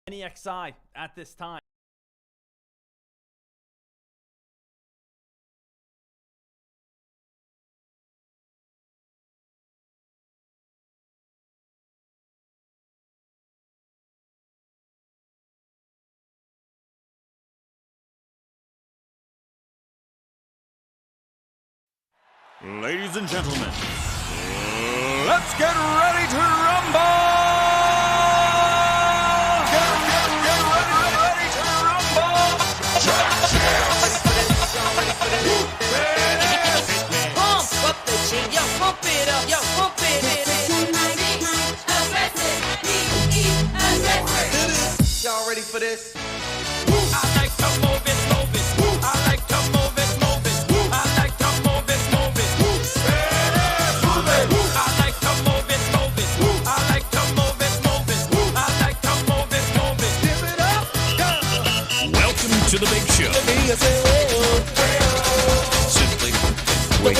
NEXI at this time. Ladies and gentlemen, let's get ready to rumble! Get ready to rumble! Pump up the jam, yo, pump it up, yo, pump it. Y'all ready for this? I like to move it, move it. I like to move it, move it. I like to move it, move it. Move it. I like to move it, move it. I like to move it, move it. I like to move it, move it. Give it up. Welcome to the big show. Simply wait.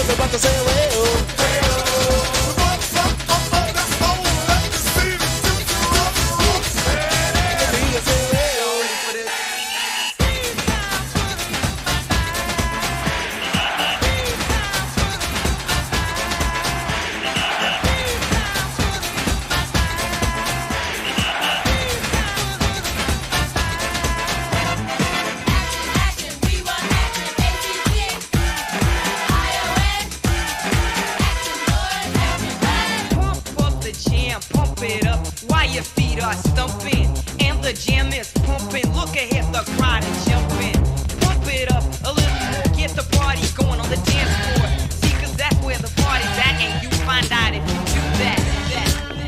Pump it up while your feet are stumping and the jam is pumping. Look ahead, the crowd is jumping. Pump it up a little more, get the party going on the dance floor. See, 'cause that's where the party's at, and you find out if you do that.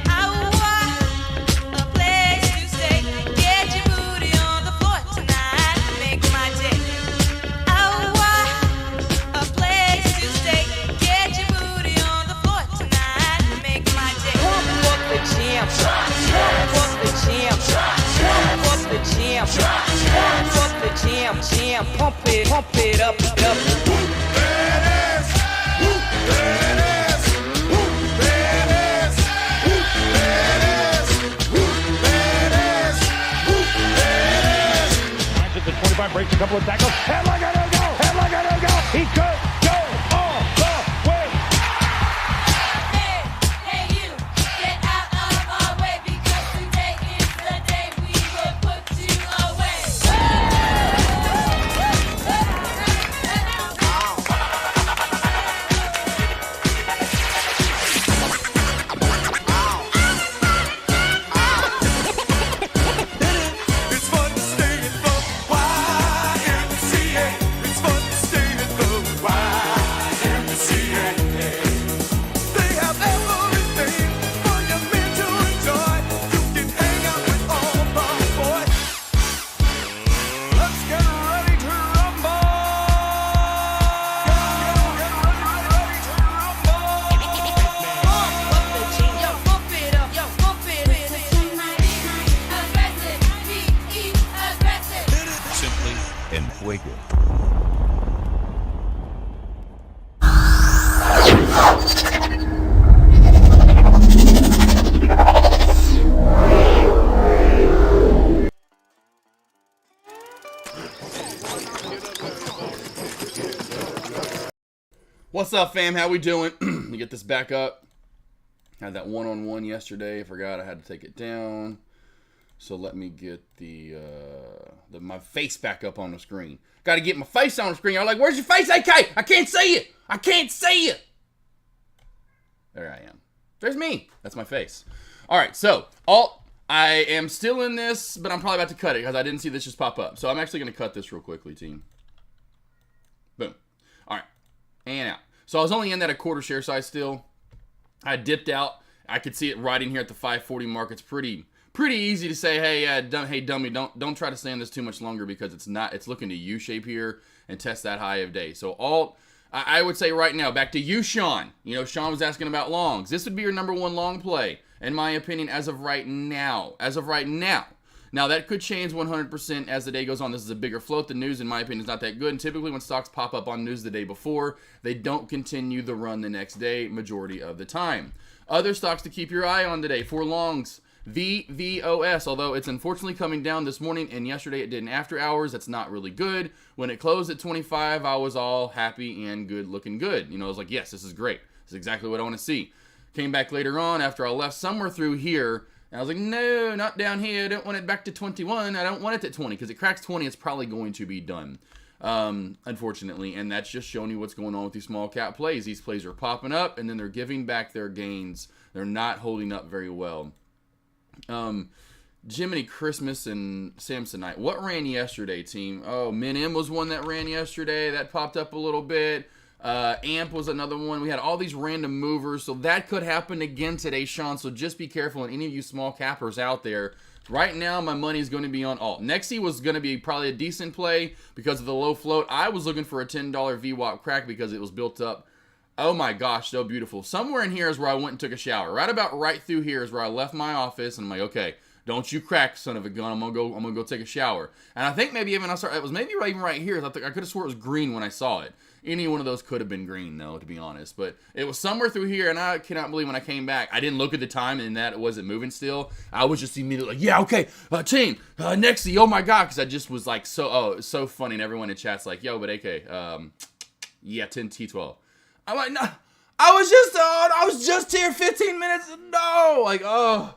I want a place to stay. Get your booty on the floor tonight, make my day. I want a place to stay. Get your booty on the floor tonight, make my day. Pump up the jam, pump up the jam, pump up the jam, pump up the jam, pump it up, up. At the 25, breaks a couple of tackles. Headlock and a go! Headlock and a go! He could go all the way! Hey, you, get out of our way, because today is the day we will put you away. It's fun to stay in the YMCA. It's fun to stay in the YMCA. They have everything for your men to enjoy. You can hang out with all the boys. Let's get ready to rumble. Get ready to rumble. Pump up the jam, yo, pump it up, yo, pump it. Aggressive, be aggressive. Simply en fuego. What's up, fam? How we doing? Let me get this back up. Had that one-on-one yesterday. Forgot I had to take it down. So let me get my face back up on the screen. Got to get my face on the screen. You're like, where's your face, AK? I can't see it. I can't see it. There I am. There's me. That's my face. All right, so I am still in this, but I'm probably about to cut it because I didn't see this just pop up. So I'm actually going to cut this real quickly, team. Boom. All right. And out. So I was only in that a quarter share size still. I dipped out. I could see it right in here at the 540 mark. It's pretty easy to say, hey, hey, dummy, don't try to stay on this too much longer because it's looking to U-shape here and test that high of day. So I would say right now, back to you, Sean. You know, Sean was asking about longs. This would be your number one long play, in my opinion, as of right now. As of right now. Now, that could change 100% as the day goes on. This is a bigger float. The news, in my opinion, is not that good. And typically when stocks pop up on news the day before, they don't continue the run the next day majority of the time. Other stocks to keep your eye on today for longs. VVOS, although it's unfortunately coming down this morning, and yesterday it did in after hours. That's not really good. When it closed at 25, I was all happy and good, looking good. You know, I was like, yes, this is great. This is exactly what I want to see. Came back later on after I left somewhere through here, and I was like, no, not down here. I don't want it back to 21. I don't want it at 20, because it cracks 20, it's probably going to be done. Unfortunately, and that's just showing you what's going on with these small cap plays. These plays are popping up, and then they're giving back their gains. They're not holding up very well. Jiminy Christmas and Samsonite. What ran yesterday, team? Oh, Min was one that ran yesterday. That popped up a little bit. Amp was another one. We had all these random movers, so that could happen again today, Sean. So just be careful, and any of you small cappers out there. Right now, my money is going to be on alt. Nexi was going to be probably a decent play because of the low float. I was looking for a $10 VWAP crack because it was built up. Oh my gosh, so beautiful. Somewhere in here is where I went and took a shower. Right through here is where I left my office, and I'm like, okay, don't you crack, son of a gun. I'm gonna go take a shower. And I think maybe even it was maybe even right here. I could have swore it was green when I saw it. Any one of those could have been green, though, to be honest. But it was somewhere through here, and I cannot believe when I came back, I didn't look at the time and that it wasn't moving still. I was just immediately like, yeah, okay, team, Nexi, oh my god, because I just was like, it's so funny, and everyone in chat's like, yo, but AK, yeah, 10 T12. I'm like, no, I was just here 15 minutes, no, like, so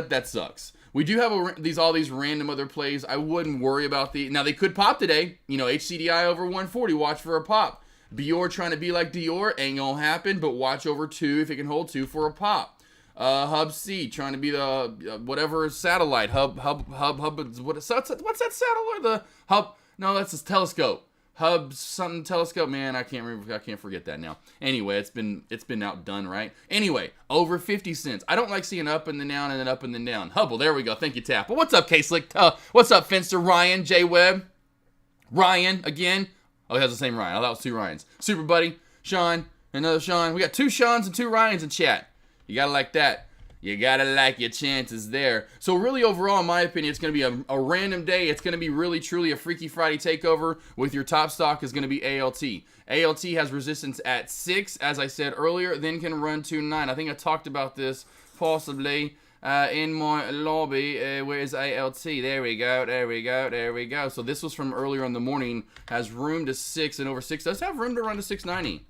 that sucks. We do have all these random other plays. I wouldn't worry about now they could pop today. You know, HCDI over 140. Watch for a pop. Bior trying to be like Dior. Ain't gonna happen, but watch over 2 if it can hold 2 for a pop. Hub C trying to be the whatever satellite. Hub. What's that satellite? The hub. No, that's a telescope. Hub something telescope, man, I can't remember. I can't forget that now. Anyway, it's been outdone, right? Anyway, over 50 cents. I don't like seeing up and then down and then up and then down. Hubble, there we go. Thank you, Tap. Well, what's up, K-Slick? What's up, Finster? Ryan, J Webb, Ryan again. Oh, he has the same Ryan. Oh, that was 2 Ryans. Super Buddy, Sean, another Sean. We got 2 Seans and 2 Ryans in chat. You gotta like that. You gotta like your chances there. So really, overall, in my opinion, it's going to be a random day. It's going to be really, truly a Freaky Friday takeover with your top stock is going to be ALT. ALT has resistance at 6, as I said earlier, then can run to 9. I think I talked about this possibly in my lobby. Where is ALT? There we go. So this was from earlier in the morning. Has room to 6, and over 6 does have room to run to 690.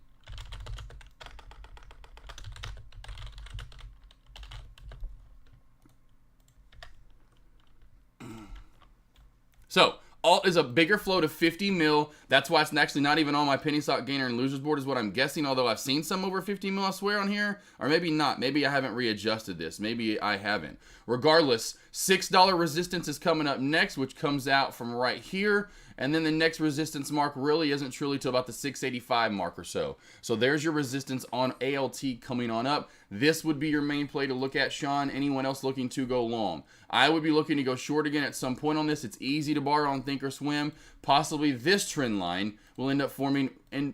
So, alt is a bigger float of 50 mil. That's why it's actually not even on my penny stock gainer and losers board is what I'm guessing, although I've seen some over 50 mil, I swear, on here. Or maybe not. Maybe I haven't readjusted this. Maybe I haven't. Regardless, $6 resistance is coming up next, which comes out from right here. And then the next resistance mark really isn't truly till about the 685 mark or so. So there's your resistance on ALT coming on up. This would be your main play to look at, Sean. Anyone else looking to go long? I would be looking to go short again at some point on this. It's easy to borrow on Thinkorswim. Possibly this trend line will end up forming and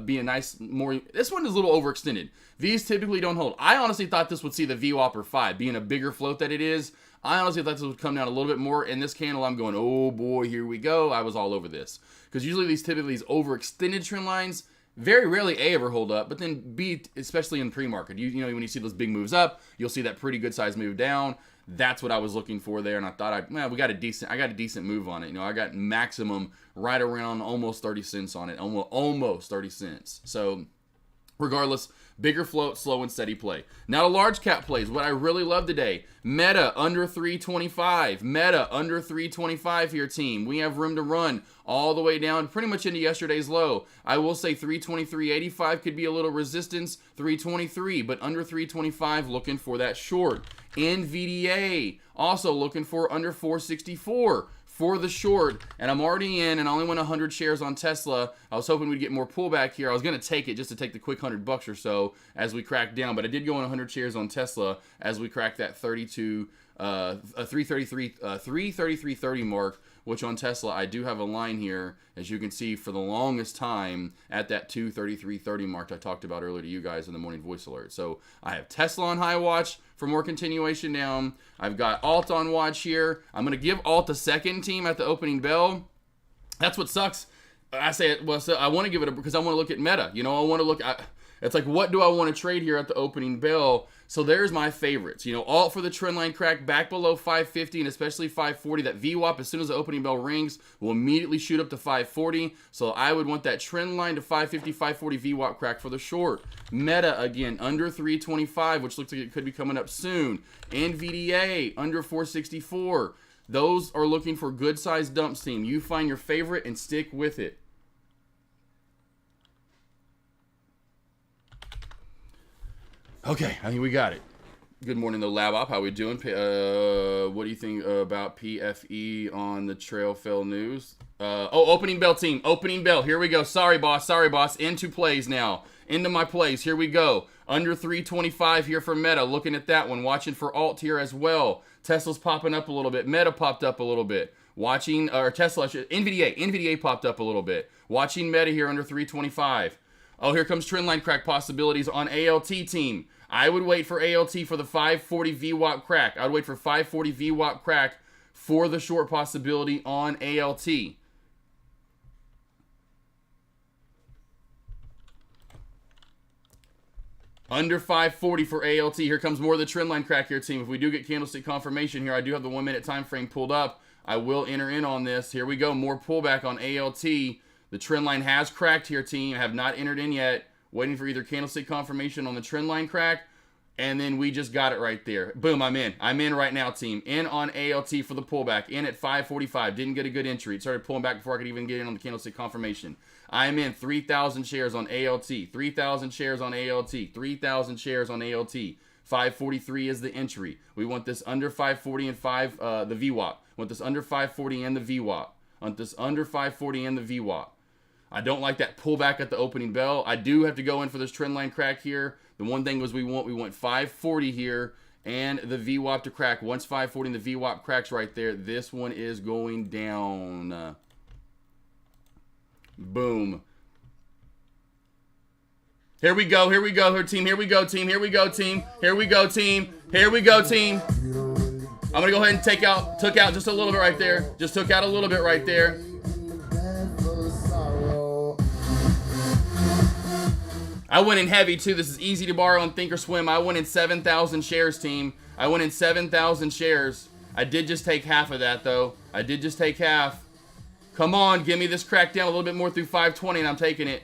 be a nice more. This one is a little overextended. These typically don't hold. I honestly thought this would see the VWAP or 5 being a bigger float that it is. I honestly thought this would come down a little bit more. In this candle, I'm going, oh boy, here we go. I was all over this. Because usually these overextended trend lines, very rarely A, ever hold up, but then B, especially in pre-market. You know, when you see those big moves up, you'll see that pretty good size move down. That's what I was looking for there, and I thought I got a decent move on it. You know, I got maximum right around almost 30 cents on it, almost 30 cents. So regardless, bigger float, slow and steady play. Now the large cap plays, what I really love today, Meta under 325. Meta under 325 here, team. We have room to run all the way down pretty much into yesterday's low. I will say 323.85 could be a little resistance, 323, but under 325 looking for that short. NVDA also looking for under 464 for the short, and I'm already in, and I only went 100 shares on Tesla. I was hoping we'd get more pullback here. I was going to take it just to take the quick $100 or so as we crack down, but I did go in 100 shares on Tesla as we cracked that 333.30 mark, which on Tesla I do have a line here, as you can see, for the longest time at that 233.30 mark I talked about earlier to you guys in the morning voice alert. So I have Tesla on high watch for more continuation down. I've got alt on watch here. I'm going to give alt a second, team, at the opening bell. That's what sucks. I say it, well, so I want to give it because I want to look at Meta. You know, I want to look at, It's like, what do I want to trade here at the opening bell? So there's my favorites. You know, alt for the trend line crack back below 550 and especially 540. That VWAP, as soon as the opening bell rings, will immediately shoot up to 540. So I would want that trend line to 550, 540 VWAP crack for the short. Meta, again, under 325, which looks like it could be coming up soon. NVDA, under 464. Those are looking for good-sized dumps, team. You find your favorite and stick with it. Okay, I think we got it. Good morning, the lab op. How we doing? What do you think about PFE on the Trail Fell News? Opening bell, team. Opening bell. Here we go. Sorry, boss. Sorry, boss. Into plays now. Into my plays. Here we go. Under 325 here for Meta. Looking at that one. Watching for alt here as well. Tesla's popping up a little bit. Meta popped up a little bit. Watching, or Tesla, NVDA popped up a little bit. Watching Meta here under 325. Oh, here comes trendline crack possibilities on ALT, team. I would wait for ALT for the 540 VWAP crack. I would wait for 540 VWAP crack for the short possibility on ALT. Under 540 for ALT. Here comes more of the trendline crack here, team. If we do get candlestick confirmation here, I do have the 1 minute time frame pulled up. I will enter in on this. Here we go. More pullback on ALT. The trend line has cracked here, team. I have not entered in yet. Waiting for either candlestick confirmation on the trend line crack, and then we just got it right there. Boom, I'm in. I'm in right now, team. In on ALT for the pullback. In at 545. Didn't get a good entry. It started pulling back before I could even get in on the candlestick confirmation. I'm in 3,000 shares on ALT. 3,000 shares on ALT. 3,000 shares on ALT. 543 is the entry. We want this under 540 and the VWAP. Want this under 540 and the VWAP. Want this under 540 and the VWAP. I don't like that pullback at the opening bell. I do have to go in for this trend line crack here. The one thing was we want 540 here and the VWAP to crack. Once 540 and the VWAP cracks right there, this one is going down. Boom. Here we go. Here we go, team. Here we go, team. Here we go, team. Here we go, team. Here we go, team. I'm going to go ahead and took out just a little bit right there. Just took out a little bit right there. I went in heavy, too. This is easy to borrow on Thinkorswim. I went in 7,000 shares, team. I went in 7,000 shares. I did just take half of that, though. I did just take half. Come on, give me this crack down a little bit more through 520, and I'm taking it.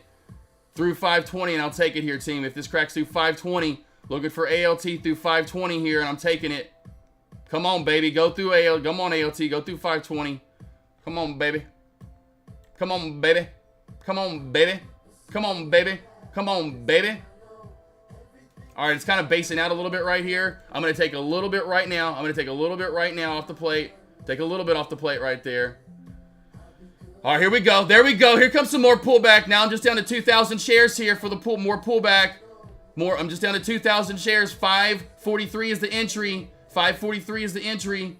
Through 520, and I'll take it here, team. If this cracks through 520, looking for ALT through 520 here, and I'm taking it. Come on, baby. Go through ALT. Come on, ALT. Go through 520. Come on, baby. Come on, baby. Come on, baby. Come on, baby. Come on, baby. All right, it's kind of basing out a little bit right here. I'm going to take a little bit right now. I'm going to take a little bit right now off the plate. Take a little bit off the plate right there. All right, here we go. There we go. Here comes some more pullback. Now I'm just down to 2,000 shares here for the more pullback. I'm just down to 2,000 shares. 543 is the entry. 543 is the entry.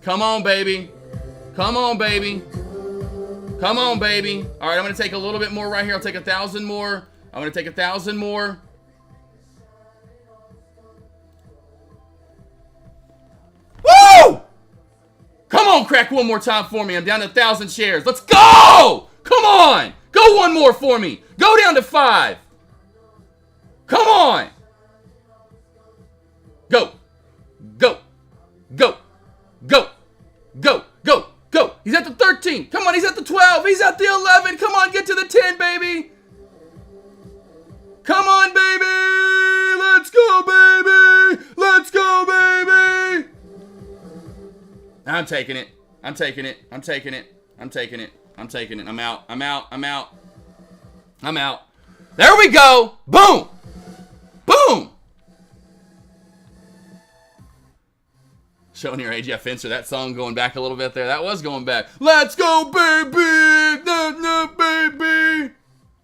Come on, baby. Come on, baby. Come on, baby. All right, I'm going to take a little bit more right here. I'll take 1,000 more. I'm going to take 1,000 more. Woo! Come on, crack one more time for me. I'm down to 1,000 shares. Let's go! Come on! Go one more for me. Go down to 5. Come on! Go. Go. Go. Go. Go. Go. Go. He's at the 13. Come on, he's at the 12. He's at the 11. Come on, get to the 10, baby. Come on, baby. Let's go, baby. Let's go, baby. I'm taking it. I'm taking it. I'm taking it. I'm taking it. I'm taking it. I'm out. I'm out. I'm out. I'm out. There we go. Boom. Boom. Showing your age, yeah, Fencer. That song going back a little bit there. That was going back. Let's go, baby. No, baby.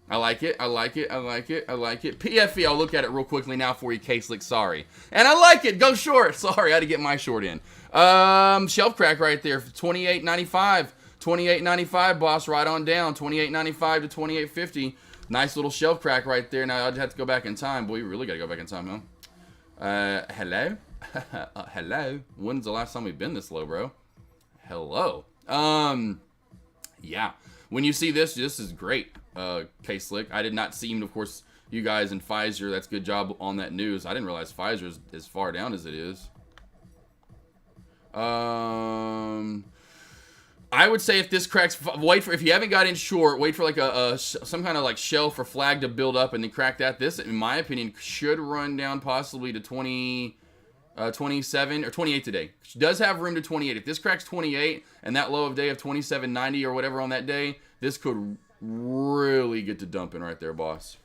I like it. I like it. I like it. I like it. PFE, I'll look at it real quickly now for you, K-Slick. Sorry. And I like it. Go short. Sorry, I had to get my short in. Shelf crack right there. 28.95. 28.95, boss. Right on down. 28.95 to 28.50. Nice little shelf crack right there. Now I'd have to go back in time. Boy, you really got to go back in time, huh? Hello? Hello? When's the last time we've been this low, bro? Hello. Yeah. When you see this is great, K-Slick. I did not seem, of course, You guys in Pfizer, that's good job on that news. I didn't realize Pfizer is as far down as it is. I would say if this cracks, if you haven't got in short, wait for like some kind of like shelf or flag to build up and then crack that. This, in my opinion, should run down possibly to 27 or 28 today. It does have room to 28. If this cracks 28 and that low of day of 27.90 or whatever on that day, this could really get to dumping right there, boss.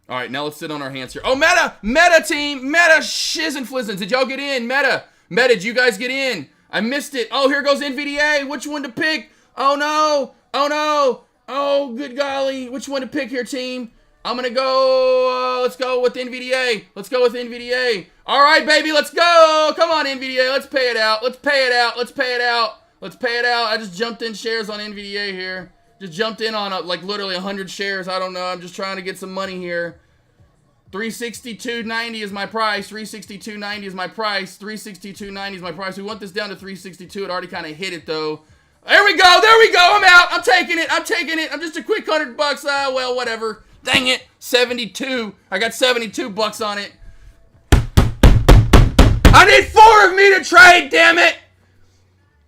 All right, now let's sit on our hands here. Oh, Meta team, Meta shiz and flizzins. Did y'all get in? Meta, did you guys get in? I missed it. Oh, here goes NVDA. Which one to pick? Oh, no. Oh, good golly. Which one to pick here, team? I'm going to go, let's go with NVDA. All right, baby, let's go. Come on, NVDA. Let's pay it out. I just jumped in shares on NVDA here. Just jumped in on like literally 100 shares. I don't know. I'm just trying to get some money here. 362.90 is my price. 362.90 is my price. 362.90 is my price. We want this down to 362. It already kind of hit it though. There we go. I'm out. I'm taking it. I'm just a quick $100. Well, whatever. Dang it. 72. I got 72 bucks on it. I need 4 of me to trade, damn it.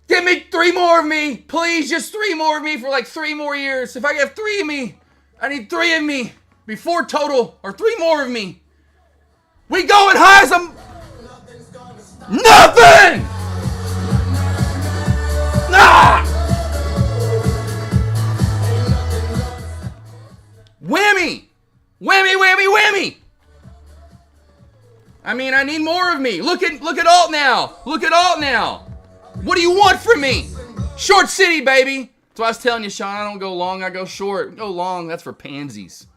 Give me 3 more of me. Please, just 3 more of me for like 3 more years. If I get 3 of me, I need 3 of me. Be 4 total, or 3 more of me. We going high as a... Nothing! Ah! Whammy! Whammy! I mean, I need more of me. Look at alt now. What do you want from me? Short city, baby. That's why I was telling you, Sean, I don't go long, I go short. Go long, that's for pansies.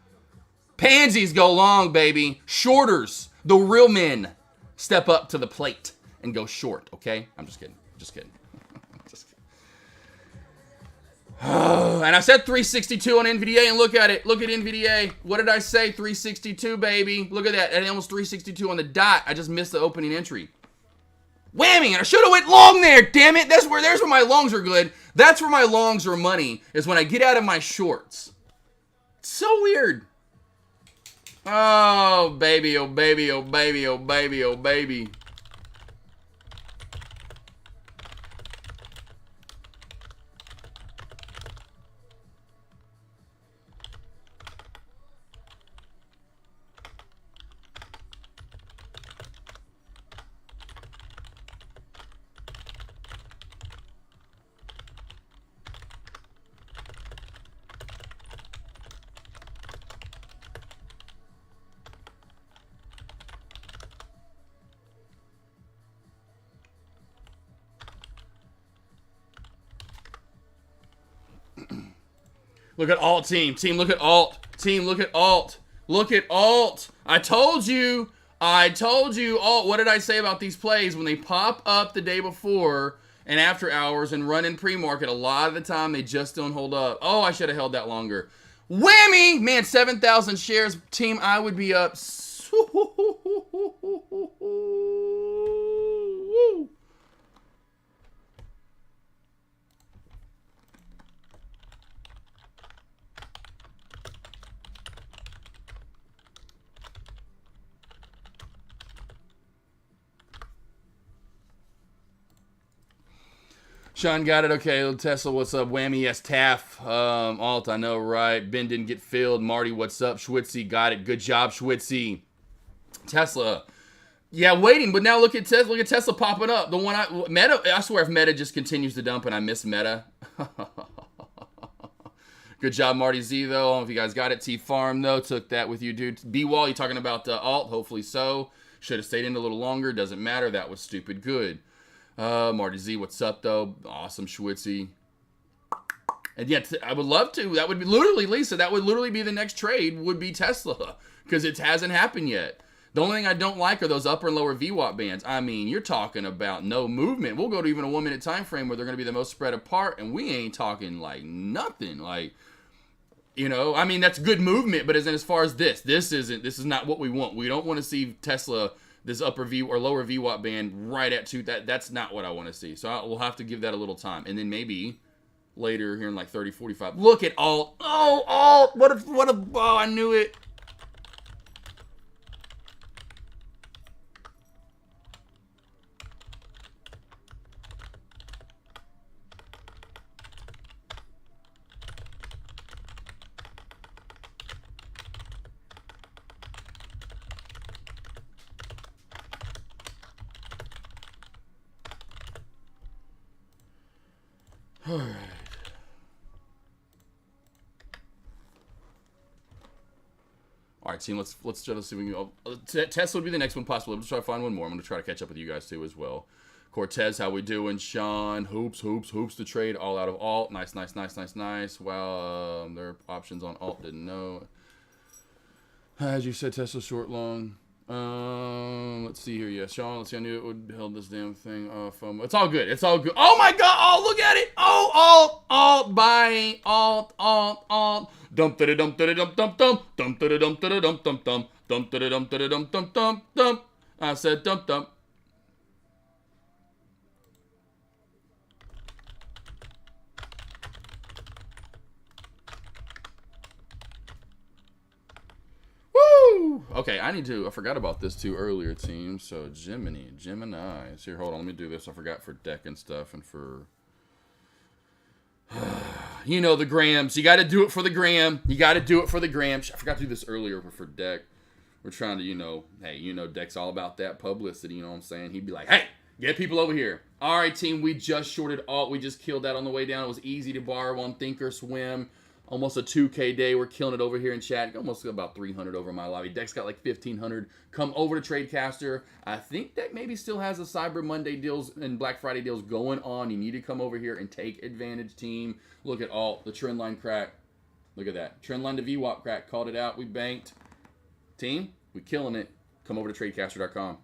Pansies go long, baby. Shorters, the real men, step up to the plate and go short, okay? I'm just kidding. And I said 362 on NVDA, and look at it. Look at NVDA. What did I say? 362, baby. Look at that. And almost 362 on the dot. I just missed the opening entry. Whammy! And I should have went long there, damn it. There's where my longs are good. That's where my longs are money, is when I get out of my shorts. It's so weird. Oh, baby. Look at alt, team. Look at alt. Look at alt. I told you, alt. What did I say about these plays? When they pop up the day before and after hours and run in pre-market, a lot of the time they just don't hold up. Oh, I should have held that longer. Whammy! Man, 7,000 shares. Team, I would be up. Sean got it. Okay, Tesla, what's up? Whammy, yes, Taff. Alt, I know, right? Ben didn't get filled. Marty, what's up? Schwitzy, got it. Good job, Schwitzy. Tesla. Yeah, waiting, but now look at Tesla. Look at Tesla popping up. The one Meta, I swear if Meta just continues to dump and I miss Meta. Good job, Marty Z, though. I don't know if you guys got it. T-Farm, though, took that with you, dude. B-Wall, you talking about alt? Hopefully so. Should have stayed in a little longer. Doesn't matter. That was stupid good. Marty Z, what's up, though? Awesome, Schwitzy. And yet, I would love to. That would be literally, Lisa, that would literally be the next trade, would be Tesla. Because it hasn't happened yet. The only thing I don't like are those upper and lower VWAP bands. I mean, you're talking about no movement. We'll go to even a 1 minute time frame where they're going to be the most spread apart, and we ain't talking like nothing. Like, you know, I mean, that's good movement, but as far as this is not what we want. We don't want to see Tesla, this upper V or lower VWAP band right at 2. That's not what I want to see. So we'll have to give that a little time. And then maybe later here in like 30, 45. Look at alt. Oh, alt. Oh, I knew it. All right. All right, team. Let's try to see if we can. Tesla would be the next one, possibly. Let's try to find one more. I'm gonna try to catch up with you guys too as well. Cortez, how we doing? Sean, hoops to trade. All out of alt. Nice. Wow, there are options on alt. Didn't know. As you said, Tesla short long. Let's see here. Yeah, Sean. Let's see. I knew it would build this damn thing off. It's all good. Oh my God! Oh, look at it! Oh, alt, buying, alt. Dump to the dump to the dump dump dump dump to the dump to the dump dump dump dump to the dump to the dump dump dump dump. I said dump dump. Woo! Okay, I forgot about this too earlier, team. So Gemini. Here, hold on, let me do this. I forgot for deck and stuff and for you know, the grams. You got to do it for the gram. I forgot to do this earlier for deck. We're trying to, hey, deck's all about that publicity, you know what I'm saying? He'd be like, hey, get people over here. All right, team, we just shorted alt. We just killed that on the way down. It was easy to borrow on Thinkorswim. Almost a 2K day. We're killing it over here in chat. Almost about 300 over my lobby. Deck's got like 1,500. Come over to Tradecaster. I think Deck maybe still has the Cyber Monday deals and Black Friday deals going on. You need to come over here and take advantage, team. Look at alt. The trend line crack. Look at that. Trend line to VWAP crack. Called it out. We banked. Team, we killing it. Come over to Tradecaster.com.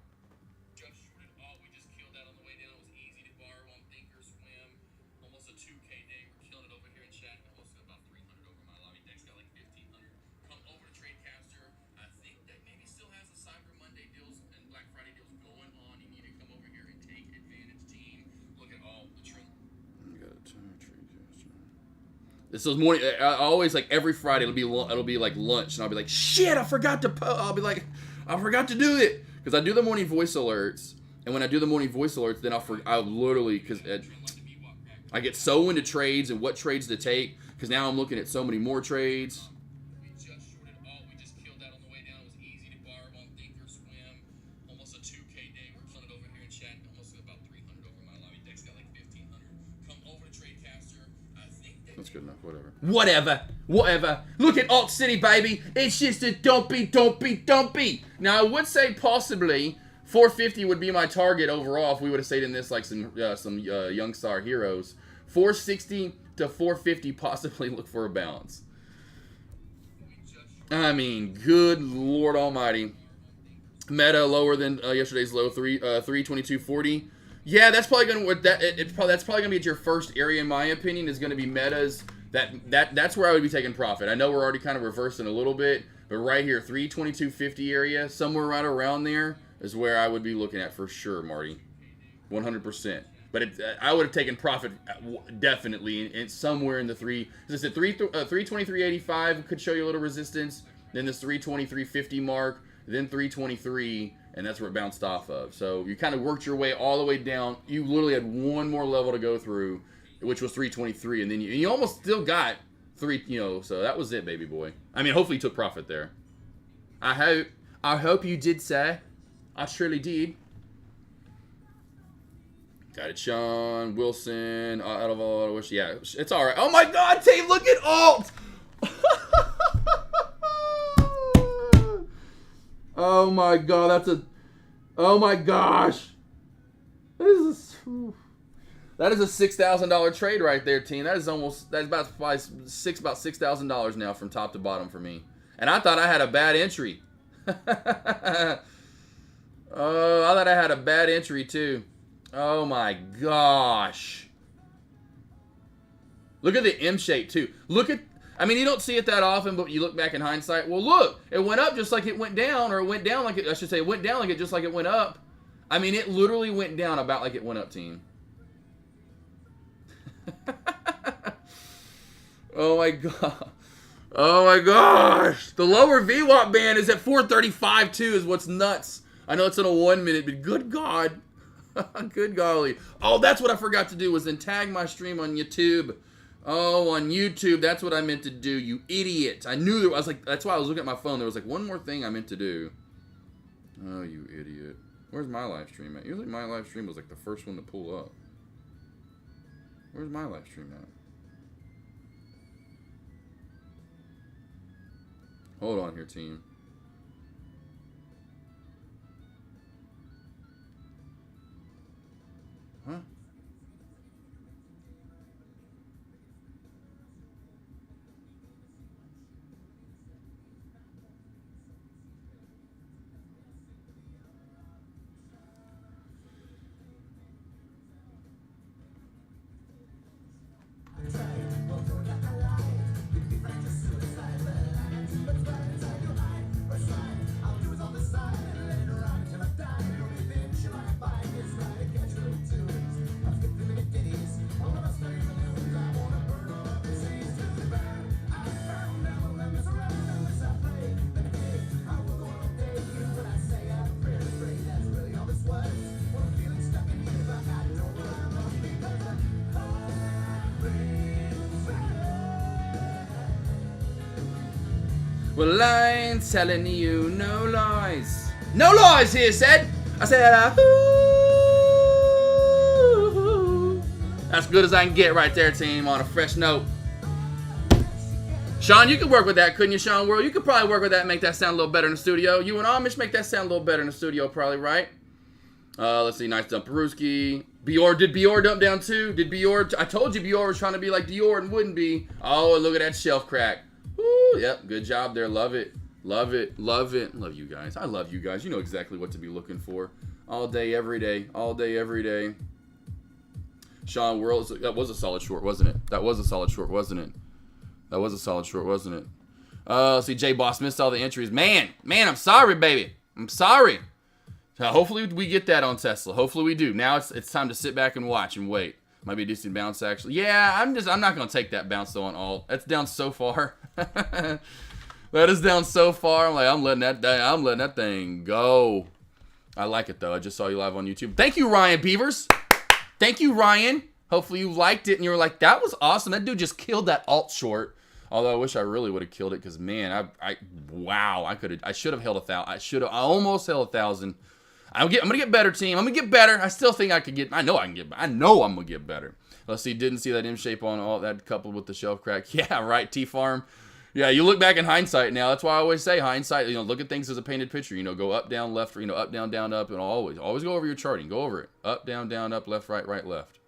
This is morning. I always like every Friday. It'll be like lunch, and I'll be like, shit, I forgot to I'll be like, I forgot to do it because I do the morning voice alerts, and when I do the morning voice alerts, then I'll literally because I get so into trades and what trades to take because now I'm looking at so many more trades. That's good enough. Whatever. Look at Alt City, baby. It's just a dumpy. Now, I would say possibly 450 would be my target overall if we would have stayed in this like some Young Star heroes. 460 to 450 possibly look for a balance. I mean, good Lord Almighty. Meta lower than yesterday's low, 322.40. Yeah, that's probably gonna that's probably gonna be at your first area in my opinion. Is gonna be metas. That's where I would be taking profit. I know we're already kind of reversing a little bit, but right here, 322.50 area, somewhere right around there is where I would be looking at for sure, Marty, 100%. But I would have taken profit definitely in somewhere in the three. As I said, 323.85 could show you a little resistance. Then this 323.50 mark, then 323. And that's where it bounced off of. So you kind of worked your way all the way down. You literally had one more level to go through, which was 323. And then you almost still got three, so that was it, baby boy. I mean, hopefully you took profit there. I hope you did, sir. I surely did. Got it, Sean, Wilson, out of all, yeah, it's all right. Oh my God, team, look at alt. Oh my God, oh my gosh. That is a $6,000 trade right there, team. That's about $6,000 now from top to bottom for me. And I thought I had a bad entry. Oh, I thought I had a bad entry too. Oh my gosh. Look at the M shape too. I mean, you don't see it that often, but you look back in hindsight. Well, look, it went up just like it went down, or it went down like it, I should say, it went down like it just like it went up. I mean, it literally went down about like it went up, team. Oh my god. Oh my gosh. The lower VWAP band is at 435 too, is what's nuts. I know it's in a 1 minute, but good God. Good golly. Oh, that's what I forgot to do was then tag my stream on YouTube. Oh, on YouTube. That's what I meant to do, you idiot. I knew there, I was like, that's why I was looking at my phone. There was like one more thing I meant to do. Oh, you idiot. Where's my live stream at? Usually my live stream was like the first one to pull up. Where's my live stream at? Hold on here, team. Huh? Well, I ain't telling you no lies. No lies here, said. I said, ooh. That's good as I can get right there, team, on a fresh note. Sean, you could work with that, couldn't you, Sean World? You could probably work with that and make that sound a little better in the studio. You and Amish make that sound a little better in the studio, probably, right? Let's see, nice dump, Peruski. Bior, did Bior dump down too? Did Bior, I told you Bior was trying to be like Dior and wouldn't be. Oh, and look at that shelf crack. Woo, yep, good job there. Love it. Love it. Love it. Love you guys. I love you guys. You know exactly what to be looking for. All day, every day. All day, every day. Sean World, that was a solid short, wasn't it? That was a solid short, wasn't it? That was a solid short, wasn't it? See, J Boss missed all the entries. Man, I'm sorry, baby. I'm sorry. Hopefully we get that on Tesla. Hopefully we do. Now it's time to sit back and watch and wait. Might be a decent bounce, actually. Yeah, I'm not going to take that bounce, though, on all. That's down so far. That is down so far. I'm like, I'm letting that thing go. I like it, though. I just saw you live on YouTube. Thank you, Ryan Beavers. Thank you, Ryan. Hopefully you liked it, and you were like, that was awesome. That dude just killed that alt short. Although I wish I really would have killed it, because, man, wow, I should have held 1,000. I almost held 1,000. I'm gonna get better, team. I'm gonna get better. I still think I could get. I know I'm gonna get better. Let's see. Didn't see that M shape on all that coupled with the shelf crack. Yeah, right. T Farm. Yeah, you look back in hindsight now. That's why I always say hindsight. Look at things as a painted picture. Go up, down, left. Up, down, down, up, and always go over your charting. Go over it. Up, down, up, left, right, left.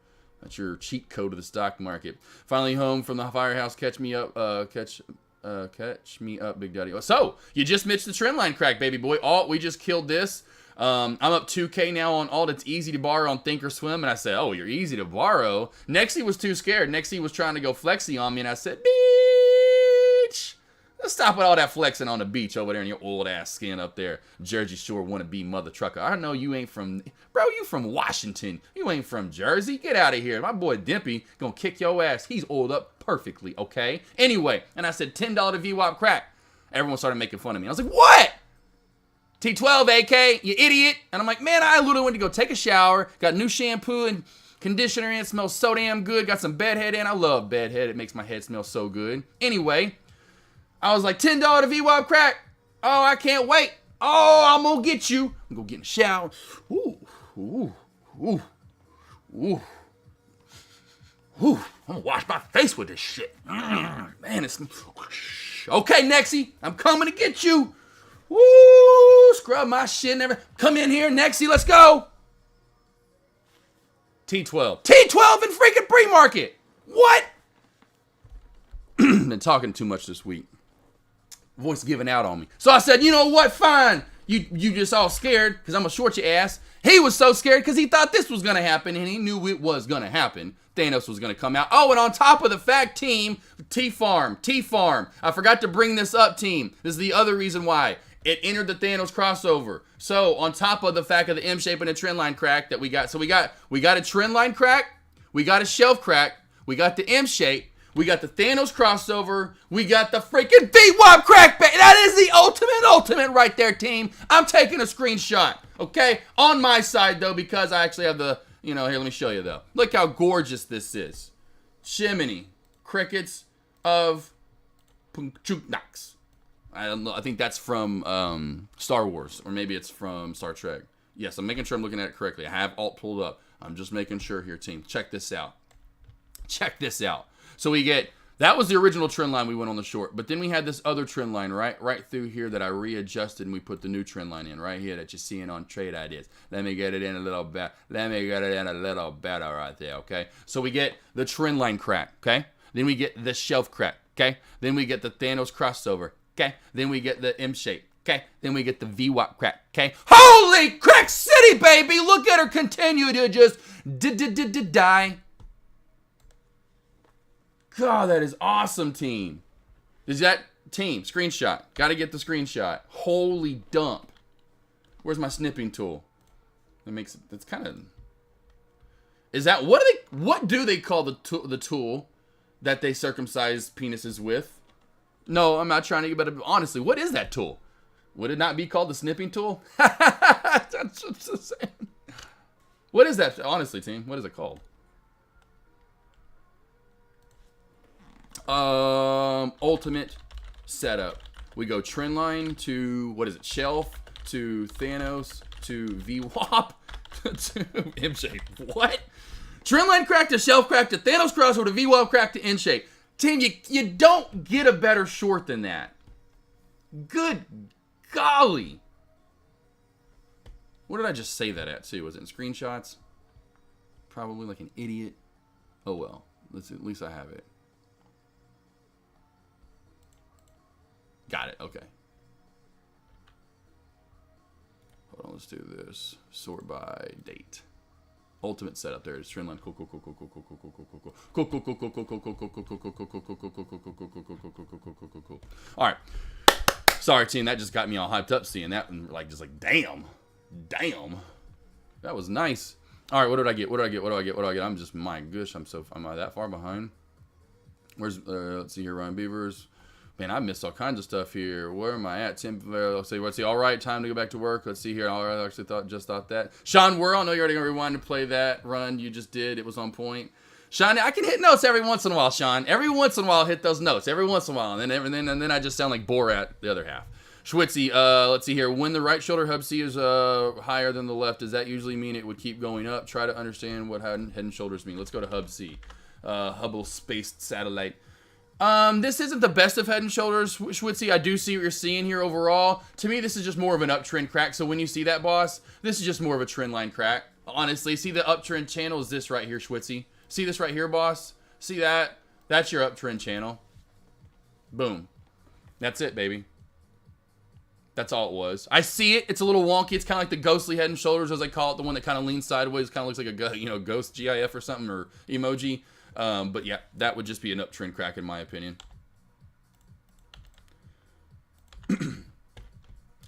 That's your cheat code of the stock market. Finally home from the firehouse. Catch me up. Catch me up, Big Daddy. So you just missed the trend line crack, baby boy. We just killed this. I'm up 2K now on alt. It's easy to borrow on Thinkorswim. And I said, oh, you're easy to borrow. Nexie was too scared. Nexie was trying to go flexy on me. And I said, bitch, let's stop with all that flexing on the beach over there in your old ass skin up there. Jersey Shore wannabe mother trucker. I know you ain't from, bro, you from Washington. You ain't from Jersey. Get out of here. My boy Dimpy gonna kick your ass. He's oiled up perfectly, okay? Anyway, and I said $10 VWAP crack. Everyone started making fun of me. I was like, what? T12, AK, you idiot. And I'm like, man, I literally went to go take a shower, got new shampoo and conditioner in, it smells so damn good, got some bedhead in. I love bedhead, it makes my head smell so good. Anyway, I was like, $10 VWAP crack. Oh, I can't wait. Oh, I'm gonna get you. I'm gonna get in the shower. Ooh. I'm gonna wash my face with this shit. Man, it's... Okay, Nexie, I'm coming to get you. Woo! Scrub my shit and everything. Come in here, Nexie, let's go. T12 in freaking pre-market. What? Been talking too much this week. Voice giving out on me. So I said, you know what? Fine. You just all scared because I'm gonna short your ass. He was so scared because he thought this was gonna happen and he knew it was gonna happen. Thanos was gonna come out. Oh, and on top of the fact, team, T-Farm. I forgot to bring this up, team. This is the other reason why. It entered the Thanos crossover. So on top of the fact of the M shape and the trend line crack that we got. So we got a trend line crack, we got a shelf crack, we got the M shape, We got the Thanos crossover. We got the freaking V-Wop crackback. That is the ultimate right there, team. I'm taking a screenshot, okay? On my side, though, because I actually have the, here, let me show you, though. Look how gorgeous this is. Chimney Crickets of Punchuknax. I don't know. I think that's from Star Wars, or maybe it's from Star Trek. Yes, I'm making sure I'm looking at it correctly. I have alt pulled up. I'm just making sure here, team. Check this out. Check this out. So we get, that was the original trend line we went on the short, but then we had this other trend line right through here that I readjusted, and we put the new trend line in right here that you're seeing on Trade Ideas. Let me get it in a little bit. Let me get it in a little better right there, okay? So we get the trend line crack, okay? Then we get the shelf crack, okay? Then we get the Thanos crossover, okay? Then we get the M shape, okay? Then we get the VWAP crack, okay? Holy crack city, baby! Look at her continue to just die. God, that is awesome, team. Is that team? Screenshot. Got to get the screenshot. Holy dump. Where's my snipping tool? That makes it, that's kind of, is that, what do they call the tool that they circumcise penises with? No, I'm not trying to get better. Honestly, what is that tool? Would it not be called the snipping tool? That's just the same. What is that? Honestly, team, what is it called? Ultimate setup. We go trend line to, what is it? Shelf to Thanos to VWAP to M shape. What? Trend line crack to shelf crack to Thanos crossover to VWAP crack to N shape. Team, you don't get a better short than that. Good golly. What did I just say that at too? Was it in screenshots? Probably like an idiot. Oh well. At least I have it. Got it. Okay. Hold on. Let's do this. Sort by date. Ultimate setup. There it is. Trend line. Cool. All right. Sorry, team. That just got me all hyped up seeing that and like damn. That was nice. All right. What did I get? I'm just, my gosh. Am I that far behind? Where's let's see here. Ryan Beavers. Man, I missed all kinds of stuff here. Where am I at? Tim, let's see. All right, time to go back to work. Let's see here. All right, I actually thought that. Sean Worrell, I know you're already going to rewind and play that run you just did. It was on point. Sean, I can hit notes every once in a while, Sean. Every once in a while, I'll hit those notes. Every once in a while. And then I just sound like Borat the other half. Schwitzy, let's see here. When the right shoulder hub C is higher than the left, does that usually mean it would keep going up? Try to understand what head and shoulders mean. Let's go to hub C. Hubble Spaced Satellite. This isn't the best of head and shoulders, Schwitzy. I do see what you're seeing here overall. To me, this is just more of an uptrend crack. So when you see that, boss, this is just more of a trend line crack. Honestly, see the uptrend channel is this right here, Schwitzy. See this right here, boss? See that? That's your uptrend channel. Boom. That's it, baby. That's all it was. I see it. It's a little wonky. It's kind of like the ghostly head and shoulders, as I call it. The one that kind of leans sideways. Kind of looks like a ghost GIF or something, or emoji. But yeah, that would just be an uptrend crack in my opinion.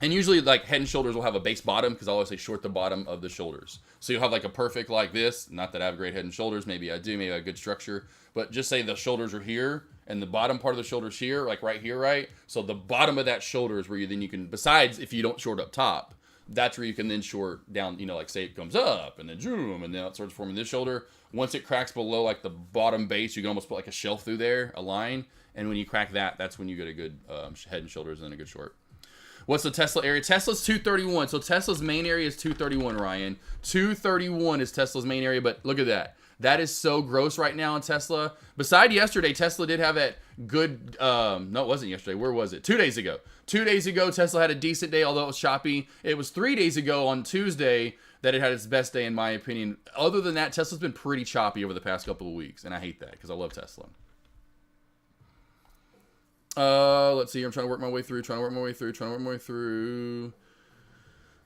And usually like head and shoulders will have a base bottom because I always say short the bottom of the shoulders. So you'll have like a perfect like this. Not that I have great head and shoulders. Maybe I do. Maybe I have good structure. But just say the shoulders are here and the bottom part of the shoulders here, like right here, right? So the bottom of that shoulder is where you can, besides if you don't short up top, that's where you can then short down, like say it comes up and then zoom and then it starts forming this shoulder. Once it cracks below like the bottom base, you can almost put like a shelf through there, a line. And when you crack that, that's when you get a good head and shoulders and a good short. What's the Tesla area? Tesla's 231. So Tesla's main area is 231, Ryan. 231 is Tesla's main area, but look at that. That is so gross right now in Tesla. Beside yesterday, Tesla did have that good, no, it wasn't yesterday. Where was it? 2 days ago. 2 days ago, Tesla had a decent day, although it was choppy. It was 3 days ago on Tuesday that it had its best day, in my opinion. Other than that, Tesla's been pretty choppy over the past couple of weeks, and I hate that because I love Tesla. Let's see. I'm trying to work my way through.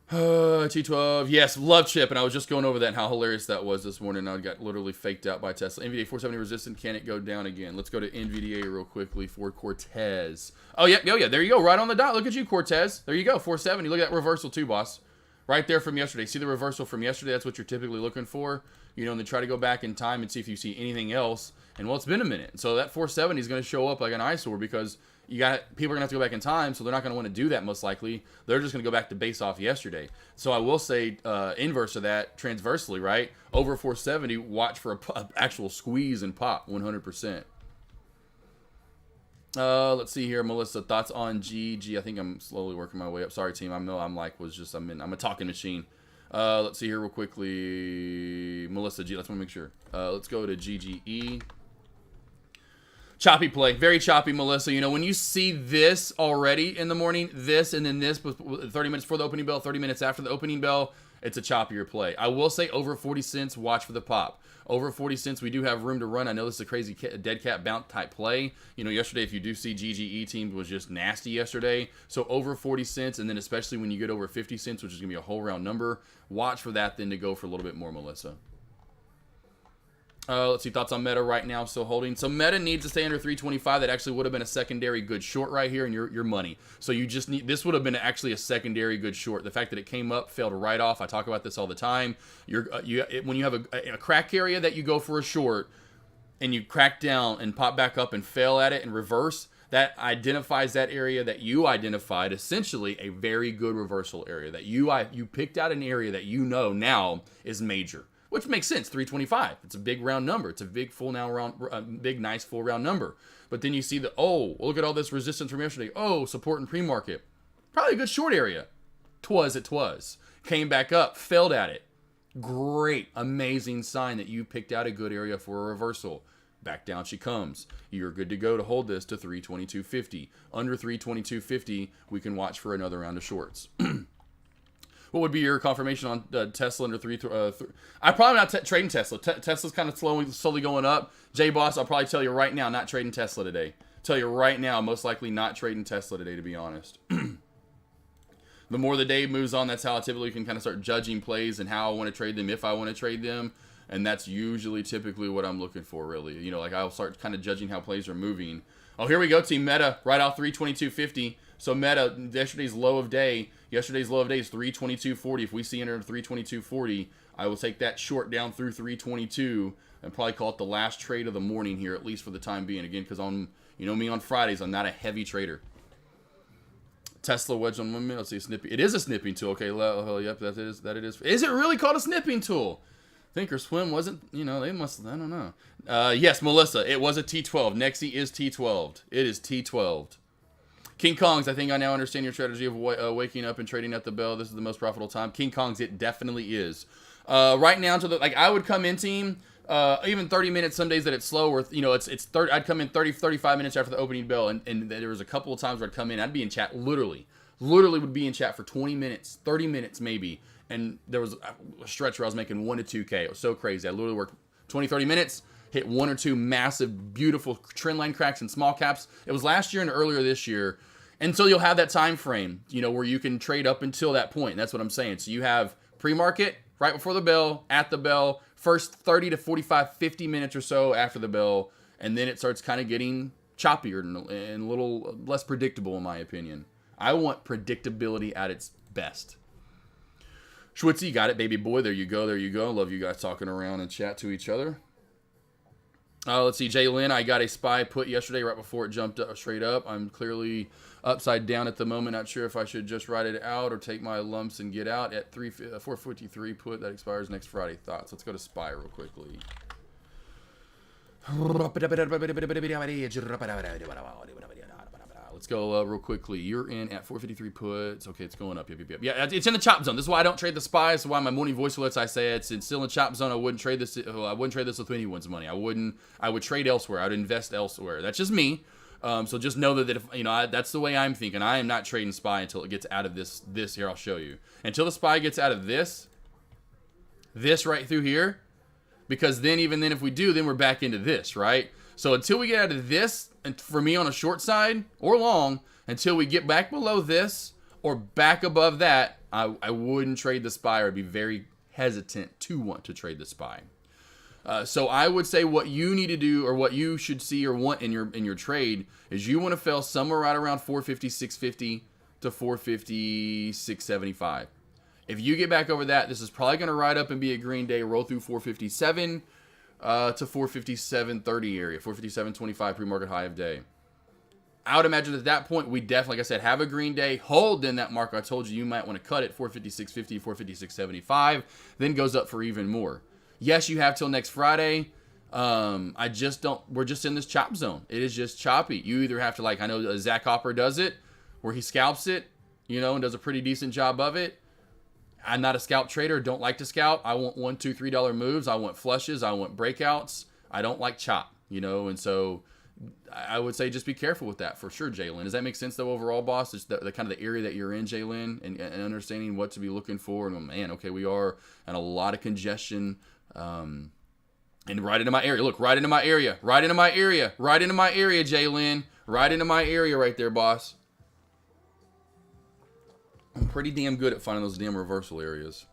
T12. Yes, love chip. And I was just going over that and how hilarious that was this morning. I got literally faked out by Tesla. NVDA 470 resistant. Can it go down again? Let's go to NVDA real quickly for Cortez. Oh, yeah. There you go. Right on the dot. Look at you, Cortez. There you go. 470. Look at that reversal too, boss. Right there from yesterday. See the reversal from yesterday? That's what you're typically looking for. You know, and then try to go back in time and see if you see anything else. And, well, it's been a minute. So that 470 is going to show up like an eyesore because people are going to have to go back in time, so they're not going to want to do that most likely. They're just going to go back to base off yesterday. So I will say inverse of that, transversely, right? Over 470, watch for a actual squeeze and pop 100%. Let's see here, Melissa. Thoughts on GG? I think I'm slowly working my way up. Sorry, team. I'm a talking machine. Let's see here real quickly. Melissa G. Let's want to make sure. Let's go to GGE. Choppy play, very choppy, Melissa. You know, when you see this already in the morning, this and then this, 30 minutes before the opening bell, 30 minutes after the opening bell, it's a choppier play. I will say over 40 cents, watch for the pop. Over 40 cents, we do have room to run. I know this is a crazy dead cat bounce type play. You know, yesterday, if you do see GGE team was just nasty yesterday. So over 40 cents, and then especially when you get over 50 cents, which is going to be a whole round number, watch for that then to go for a little bit more, Melissa. Let's see, thoughts on Meta right now, still holding. So Meta needs to stay under 325. That actually would have been a secondary good short right here, and your money. So you just need, this would have been actually a secondary good short. The fact that it came up, failed right off. I talk about this all the time. When you have a crack area that you go for a short, and you crack down and pop back up and fail at it and reverse, that identifies that area that you identified, essentially a very good reversal area. That you picked out an area that you know now is major. Which makes sense, 325. It's a big round number. It's a big big nice full round number. But then you see look at all this resistance from yesterday. Oh, support in pre-market. Probably a good short area. Twas. Came back up, failed at it. Great, amazing sign that you picked out a good area for a reversal. Back down she comes. You're good to go to hold this to 322.50. Under 322.50, we can watch for another round of shorts. What would be your confirmation on Tesla under I'm probably not trading Tesla. Tesla's kind of slowly going up. J-Boss, I'll probably tell you right now, not trading Tesla today. Tell you right now, most likely not trading Tesla today, to be honest. The more the day moves on, that's how I typically can kind of start judging plays and how I want to trade them, if I want to trade them. And that's usually typically what I'm looking for, really. You know, like I'll start kind of judging how plays are moving. Oh, here we go, team Meta, right off 322.50. So Meta, yesterday's low of day is 322.40. If we see under 322.40, I will take that short down through 322 and probably call it the last trade of the morning here, at least for the time being. Again, because you know me, on Fridays, I'm not a heavy trader. Tesla wedge on 1 minute. Let's see, snipping. It is a snipping tool. Okay, yep, that it is. Is it really called a snipping tool? Thinkorswim wasn't, you know, they must, I don't know. Yes, Melissa, it was a T12. Nexi is T12. It is T12. King Kongs, I think I now understand your strategy of waking up and trading at the bell. This is the most profitable time. King Kongs, it definitely is. Right now, I would come in, team, even 30 minutes, some days that it's slow, or, you know, I'd come in 35 minutes after the opening bell, and there was a couple of times where I'd come in, I'd be in chat, literally would be in chat for 20 minutes, 30 minutes maybe, and there was a stretch where I was making 1 to 2K. It was so crazy. I literally worked 20, 30 minutes, hit 1 or 2 massive, beautiful trend line cracks and small caps. It was last year and earlier this year. And so you'll have that time frame, you know, where you can trade up until that point. That's what I'm saying. So you have pre-market, right before the bell, at the bell, first 30 to 45, 50 minutes or so after the bell, and then it starts kind of getting choppier and a little less predictable, in my opinion. I want predictability at its best. Schwitzy, got it, baby boy. There you go. Love you guys talking around and chat to each other. Let's see, Jay Lynn, I got a SPY put yesterday right before it jumped up, straight up. I'm clearly upside down at the moment. Not sure if I should just ride it out or take my lumps and get out at 453 put. That expires next Friday. Thoughts? Let's go to SPY real quickly. Let's go real quickly. You're in at 453 puts. Okay, it's going up. Yep. Yeah, it's in the chop zone. This is why I don't trade the SPY. This is why my morning voice alerts, I say it's still in chop zone. I wouldn't trade this. I wouldn't trade this with anyone's money. I would trade elsewhere. I would invest elsewhere. That's just me. So just know that if, you know, that's the way I'm thinking. I am not trading SPY until it gets out of this here. I'll show you. Until the SPY gets out of this right through here, because then even then if we do, then we're back into this, right? So until we get out of this, and for me on a short side or long, until we get back below this or back above that, I wouldn't trade the SPY, or be very hesitant to want to trade the SPY. So I would say what you need to do, or what you should see or want in your trade, is you want to fail somewhere right around 450, 650 to 450, 675. If you get back over that, this is probably going to ride up and be a green day, roll through 457 to 457.30 area, 457.25 pre-market high of day. I would imagine at that point, we definitely, like I said, have a green day, hold in that mark I told you might want to cut it, 456.50, 456.75, then goes up for even more. Yes, you have till next Friday. I just don't, we're just in this chop zone. It is just choppy. You either have to, like, I know Zach Hopper does it, where he scalps it, you know, and does a pretty decent job of it. I'm not a scalp trader, don't like to scalp. I want $1, $2, $3 moves. I want flushes. I want breakouts. I don't like chop, you know, and so I would say just be careful with that for sure, Jalen. Does that make sense though overall, boss? It's the kind of the area that you're in, Jalen, and understanding what to be looking for. And man, okay, we are in a lot of congestion. And right into my area. Look, right into my area. Right into my area. Right into my area, Jalen. Right into my area right there, boss. I'm pretty damn good at finding those damn reversal areas.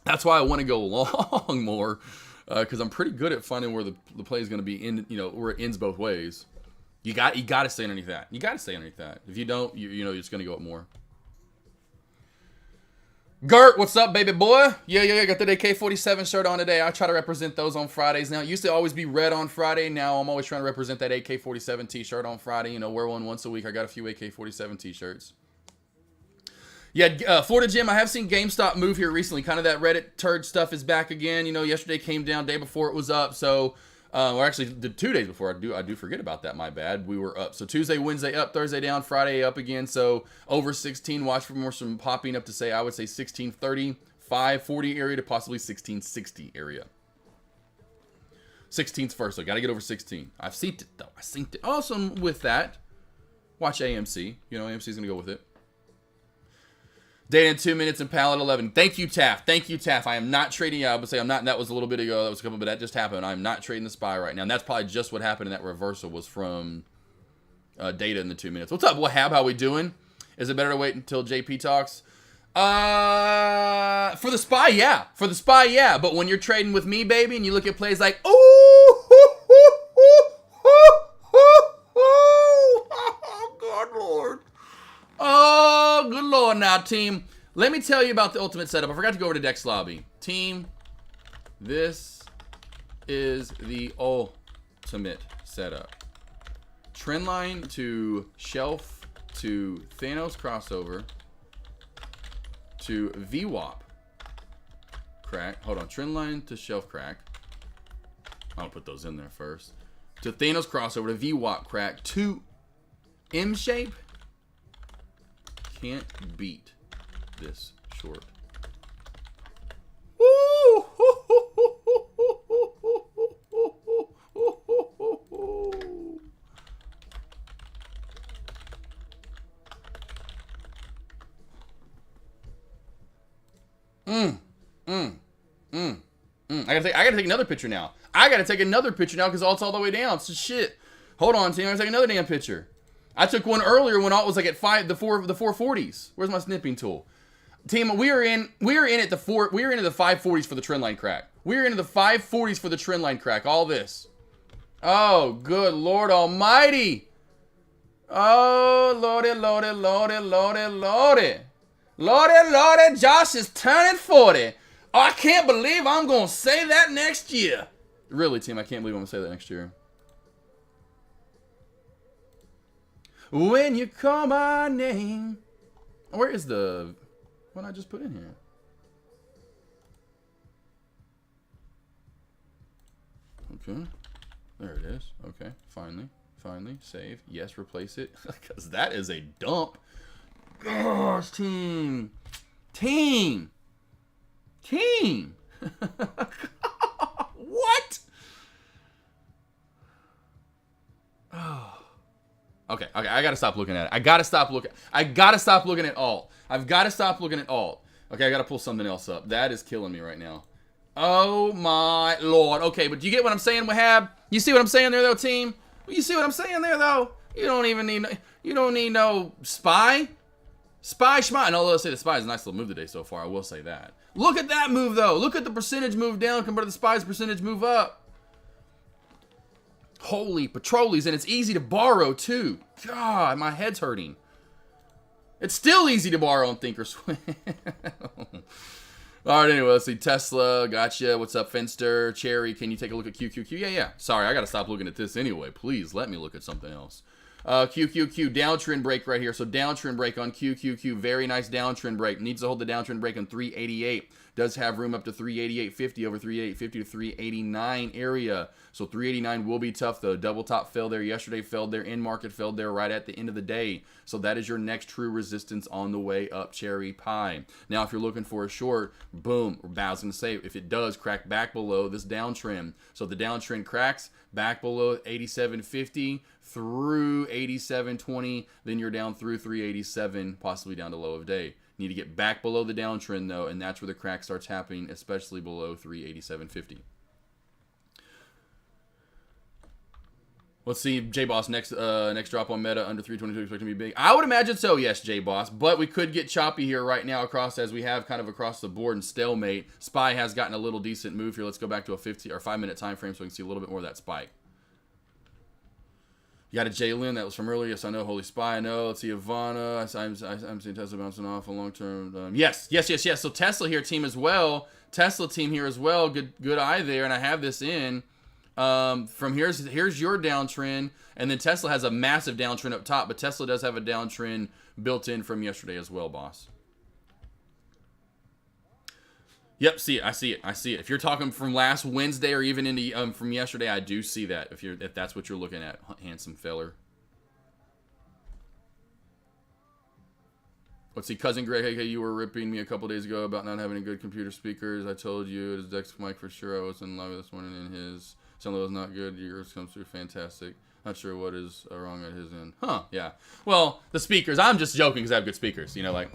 That's why I want to go long more, because I'm pretty good at finding where the play is going to be in, you know, where it ends both ways. You got to stay underneath that. You got to stay underneath that. If you don't, you know, you're just going to go up more. Gert, what's up, baby boy? Yeah. Got the AK47 shirt on today. I try to represent those on Fridays. Now, it used to always be red on Friday. Now, I'm always trying to represent that AK47 t-shirt on Friday. You know, wear one once a week. I got a few AK47 t-shirts. Yeah, Florida Jim, I have seen GameStop move here recently. Kind of that Reddit turd stuff is back again. You know, yesterday came down, day before it was up. So, or actually, the 2 days before, I do forget about that, my bad. We were up. So Tuesday, Wednesday up, Thursday down, Friday up again. So over 16, watch for more some popping up to say, I would say 1630, 540 area to possibly 1660 area. 16's first, so got to get over 16. I've seen it, though. I've seen it. Also, with that, watch AMC. You know, AMC's going to go with it. Data in 2 minutes and pallet 11. Thank you, Taff. Thank you, Taff. I am not trading. I would say I'm not. That was a little bit ago. That was a couple, but that just happened. I'm not trading the SPY right now. And that's probably just what happened in that reversal was from data in the 2 minutes. What's up, Wahab? How we doing? Is it better to wait until JP talks? For the SPY, yeah. For the SPY, yeah. But when you're trading with me, baby, and you look at plays like, oh, God, Lord. Oh, good Lord now, team. Let me tell you about the ultimate setup. I forgot to go over to Dex Lobby. Team, this is the ultimate setup. Trend line to shelf to Thanos crossover to VWAP crack. Hold on. Trend line to shelf crack. I'll put those in there first. To Thanos crossover to VWAP crack to M shape. Can't beat this short. Woo! I gotta take another picture now. I gotta take another picture now because alt's all the way down. So shit. Hold on, team. I gotta take another damn picture. I took one earlier when alt was like at the 440s. Where's my snipping tool? Team, we are in at the 540s for the trend line crack. We are into the 540s for the trend line crack. All this. Oh, good Lord Almighty. Oh, Lordy, Lordy, Lordy, Lordy, Lordy. Lordy, Lordy, Josh is turning 40. Oh, I can't believe I'm going to say that next year. Really, team, I can't believe I'm going to say that next year. When you call my name. Where is the what I just put in here? Okay. There it is. Okay. Finally. Save. Yes, replace it. Because that is a dump. Gosh, team. What? Oh. Okay, I gotta stop looking at it. I gotta stop looking at alt. I've gotta stop looking at alt. Okay, I gotta pull something else up. That is killing me right now. Oh my Lord. Okay, but do you get what I'm saying, Wahab? You see what I'm saying there, though, team? You see what I'm saying there, though? You don't need no SPY. SPY. And although I say the SPY is a nice little move today so far, I will say that. Look at that move, though. Look at the percentage move down compared to the SPY's percentage move up. Holy patrollies, and it's easy to borrow too. God, my head's hurting. It's still easy to borrow on Thinkorswim. All right, anyway, let's see. Tesla, gotcha. What's up, Finster? Cherry, can you take a look at QQQ? Yeah. Sorry, I got to stop looking at this anyway. Please let me look at something else. QQQ, downtrend break right here. So downtrend break on QQQ. Very nice downtrend break. Needs to hold the downtrend break on 388. Does have room up to 388.50 over 388.50 to 389 area. So 389 will be tough though. Double top fell there yesterday, fell there in market, fell there right at the end of the day. So that is your next true resistance on the way up, cherry pie. Now if you're looking for a short, boom, I was going to say if it does crack back below this downtrend. So the downtrend cracks back below 87.50 through 87.20, then you're down through 387, possibly down to low of day. Need to get back below the downtrend though, and that's where the crack starts happening, especially below 387.50. Let's see, J-Boss, next drop on Meta under 322 expecting to be big. I would imagine so, yes, J-Boss, but we could get choppy here right now across, as we have kind of across the board and stalemate. SPY has gotten a little decent move here. Let's go back to a 50 or 5-minute time frame so we can see a little bit more of that spike. You got a Jalen, that was from earlier. Yes, I know. Holy Spy, I know. Let's see, Ivana. I'm seeing Tesla bouncing off a long term. Yes. So Tesla here, team as well. Tesla team here as well. Good eye there, and I have this in. From here's your downtrend, and then Tesla has a massive downtrend up top, but Tesla does have a downtrend built in from yesterday as well, boss. Yep, I see it. If you're talking from last Wednesday or even into from yesterday, I do see that. If that's what you're looking at, handsome feller. Let's see, cousin Greg. Hey, you were ripping me a couple days ago about not having good computer speakers. I told you it is Dex mic for sure. I was in love with this one, and his sound was not good. Yours comes through fantastic. Not sure what is wrong at his end. Huh? Yeah. Well, the speakers. I'm just joking because I have good speakers. You know, like.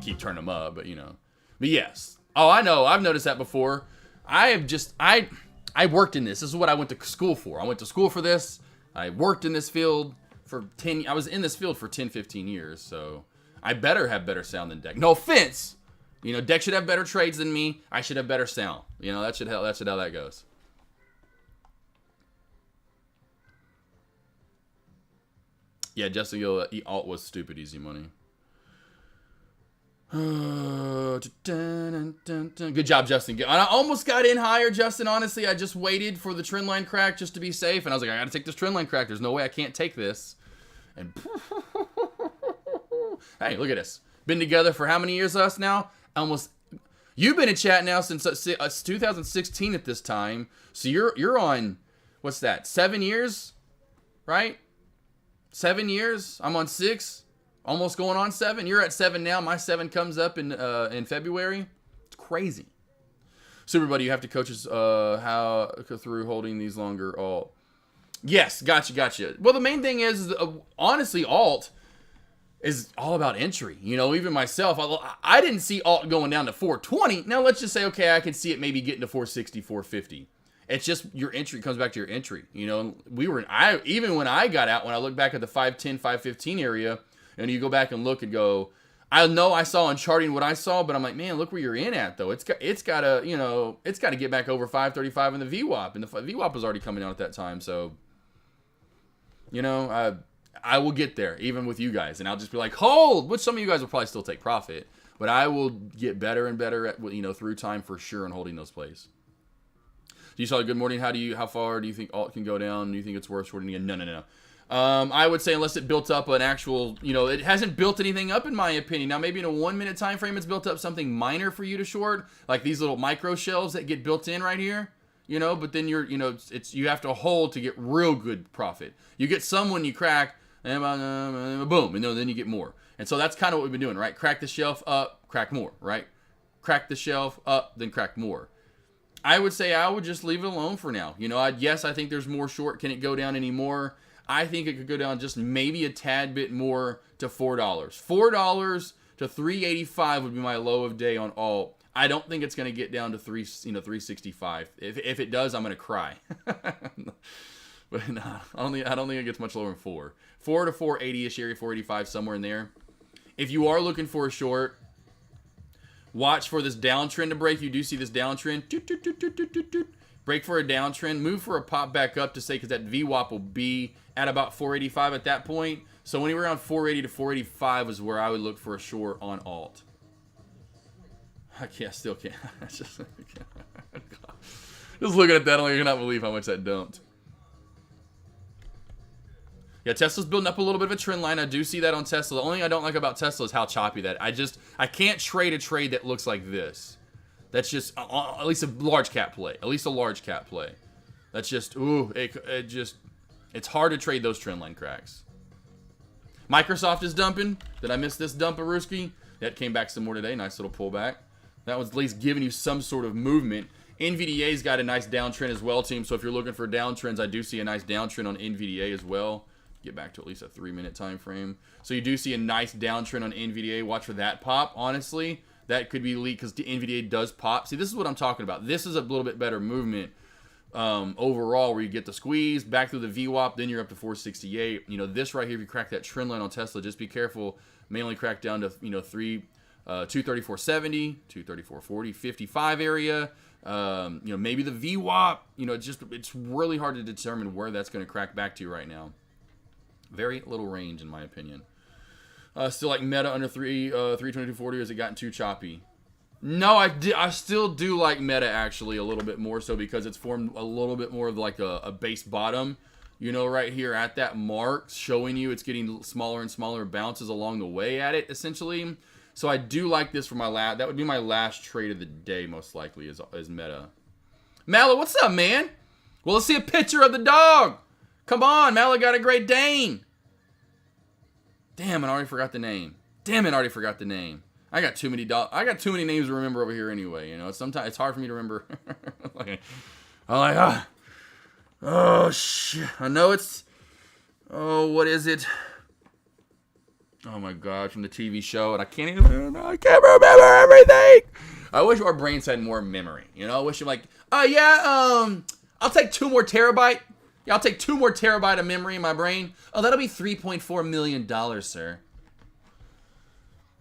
Keep turning them up, but you know. But yes. Oh, I know. I've noticed that before. I worked in this. This is what I went to school for. I went to school for this. I worked in this field for 10. I was in this field for 10, 15 years. So I better have better sound than Deck. No offense. You know, Deck should have better trades than me. I should have better sound. You know, that's how that goes. Yeah, Justin Gill, alt was stupid easy money. Good job, Justin. I almost got in higher, Justin. Honestly, I just waited for the trend line crack just to be safe, and I was like, I gotta take this trend line crack. There's no way I can't take this. And hey, look at this. Been together for how many years, us now? Almost. You've been in chat now since 2016 at this time. So you're on, what's that? 7 years, right? 7 years. I'm on 6. Almost going on 7. You're at 7 now. My 7 comes up in February. It's crazy. Super Buddy, you have to coach us how through holding these longer alt. Yes, gotcha. Well, the main thing is honestly, alt is all about entry. You know, even myself, I didn't see alt going down to 420. Now let's just say, okay, I can see it maybe getting to 460, 450. It's just your entry comes back to your entry. You know, even when I got out, when I look back at the 510, 515 area. And you go back and look and go, I know I saw on charting what I saw, but I'm like, man, look where you're in at though. It's got to get back over 535 in the VWAP, and the VWAP was already coming out at that time. So, you know, I will get there even with you guys, and I'll just be like, hold. Which some of you guys will probably still take profit, but I will get better and better at through time for sure in holding those plays. You saw a good morning. How far do you think alt can go down? Do you think it's worth shorting again? No. I would say unless it built up an actual, it hasn't built anything up in my opinion. Now maybe in a 1 minute time frame it's built up something minor for you to short, like these little micro shelves that get built in right here, but then you have to hold to get real good profit. You get some when you crack, and boom, and then you get more. And so that's kind of what we've been doing, right? Crack the shelf up, crack more, right? Crack the shelf up, then crack more. I would say I would just leave it alone for now. Yes, I think there's more short. Can it go down any more? I think it could go down just maybe a tad bit more to $4. $4 to $3.85 would be my low of day on alt. I don't think it's going to get down to $3.65. If it does, I'm going to cry. But no, I don't think it gets much lower than 4. 4 to 480-ish area, 485, somewhere in there. If you are looking for a short, watch for this downtrend to break. You do see this downtrend. break for a downtrend, move for a pop back up to say, because that VWAP will be at about 485 at that point. So anywhere around 480 to 485 is where I would look for a short on alt. I can't, still can't. Just looking at that, I cannot believe how much that dumped. Yeah, Tesla's building up a little bit of a trend line. I do see that on Tesla. The only thing I don't like about Tesla is how choppy that. I can't trade a trade that looks like this. That's just, at least a large cap play. At least a large cap play. That's just, ooh, it's hard to trade those trend line cracks. Microsoft is dumping. Did I miss this dump, Aruski? That came back some more today. Nice little pullback. That was at least giving you some sort of movement. NVDA's got a nice downtrend as well, team. So if you're looking for downtrends, I do see a nice downtrend on NVDA as well. Get back to at least a 3-minute time frame. So you do see a nice downtrend on NVDA. Watch for that pop. Honestly, that could be leaked because the NVDA does pop. See, this is what I'm talking about. This is a little bit better movement overall, where you get the squeeze back through the VWAP, then you're up to 468. You know, this right here, if you crack that trend line on Tesla, just be careful. Mainly crack down to 234.70, 234.40, 55 area. Maybe the VWAP. It's really hard to determine where that's going to crack back to right now. Very little range, in my opinion. Still like Meta under 322.40, or has it gotten too choppy? No, I still do like Meta, actually, a little bit more so, because it's formed a little bit more of like a base bottom. Right here at that mark, showing you it's getting smaller and smaller bounces along the way at it, essentially. So I do like this for my last. That would be my last trade of the day, most likely, is Meta. Mallow, what's up, man? Well, let's see a picture of the dog. Come on, Mallow got a Great Dane. Damn, I already forgot the name. I got too many names to remember over here anyway. Sometimes it's hard for me to remember. Oh shit. I know it's. Oh, what is it? Oh my god, from the TV show, and I can't remember everything. I wish our brains had more memory. I wish I'm like, I'll take 2 more terabyte. Yeah, I'll take 2 more terabyte of memory in my brain. Oh, that'll be $3.4 million, sir.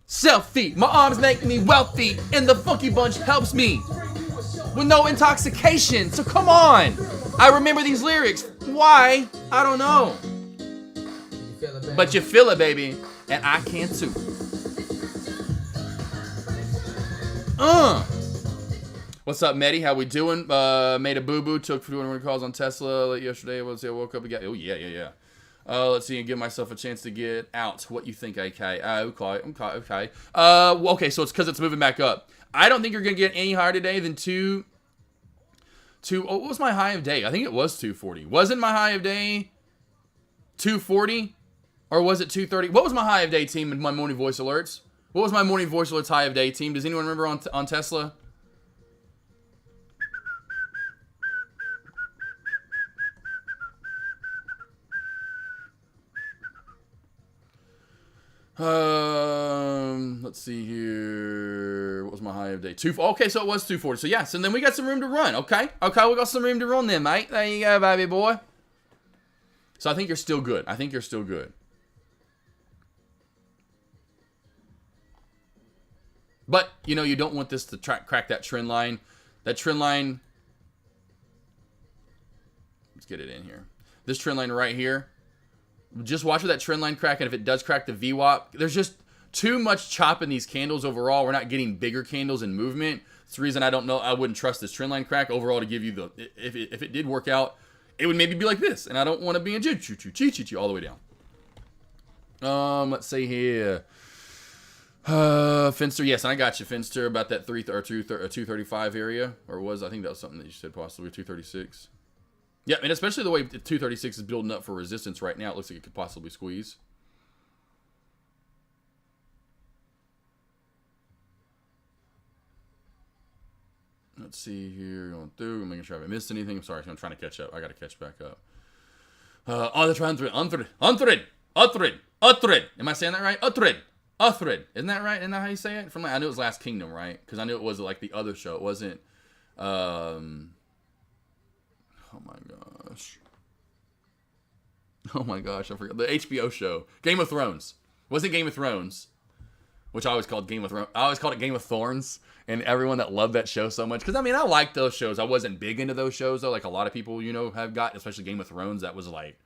Selfie, my arms make me wealthy, and the Funky Bunch helps me with no intoxication. So come on, I remember these lyrics. Why? I don't know. But you feel it, baby, and I can too. What's up, Medi? How we doing? Made a boo-boo. Took 21 calls on Tesla yesterday. I woke up again. Oh, yeah. Let's see and give myself a chance to get out. What you think, AK? Okay. Okay, so it's because it's moving back up. I don't think you're going to get any higher today than what was my high of day? I think it was 240. Wasn't my high of day 240? Or was it 230? What was my high of day, team, in my morning voice alerts? What was my morning voice alerts high of day, team? Does anyone remember on Tesla? Let's see here. What was my high of day? Okay, so it was 240. So yeah, so then we got some room to run. Okay, we got some room to run then, mate. There you go, baby boy. So I think you're still good. But you don't want this to crack that trend line. That trend line. Let's get it in here. This trend line right here. Just watch for that trend line crack, and if it does crack the VWAP, there's just too much chop in these candles overall. We're not getting bigger candles in movement. That's the reason I wouldn't trust this trend line crack overall to give you if it did work out, it would maybe be like this, and I don't want to be in choo all the way down. Let's see here. Finster, yes, I got you, Finster, about that 235 area, I think that was something that you said, possibly 236. Yeah, and especially the way 236 is building up for resistance right now, it looks like it could possibly squeeze. Let's see here, going through, I'm making sure I haven't missed anything. I'm sorry, I'm trying to catch up. I got to catch back up. Uthred. Am I saying that right? Uthred. Isn't that right? Isn't that how you say it? I knew it was Last Kingdom, right? Because I knew it was like the other show. It wasn't. Oh my gosh, I forgot. The HBO show. Game of Thrones. It wasn't Game of Thrones. which I always called Game of Thrones. I always called it Game of Thorns, and everyone that loved that show so much. Because, I mean, I liked those shows. I wasn't big into those shows, though, like a lot of people, you know, have got, especially Game of Thrones. That was like,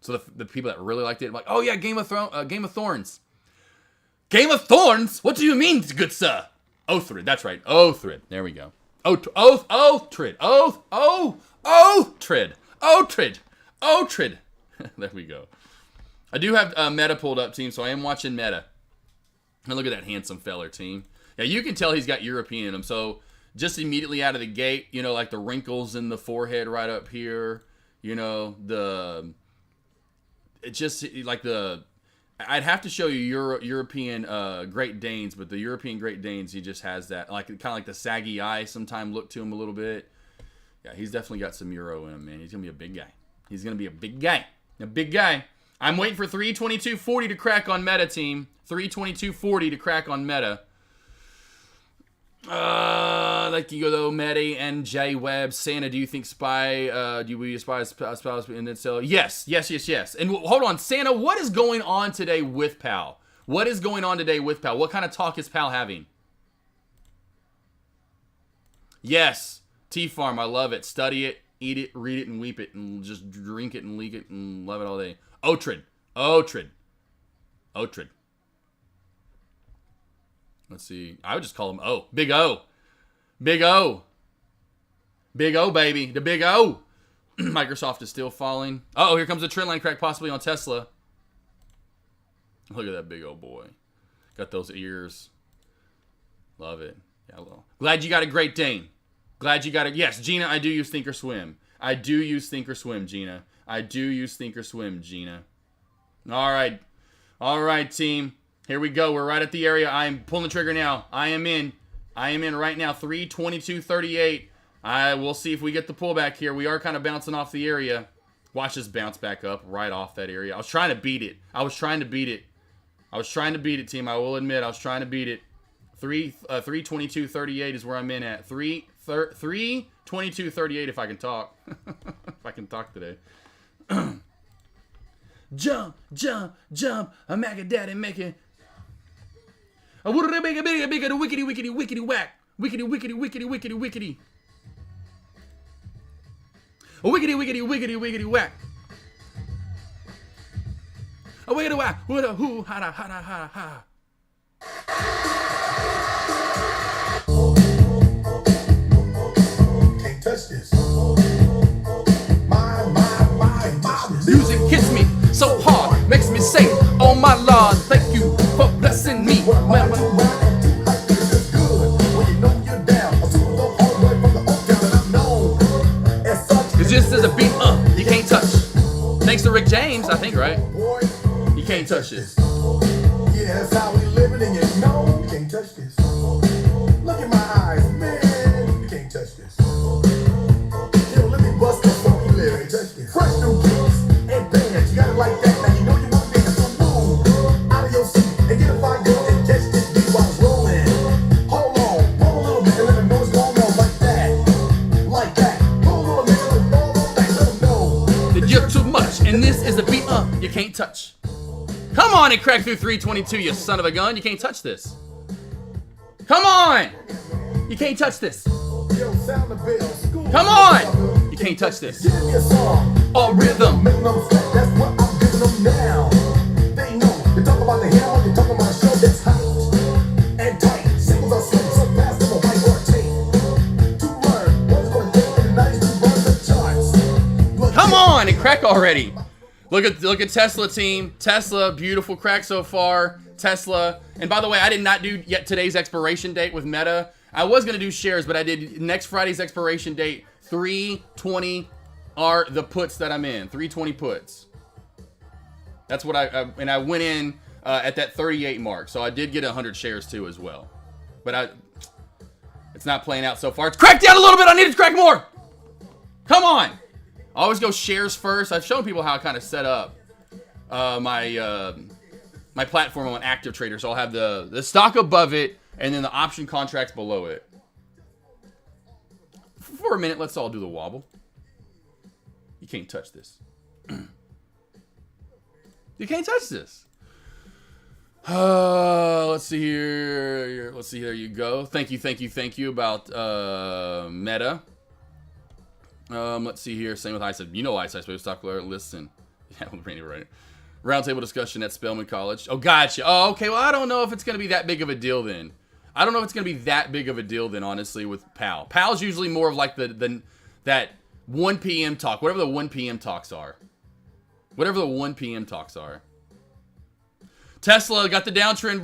so the people that really liked it, like, oh, yeah, Game of Thorns. Game of Thorns? What do you mean, good sir? Oathrid, that's right. Oathrid. There we go. Oathrid. Oathrid. There we go. I do have Meta pulled up, team, so I am watching Meta. And look at that handsome feller, team. Yeah, you can tell he's got European in him. So just immediately out of the gate, you know, like the wrinkles in the forehead right up here, you know, I'd have to show you European Great Danes, but the European Great Danes, he just has that, like, kind of like the saggy eye sometime look to him a little bit. Yeah, he's definitely got some Euro in him, man. He's going to be a big guy. He's going to be a big guy. A big guy. I'm waiting for 322.40 to crack on Meta, team. 322.40 to crack on Meta. Like you go though, Medi and J Webb. Santa, do you think we spy spouse in itself? Yes. And hold on, Santa, what is going on today with Pal? What kind of talk is Pal having? Yes, T-Farm, I love it. Study it, eat it, read it, and weep it, and just drink it and leak it and love it all day. Otrid. Let's see. I would just call him O. Big O. Big O, baby. The big O. Microsoft is still falling. Oh, here comes a trend line crack possibly on Tesla. Look at that big old boy. Got those ears. Love it. Yeah, well. Glad you got a Great Dane. Yes, Gina, I do use Thinkorswim. Gina. All right, team. Here we go. We're right at the area. I am pulling the trigger now. I am in right now. 322.38. We'll see if we get the pullback here. We are kind of bouncing off the area. Watch this bounce back up right off that area. I was trying to beat it. Team. I will admit, I was trying to beat it. 322.38 is where I'm in at. 322.38 if I can talk. If I can talk today. Jump. A Mac daddy making. A wickety whack. Wickety. A wickety whack. A wickety whack. What a hoo ha. Can't touch this. Music hits me so hard, makes me say, oh my Lord, thank you for blessing me. Cause this is a beat you can't touch. Thanks to Rick James, I think, right? You can't touch this. Yeah, that's how we living, and you know you can't touch this. Look in my eyes, man, you can't touch this. Yo, let me bust this funky lyric. Fresh new kicks and bands, you got it like that. Now you know you want to dance, so move out of your seat and get a fire girl and catch this beat while it's rolling. Hold on, roll a little bit and let them know what's going on like that. Roll a little bit and roll back, let them know that you're too much, and this is a beat you can't touch. Come on and crack through 322, you son of a gun. You can't touch this. Come on! You can't touch this. Yo, sound the bell, school. Come on! You can't touch this. Give me a song. All rhythm. Make them sweat, that's what I'm giving them now. They know, you talk about the hammer, you talk about a show that's hot and tight. Singles are sweet, so pass them a white or tape. To learn, what's going to take in the 90s to run the charts. Come on and crack already. Look at Tesla, team. Tesla, beautiful crack so far. Tesla. And by the way, I did not do yet today's expiration date with Meta. I was going to do shares, but I did next Friday's expiration date. 320 are the puts that I'm in. 320 puts. That's what I went in at that 38 mark. So I did get 100 shares too as well. But it's not playing out so far. It's cracked down a little bit. I need to crack more. Come on. I always go shares first. I've shown people how I kind of set up my platform on Active Trader. So I'll have the stock above it and then the option contracts below it. For a minute, let's all do the wobble. You can't touch this. You can't touch this. Let's see here. Let's see. There you go. Thank you about Meta. Let's see here. Same with ISIS. You know ISIS, but stop alert. Listen. Yeah, Randy, right. Roundtable discussion at Spelman College. Oh, gotcha. Oh, okay. Well, I don't know if it's going to be that big of a deal then. I don't know if it's going to be that big of a deal then, honestly, with PAL. PAL's usually more of like that 1 p.m. talk. Whatever the 1 p.m. talks are. Whatever the 1 p.m. talks are. Tesla got the downtrend,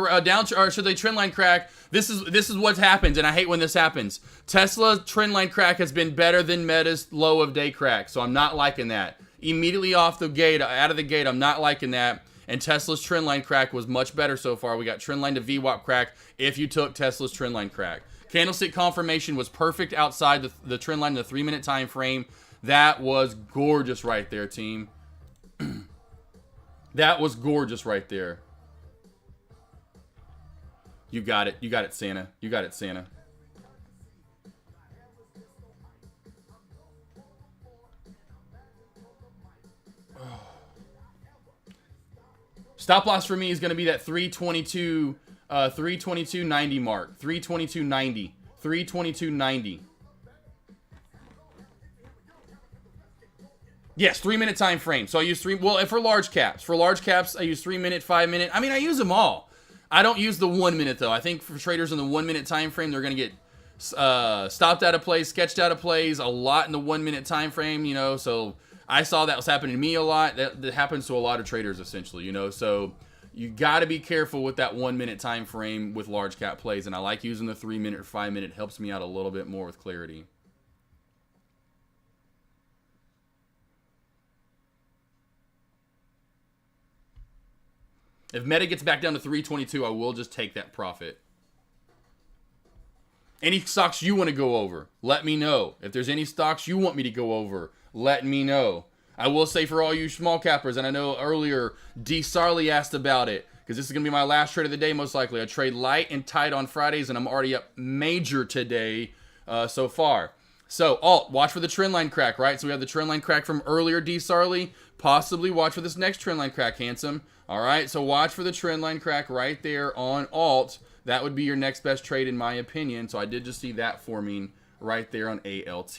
or should they trend line crack? This is what happens, and I hate when this happens. Tesla's trend line crack has been better than Meta's low of day crack, so I'm not liking that. Immediately out of the gate, I'm not liking that. And Tesla's trend line crack was much better so far. We got trend line to VWAP crack if you took Tesla's trend line crack. Candlestick confirmation was perfect outside the trend line in the 3-minute time frame. That was gorgeous right there, team. That was gorgeous right there. You got it. You got it, Santa. You got it, Santa. Stop loss for me is going to be that 322.90 mark. 322.90. 322.90. Yes, 3-minute time frame. So I use for large caps. For large caps, I use 3-minute, 5-minute. I mean, I use them all. I don't use the 1 minute though. I think for traders in the 1 minute time frame, they're going to get stopped out of plays, sketched out of plays a lot in the 1 minute time frame, you know. So I saw that was happening to me a lot. That happens to a lot of traders essentially, you know. So you got to be careful with that 1 minute time frame with large cap plays, and I like using the 3-minute or 5-minute. It helps me out a little bit more with clarity. If Meta gets back down to 322, I will just take that profit. Any stocks you want to go over, let me know. If there's any stocks you want me to go over, let me know. I will say for all you small cappers, and I know earlier D. Sarley asked about it, because this is going to be my last trade of the day most likely. I trade light and tight on Fridays, and I'm already up major today so far. So, Alt, watch for the trend line crack, right? So we have the trend line crack from earlier, D. Sarley. Possibly watch for this next trend line crack, Handsome. All right, so watch for the trend line crack right there on Alt. That would be your next best trade in my opinion. So I did just see that forming right there on ALT.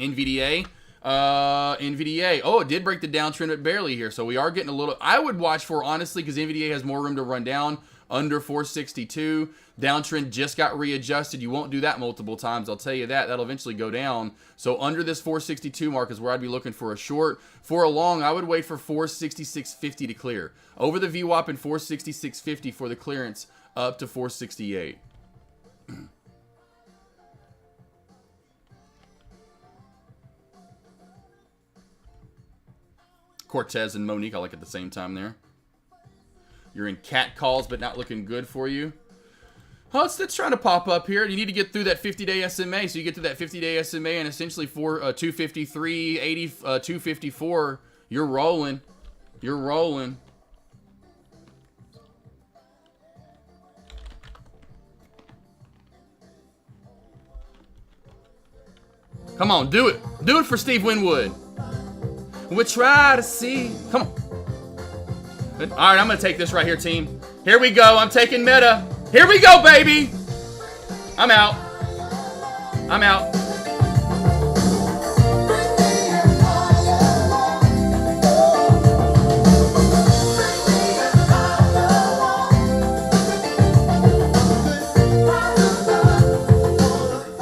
NVDA. NVDA. Oh, it did break the downtrend, but barely here. So we are getting a little... I would watch for, honestly, because NVDA has more room to run down. Under 462. Downtrend just got readjusted. You won't do that multiple times. I'll tell you that. That'll eventually go down. So under this 462 mark is where I'd be looking for a short. For a long, I would wait for 466.50 to clear. Over the VWAP and 466.50 for the clearance up to 468. Cortez and Monique, I like at the same time there. You're in cat calls, but not looking good for you. Oh, it's trying to pop up here. You need to get through that 50-day SMA. So you get to that 50-day SMA and essentially 253, 80, 254. You're rolling. You're rolling. Come on, do it. Do it for Steve Winwood. We'll try to see. Come on. All right, I'm going to take this right here, team. Here we go. I'm taking Meta. Here we go, baby. I'm out. I'm out.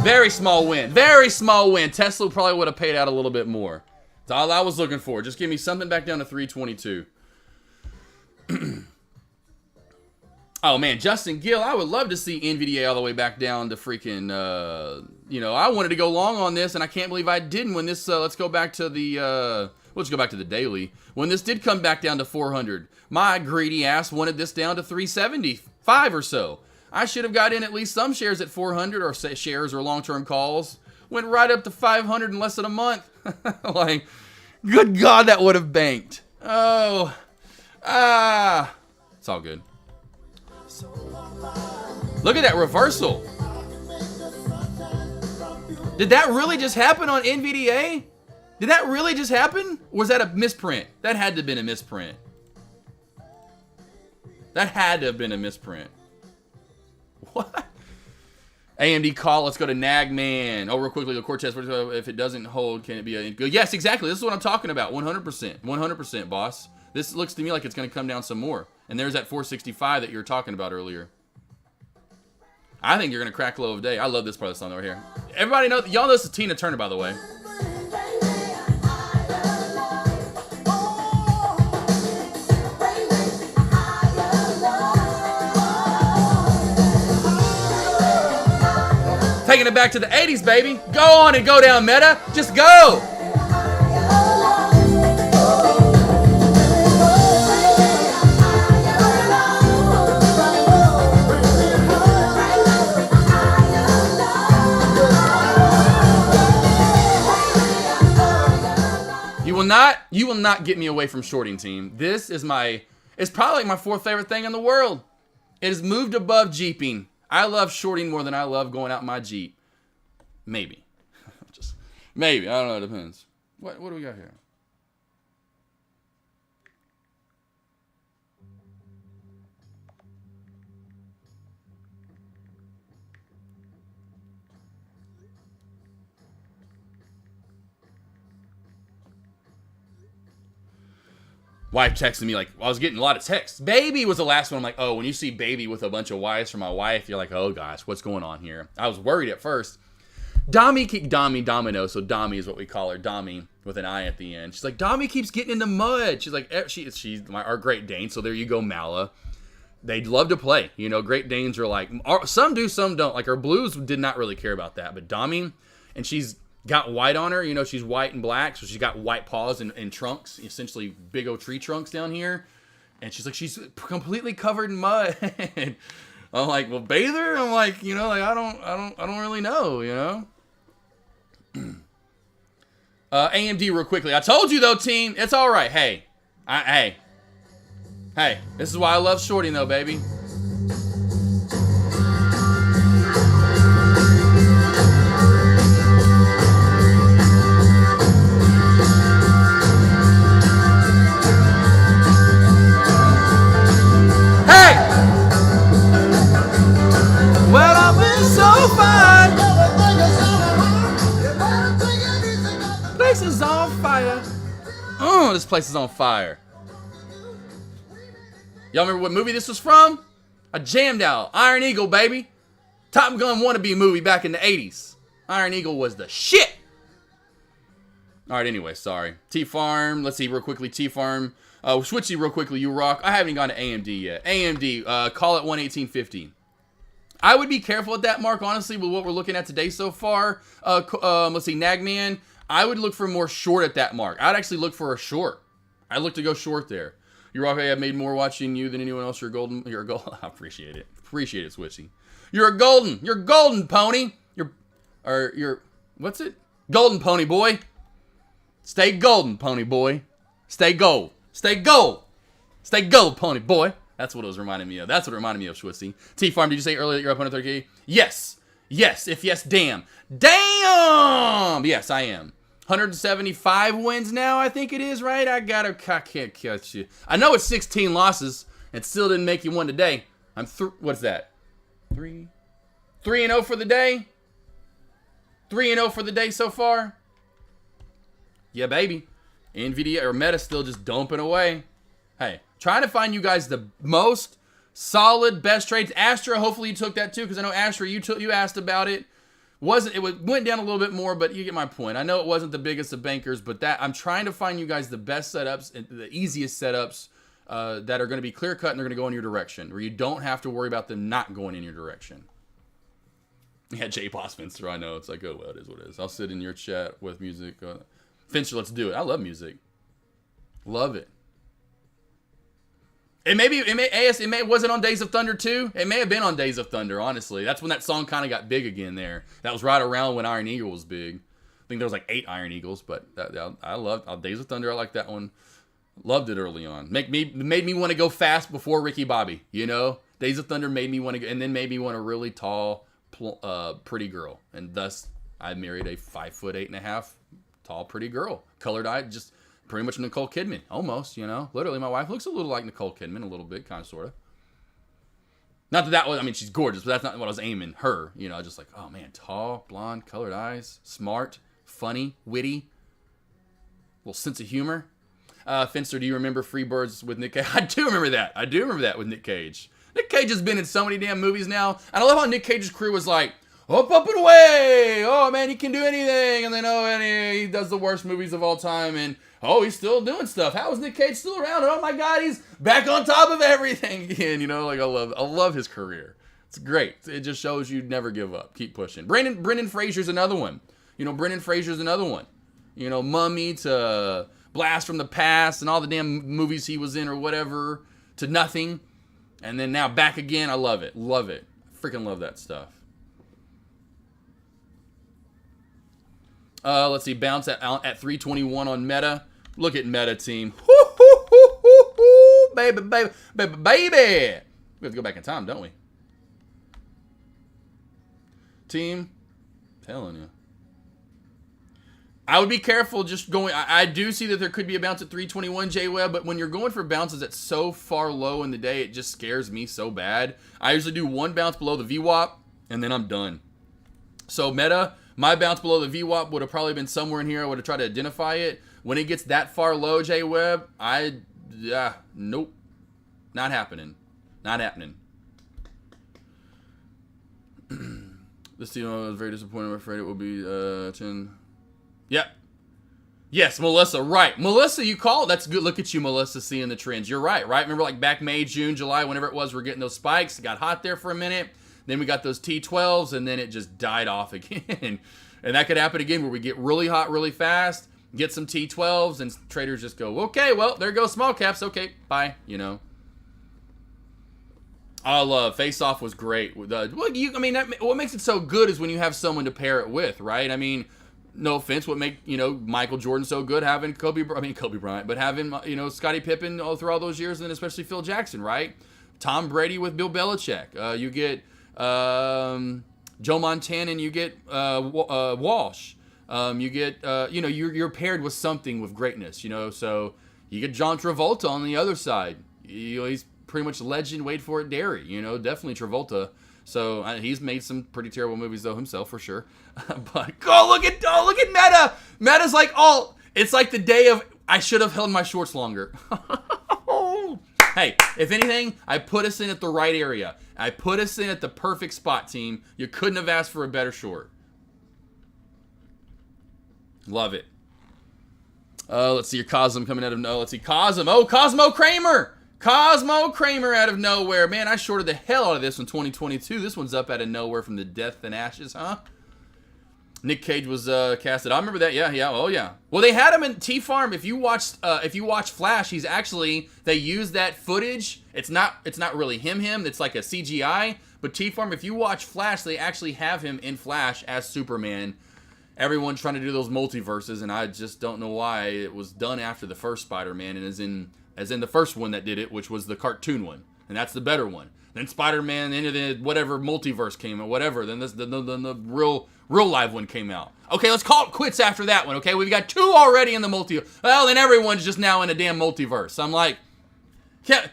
Very small win. Very small win. Tesla probably would have paid out a little bit more. That's all I was looking for. Just give me something back down to 322. Oh man, Justin Gill, I would love to see NVDA all the way back down to freaking, I wanted to go long on this, and I can't believe I didn't when this, let's go back to the, let's go back to the daily. When this did come back down to 400, my greedy ass wanted this down to 375 or so. I should have got in at least some shares at 400, or shares or long-term calls. Went right up to 500 in less than a month. Like, good God, that would have banked. Oh, it's all good. Look at that reversal. Did that really just happen on NVDA? Did that really just happen? Or was that a misprint? That had to have been a misprint. That had to have been a misprint. What? AMD call. Let's go to Nagman. Oh, real quickly, the Cortez. If it doesn't hold, can it be a good? Yes, exactly. This is what I'm talking about. 100%. 100%, boss. This looks to me like it's going to come down some more. And there's that 465 that you were talking about earlier. I think you're going to crack low of day. I love this part of the song over here. Everybody know, y'all know this is Tina Turner, by the way. Taking it back to the 80s, baby. Go on and go down, Meta. Just go. You will not get me away from shorting, team. This is it's probably my fourth favorite thing in the world. It has moved above Jeeping. I love shorting more than I love going out in my Jeep. Maybe. Just maybe. I don't know. It depends. What do we got here? Wife texted me, like, I was getting a lot of texts. Baby was the last one. I'm like, oh, when you see baby with a bunch of wives from my wife, you're like, oh, gosh, what's going on here? I was worried at first. Domino, so Dami is what we call her, Dami, with an I at the end. She's like, Dami keeps getting in the mud. She's like, she's our Great Dane, so there you go, Mala. They love to play. You know, Great Danes are like, some do, some don't. Like, our Blues did not really care about that. But Dami, and she's got white on her. You know, she's white and black, so she's got white paws and trunks, essentially big old tree trunks down here. And she's like, she's completely covered in mud. And I'm like, well, bathe her? I'm like, you know, like I don't really know, you know. AMD real quickly. I told you though, team, it's all right. Hey, this is why I love shorting though, baby. Well, I've been so fine. Place is on fire. Oh, this place is on fire. Y'all remember what movie this was from? I jammed out. Iron Eagle, baby. Top Gun wannabe movie back in the 80s. Iron Eagle was the shit. All right, anyway, sorry. T-Farm. Let's see real quickly. T-Farm. Switchy real quickly. You rock. I haven't even gone to AMD yet. AMD. Call it 118.50. I would be careful at that mark, honestly, with what we're looking at today so far. Let's see, Nagman. I would look for more short at that mark. I'd actually look for a short. I'd look to go short there. You're okay. I've made more watching you than anyone else. You're golden. You're a golden. I appreciate it. Appreciate it, Switchy. You're a golden. You're golden, pony. You're what's it? Golden pony boy. Stay golden, pony boy. Stay gold. Stay gold. Stay gold, pony boy. That's what it was reminding me of. That's what it reminded me of, Swissy. T-Farm, did you say earlier that you're up 130K? Yes. Yes. If yes, damn. Damn! Yes, I am. 175 wins now, I think it is, right? I can't catch you. I know it's 16 losses. It still didn't make you one today. What's that? 3-0 for the day? 3-0 for the day so far? Yeah, baby. NVIDIA or Meta still just dumping away. Hey, trying to find you guys the most solid, best trades. Astra, hopefully you took that too, because I know Astra, you asked about it. Went down a little bit more, but you get my point. I know it wasn't the biggest of bankers, but I'm trying to find you guys the best setups, and the easiest setups that are going to be clear cut and they're going to go in your direction, where you don't have to worry about them not going in your direction. Yeah, J. Boss Finster, I know. It's like, oh, well, it is what it is. I'll sit in your chat with music. Finster, let's do it. I love music. Love it. It wasn't on Days of Thunder too. It may have been on Days of Thunder, honestly. That's when that song kind of got big again there. That was right around when Iron Eagle was big. I think there was like 8 Iron Eagles, but I loved Days of Thunder. I like that one. Loved it early on. Made me want to go fast before Ricky Bobby, you know? Days of Thunder made me want to go, and then made me want a really tall, pretty girl. And thus, I married a 5'8.5" tall, pretty girl. Colored eyed, just pretty much Nicole Kidman. Almost, you know? Literally, my wife looks a little like Nicole Kidman, a little bit, kind of, sort of. Not that was, I mean, she's gorgeous, but that's not what I was aiming her. You know, just like, oh man, tall, blonde, colored eyes, smart, funny, witty, little sense of humor. Finster, do you remember Freebirds with Nick Cage? I do remember that. I do remember that with Nick Cage. Nick Cage has been in so many damn movies now. And I love how Nick Cage's crew was like, up and away. Oh man, he can do anything. And then, and he does the worst movies of all time. And, he's still doing stuff. How is Nick Cage still around? And oh my God, he's back on top of everything again. You know, like I love his career. It's great. It just shows you never give up. Keep pushing. Brendan Fraser's another one. You know, Brendan Fraser's another one. You know, Mummy to Blast from the Past and all the damn movies he was in or whatever to Nothing. And then now back again. I love it. Love it. Freaking love that stuff. Let's see. Bounce at 321 on Meta. Look at Meta team. Baby, baby, baby, baby. We have to go back in time, don't we? Team. Telling you. I would be careful just going. I do see that there could be a bounce at 321, J-Web, but when you're going for bounces that's so far low in the day, it just scares me so bad. I usually do one bounce below the VWAP, and then I'm done. So Meta, my bounce below the VWAP would have probably been somewhere in here. I would have tried to identify it. When it gets that far low, J-Web, nope. Not happening. Not happening. This team was very disappointed. I'm afraid it will be 10. Yep. Yes, Melissa, right. Melissa, you called. That's good. Look at you, Melissa, seeing the trends. You're right? Remember like back May, June, July, whenever it was, we're getting those spikes. It got hot there for a minute. Then we got those T12s, and then it just died off again. And that could happen again where we get really hot really fast, get some T12s, and traders just go, okay, well, there goes small caps. Okay, bye, you know. I love Face Off was great. What makes it so good is when you have someone to pair it with, right? I mean, no offense, what make, Michael Jordan so good having Kobe Bryant, but having, Scottie Pippen all through all those years, and then especially Phil Jackson, right? Tom Brady with Bill Belichick. You get Joe Montana, and you get Walsh. You get, you're paired with something with greatness, so you get John Travolta on the other side. He's pretty much legend, wait for it, Derry, definitely Travolta. So he's made some pretty terrible movies though himself for sure. But look at Meta. Meta's like, it's like the day of I should have held my shorts longer. Hey, if anything, I put us in at the right area. I put us in at the perfect spot, team. You couldn't have asked for a better short. Love it. Let's see your Cosm coming out of let's see Cosm. Oh, Cosmo Kramer. Cosmo Kramer out of nowhere. Man, I shorted the hell out of this in 2022. This one's up out of nowhere from the Death and Ashes, huh? Nick Cage was casted. I remember that. Yeah. Oh, yeah. Well, they had him in T-Farm. If you watch Flash, he's actually, they use that footage. It's not really him. It's like a CGI. But T-Farm, if you watch Flash, they actually have him in Flash as Superman. Everyone's trying to do those multiverses, and I just don't know why it was done after the first Spider-Man, and as in the first one that did it, which was the cartoon one, and that's the better one. Then Spider-Man into the whatever multiverse came or whatever. Then the real live one came out. Okay, let's call it quits after that one. Okay, we've got 2 already in the multiverse. Well, then everyone's just now in a damn multiverse. I'm like, it's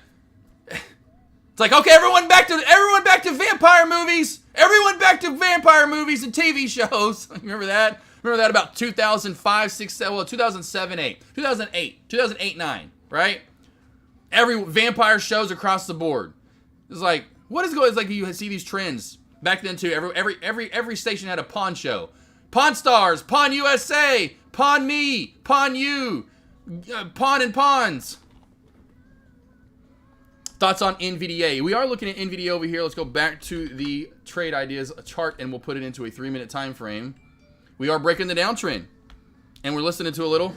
like, okay, everyone back to vampire movies. Everyone back to vampire movies and TV shows. Remember that? Remember that about 2005, 6, 7, well, 2007, 8, 2008, 9, right? Every vampire shows across the board. It's like, what is going? It's like you see these trends back then too. Every station had a pawn show. Pawn Stars, Pawn USA, Pawn Me, Pawn You, Pawn and Pawns. Thoughts on NVDA? We are looking at NVDA over here. Let's go back to the trade ideas chart, and we'll put it into a 3-minute time frame. We are breaking the downtrend, and we're listening to a little.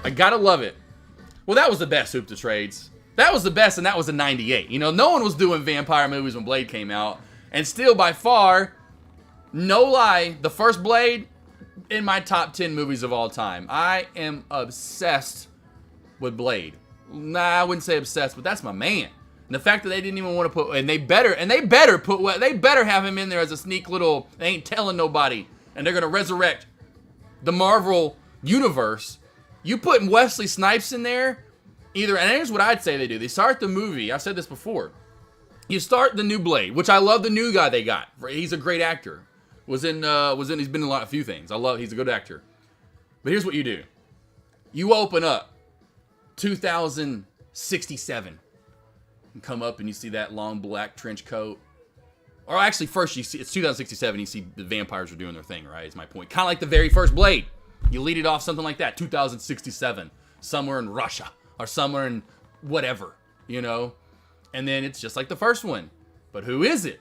I gotta love it. Well, that was the best Hoop to Trades. That was the best, and that was in 98. No one was doing vampire movies when Blade came out. And still, by far, no lie, the first Blade in my top 10 movies of all time. I am obsessed with Blade. Nah, I wouldn't say obsessed, but that's my man. And the fact that they didn't even want to put, and they better have him in there as a sneak little, they ain't telling nobody. And they're going to resurrect the Marvel universe, you put Wesley Snipes in there, either, and here's what I'd say they do. They start the movie, I've said this before. You start the new Blade, which I love the new guy they got. He's a great actor. He's been in a few things. He's a good actor. But here's what you do. You open up 2067 and come up and you see that long black trench coat. Or actually, first you see, it's 2067, you see the vampires are doing their thing, right? Is my point. Kind of like the very first Blade. You lead it off something like that, 2067, somewhere in Russia or somewhere in whatever, you know? And then it's just like the first one. But who is it?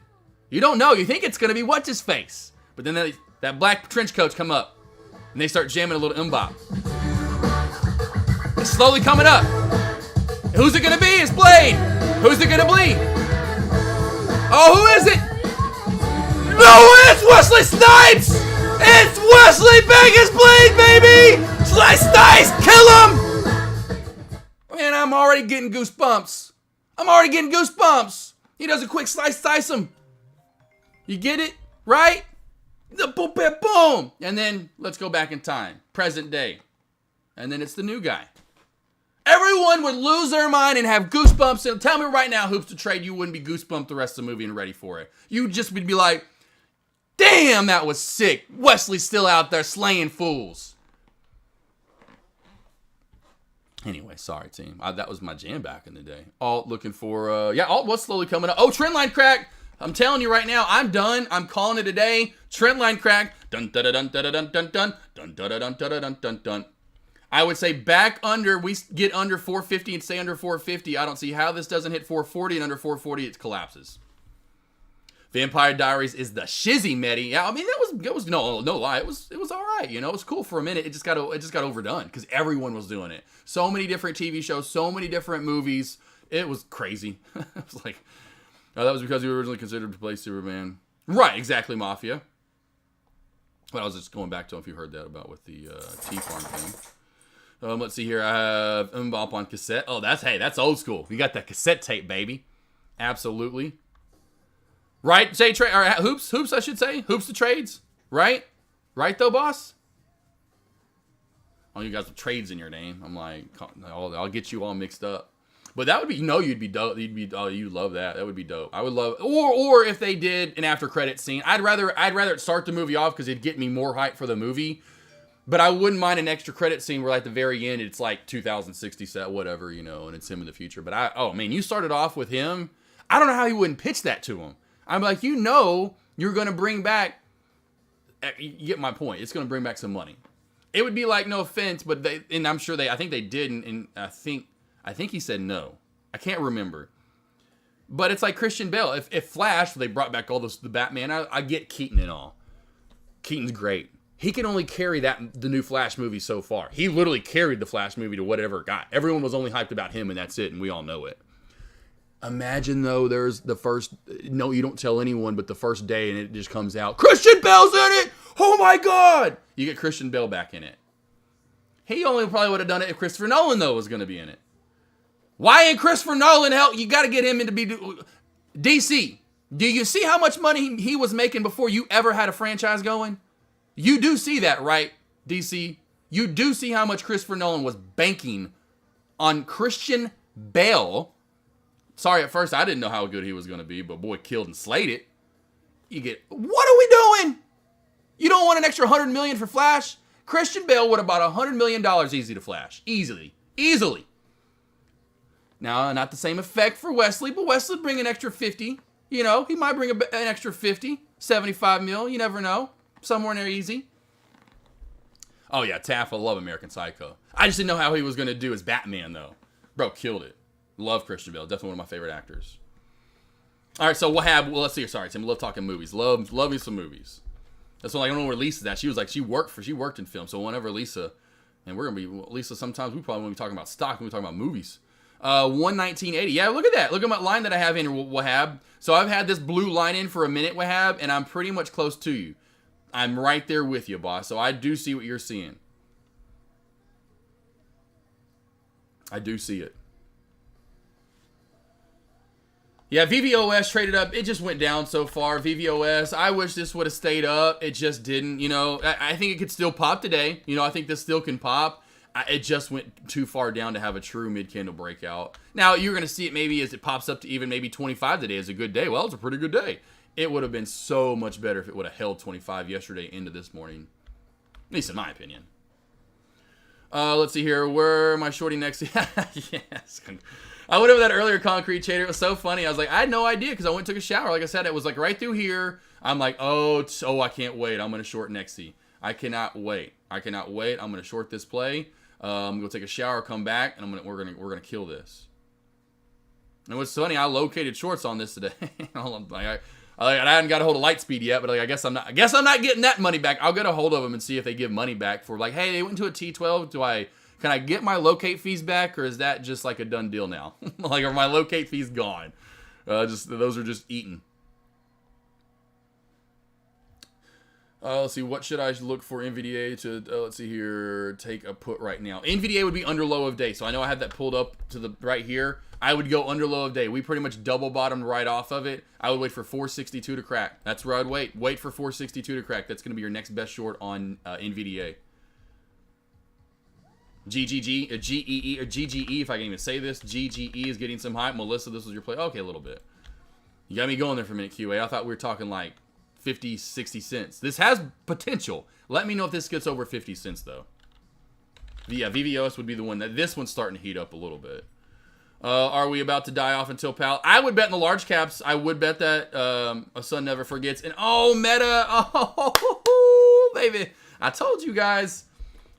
You don't know. You think it's going to be what's-his-face. But then that black trench coats come up, and they start jamming a little mbop. It's slowly coming up. And who's it going to be? It's Blade. Who's it going to be? Oh, who is it? No, it's Wesley Snipes! It's Wesley Vegas Blade, baby! Slice, dice, kill him! Man, I'm already getting goosebumps. He does a quick slice, dice him. You get it? Right? The boom, boom, boom. And then let's go back in time. Present day. And then it's the new guy. Everyone would lose their mind and have goosebumps. And tell me right now, Hoops to Trade, you wouldn't be goosebumped the rest of the movie and ready for it. You just would be like, damn, that was sick. Wesley's still out there slaying fools. Anyway, sorry, team. That was my jam back in the day. Alt looking for, Alt was slowly coming up. Oh, trendline crack. I'm telling you right now, I'm done. I'm calling it a day. Trendline crack. Dun dun dun dun dun dun dun dun dun dun dun dun dun dun dun. I would say back under, we get under 450 and stay under 450. I don't see how this doesn't hit 440, and under 440 it collapses. Vampire Diaries is the shizzy Medi. Yeah, I mean it was no lie. It was all right. You know, it was cool for a minute. It just got overdone because everyone was doing it. So many different TV shows, so many different movies. It was crazy. It was like, that was because he was originally considered to play Superman. Right, exactly, Mafia. But I was just going back to if you heard that about with the T-Farm thing. Let's see here. I have Mbop on cassette. Oh, that's old school. You got that cassette tape, baby. Absolutely. Right, say or hoops, I should say. Hoops to Trades. Right? Right though, boss? Oh, you guys have trades in your name. I'm like, I'll get you all mixed up. But that would be, you'd be dope. You'd love that. That would be dope. I would love, or if they did an after credit scene, I'd rather it start the movie off because it'd get me more hype for the movie. But I wouldn't mind an extra credit scene where at the very end it's like 2060 set, whatever, you know, and it's him in the future. But you started off with him. I don't know how he wouldn't pitch that to him. I'm like, you're going to bring back, you get my point. It's going to bring back some money. It would be like, no offense, but I'm sure I think they did, and I think he said no. I can't remember. But it's like Christian Bale. If Flash, they brought back all the Batman, I get Keaton and all. Keaton's great. He can only carry the new Flash movie so far. He literally carried the Flash movie to whatever it got. Everyone was only hyped about him, and that's it, and we all know it. Imagine, though, there's the first, no, you don't tell anyone, but the first day, and it just comes out, Christian Bale's in it! Oh, my God! You get Christian Bale back in it. He only probably would have done it if Christopher Nolan, though, was going to be in it. Why ain't Christopher Nolan help? You got to get him in to be DC. Do you see how much money he was making before you ever had a franchise going? You do see that, right, DC? You do see how much Christopher Nolan was banking on Christian Bale. Sorry, at first I didn't know how good he was going to be, but boy, killed and slayed it. You get, what are we doing? You don't want an extra $100 million for Flash? Christian Bale would have bought $100 million easy to Flash. Easily. Now, not the same effect for Wesley, but Wesley bring an extra 50. You know, he might bring an extra 50, 75 mil. You never know. Somewhere in there easy. Oh, yeah, Taff, I love American Psycho. I just didn't know how he was going to do as Batman, though. Bro, killed it. Love Christian Bale. Definitely one of my favorite actors. All right, so let's see. Sorry, Tim. Love talking movies. Love me some movies. That's why I don't know where Lisa's at. She was like, she worked in film. So whenever Lisa, and we're going to be, Lisa, sometimes we probably won't be talking about stock. We'll be talking about movies. 1980. Yeah, look at that. Look at my line that I have in, Wahab. So I've had this blue line in for a minute, Wahab, and I'm pretty much close to you. I'm right there with you, boss. So I do see what you're seeing. I do see it. Yeah, VVOS traded up. It just went down so far. VVOS, I wish this would have stayed up. It just didn't. You know, I think it could still pop today. You know, I think this still can pop. It just went too far down to have a true mid-candle breakout. Now, you're going to see it maybe as it pops up to even maybe 25 today is a good day. Well, it's a pretty good day. It would have been so much better if it would have held 25 yesterday into this morning. At least in my opinion. Let's see here. Where am I shorting next? Yes. I went over that earlier, Concrete Trader. It was so funny. I was like, I had no idea because I went and took a shower. Like I said, it was like right through here. I'm like, oh, I can't wait. I'm going to short Nexi. I cannot wait. I cannot wait. I'm going to short this play. I'm going to take a shower, come back, and we're gonna kill this. And what's funny, I located shorts on this today. I hadn't got a hold of Lightspeed yet, but like, I guess I'm not getting that money back. I'll get a hold of them and see if they give money back for like, hey, they went into a T12. Can I get my locate fees back, or is that just like a done deal now? Like, are my locate fees gone? Those are just eaten. Let's see, what should I look for NVDA to, let's see here, take a put right now. NVDA would be under low of day, so I know I have that pulled up to the right here. I would go under low of day. We pretty much double bottomed right off of it. I would wait for 462 to crack. That's where I'd wait. Wait for 462 to crack. That's going to be your next best short on NVDA. GGG, GEE, or GGE, if I can even say this. GGE is getting some hype. Melissa, this was your play. Okay, a little bit. You got me going there for a minute, QA. I thought we were talking like 50, 60 cents. This has potential. Let me know if this gets over 50 cents, though. Yeah, VVOS would be the one. This one's starting to heat up a little bit. Are we about to die off until PAL? I would bet in the large caps. I would bet that a son never forgets. And oh, meta. Oh, baby. I told you guys.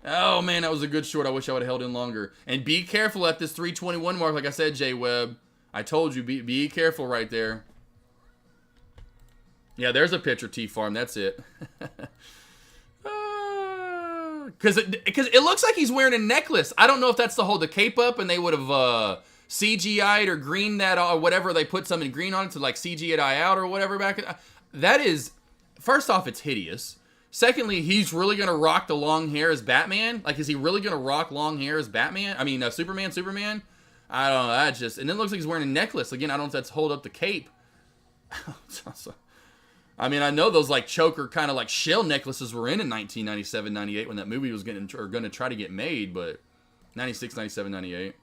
Oh, man, that was a good short. I wish I would have held in longer. And be careful at this 321 mark. Like I said, J-Web. I told you, be careful right there. Yeah, there's a picture, T-Farm. That's it. Because it looks like he's wearing a necklace. I don't know if that's to hold the cape up and they would have CGI'd or greened that or whatever. They put something green on it to like CG it out or whatever back. That is, first off, it's hideous. Secondly, he's really going to rock the long hair as Batman. Like, is he really going to rock long hair as Batman? I mean, Superman? I don't know. That just, and it looks like he's wearing a necklace. Again, I don't know if that's hold up the cape. I mean, I know those like choker kind of like shell necklaces were in 1997, 98 when that movie was going to try to get made, but 96, 97, 98.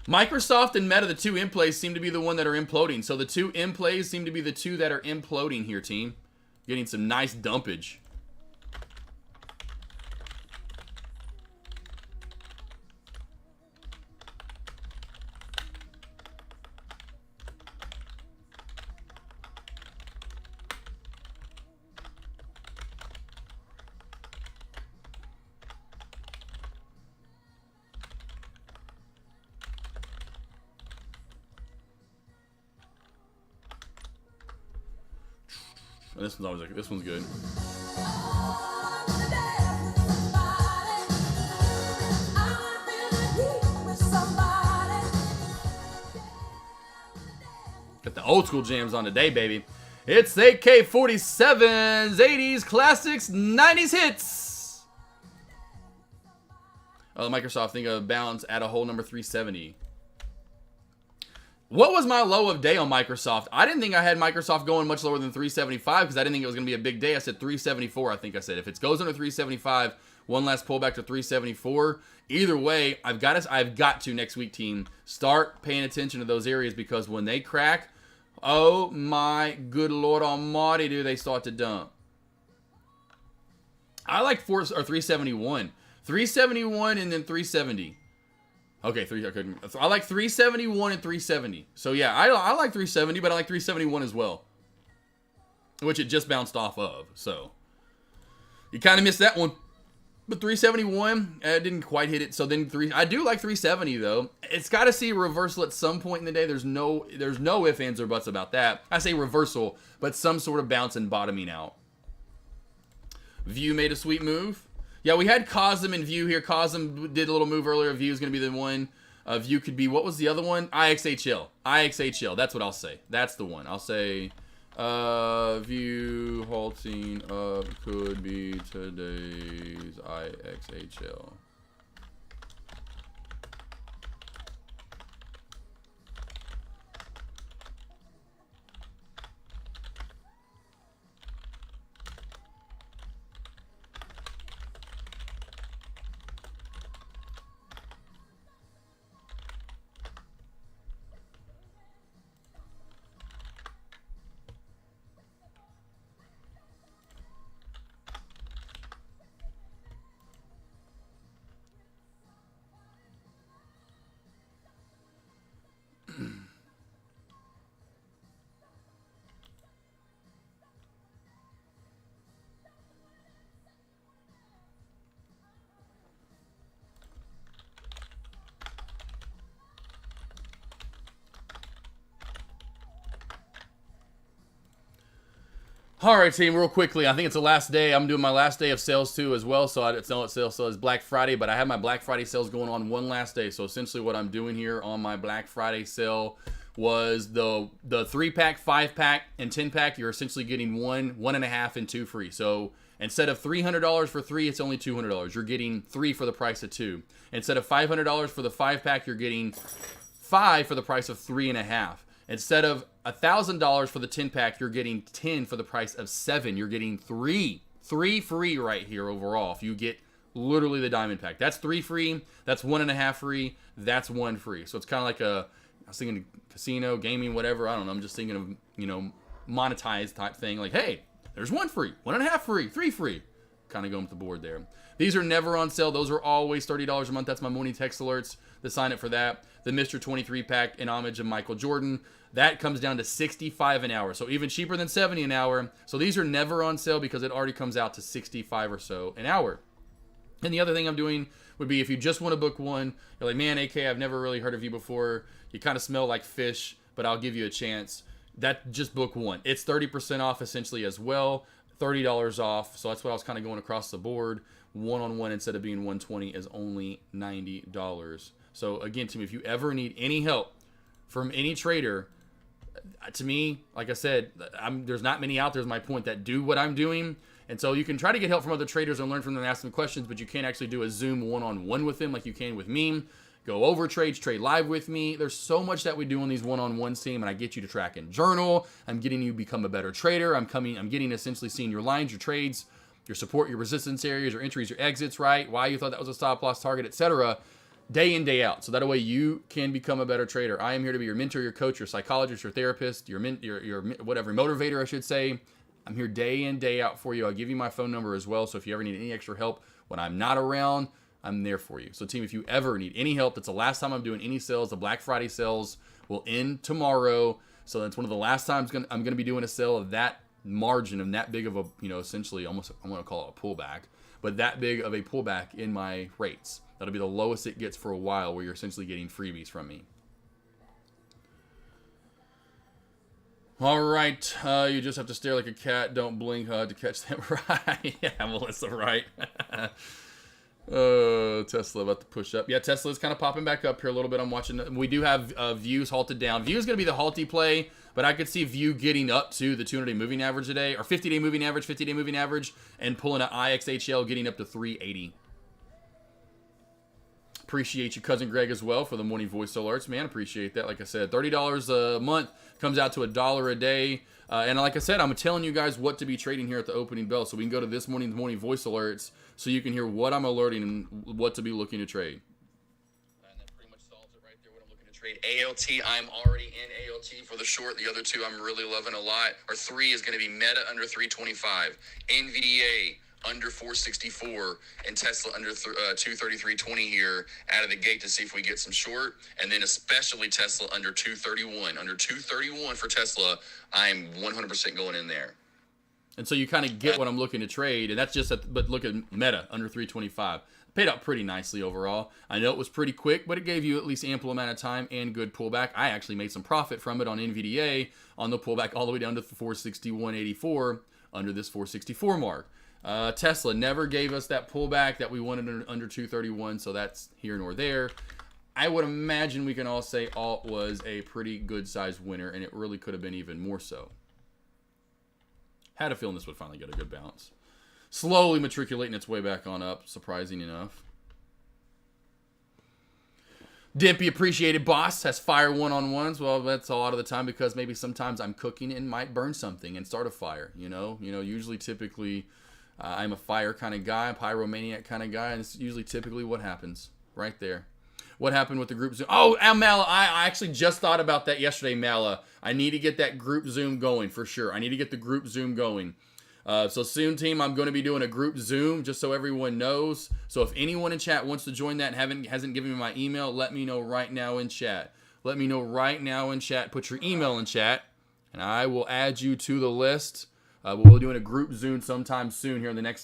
Microsoft and Meta, the two in plays, seem to be the one that are imploding. So the two in plays seem to be the two that are imploding here, team. Getting some nice dumpage. This one's always like, this one's good. Got the old school jams on today, baby. It's AK47's 80s classics, 90s hits. Oh, the Microsoft thing of balance at a hole number 370. What was my low of day on Microsoft? I didn't think I had Microsoft going much lower than 375 because I didn't think it was going to be a big day. I said 374, I think I said. If it goes under 375, one last pullback to 374. Either way, I've got to next week, team, start paying attention to those areas because when they crack, oh my good Lord Almighty, do they start to dump. I like 371. 371 and then 370. Okay, I like 371 and 370. So yeah, I like 370, but I like 371 as well, which it just bounced off of. So you kind of missed that one, but 371 didn't quite hit it. So then I do like 370 though. It's got to see a reversal at some point in the day. There's no ifs, ands, or buts about that. I say reversal, but some sort of bounce and bottoming out. View made a sweet move. Yeah, we had Cosm and View here. Cosm did a little move earlier. View is going to be the one. View could be, what was the other one? IXHL. IXHL. That's what I'll say. That's the one. I'll say View halting up could be today's IXHL. All right, team, real quickly. I think it's the last day. I'm doing my last day of sales too as well. So it's not sales, so it's Black Friday, but I have my Black Friday sales going on one last day. So essentially what I'm doing here on my Black Friday sale was the 3-pack, 5-pack, and 10-pack. You're essentially getting 1.5, and 2 free. So instead of $300 for 3, it's only $200. You're getting 3 for the price of 2. Instead of $500 for the 5-pack, you're getting 5 for the price of 3.5. Instead of $1,000 for the 10-pack, you're getting 10 for the price of 7. You're getting 3 free right here overall. If you get literally the diamond pack, that's 3 free. That's 1.5 free. That's 1 free. So it's kind of like I was thinking casino, gaming, whatever. I don't know. I'm just thinking of monetized type thing. Like, hey, there's 1 free, 1.5 free, 3 free. Kind of going with the board there. These are never on sale. Those are always $30 a month. That's my morning text alerts. The sign up for that. The Mr. 23 pack in homage of Michael Jordan. That comes down to $65 an hour. So even cheaper than $70 an hour. So these are never on sale because it already comes out to $65 or so an hour. And the other thing I'm doing would be if you just want to book one, you're like, man, AK, I've never really heard of you before. You kind of smell like fish, but I'll give you a chance. That just book one. It's 30% off essentially as well. $30 off. So that's what I was kind of going across the board. One-on-one instead of being $120 is only $90. So again, team, if you ever need any help from any trader, to me, like I said, there's not many out there, is my point, that do what I'm doing. And so you can try to get help from other traders and learn from them and ask them questions, but you can't actually do a Zoom one-on-one with them like you can with me. Go over trades, trade live with me. There's so much that we do on these one-on-ones, team, and I get you to track and journal. I'm getting you to become a better trader. I'm getting essentially seeing your lines, your trades, your support, your resistance areas, your entries, your exits, right? Why you thought that was a stop loss target, etc. Day in, day out. So that way you can become a better trader. I am here to be your mentor, your coach, your psychologist, your therapist, your whatever, motivator, I should say. I'm here day in, day out for you. I'll give you my phone number as well. So if you ever need any extra help when I'm not around, I'm there for you. So team, if you ever need any help, that's the last time I'm doing any sales. The Black Friday sales will end tomorrow. So that's one of the last times I'm going to be doing a sale of that margin and that big of a, essentially almost, I'm going to call it a pullback, but that big of a pullback in my rates. That'll be the lowest it gets for a while, where you're essentially getting freebies from me. All right, you just have to stare like a cat. Don't blink to catch them. Right? Yeah, Melissa, right? Tesla about to push up. Yeah, Tesla's kind of popping back up here a little bit. I'm watching. We do have views halted down. View is going to be the halty play, but I could see view getting up to the 200-day moving average today, or 50-day moving average, and pulling an IXHL getting up to 380. Appreciate you, cousin Greg, as well for the morning voice alerts, man. Appreciate that. Like I said, $30 a month comes out to $1 a day. And like I said, I'm telling you guys what to be trading here at the opening bell. So we can go to this morning voice alerts so you can hear what I'm alerting and what to be looking to trade. And that pretty much solves it right there, what I'm looking to trade. ALT, I'm already in ALT for the short. The other two I'm really loving a lot. Or 3 is going to be Meta under 325. NVDA under 464, and Tesla under 233.20 here out of the gate to see if we get some short, and then especially Tesla under 231. Under 231 for Tesla, I'm 100% going in there. And so you kind of get what I'm looking to trade, and that's just but look at Meta under 325. Paid out pretty nicely overall. I know it was pretty quick, but it gave you at least ample amount of time and good pullback. I actually made some profit from it on NVDA on the pullback all the way down to 461.84 under this 464 mark. Tesla never gave us that pullback that we wanted under 231, so that's here nor there. I would imagine we can all say alt was a pretty good sized winner, and it really could have been even more so. Had a feeling this would finally get a good bounce. Slowly matriculating its way back on up, surprising enough. Dimpy, appreciated boss, has fire one-on-ones. Well, that's a lot of the time because maybe sometimes I'm cooking and might burn something and start a fire, usually typically I'm a fire kind of guy, pyromaniac kind of guy, and it's usually typically what happens right there. What happened with the group Zoom? Oh, Mala, I actually just thought about that yesterday, Mala. I need to get that group Zoom going for sure. I need to get the group Zoom going. So soon, team, I'm going to be doing a group Zoom just so everyone knows. So if anyone in chat wants to join that and hasn't given me my email, let me know right now in chat. Let me know right now in chat. Put your email in chat, and I will add you to the list. We'll be doing a group Zoom sometime soon here in the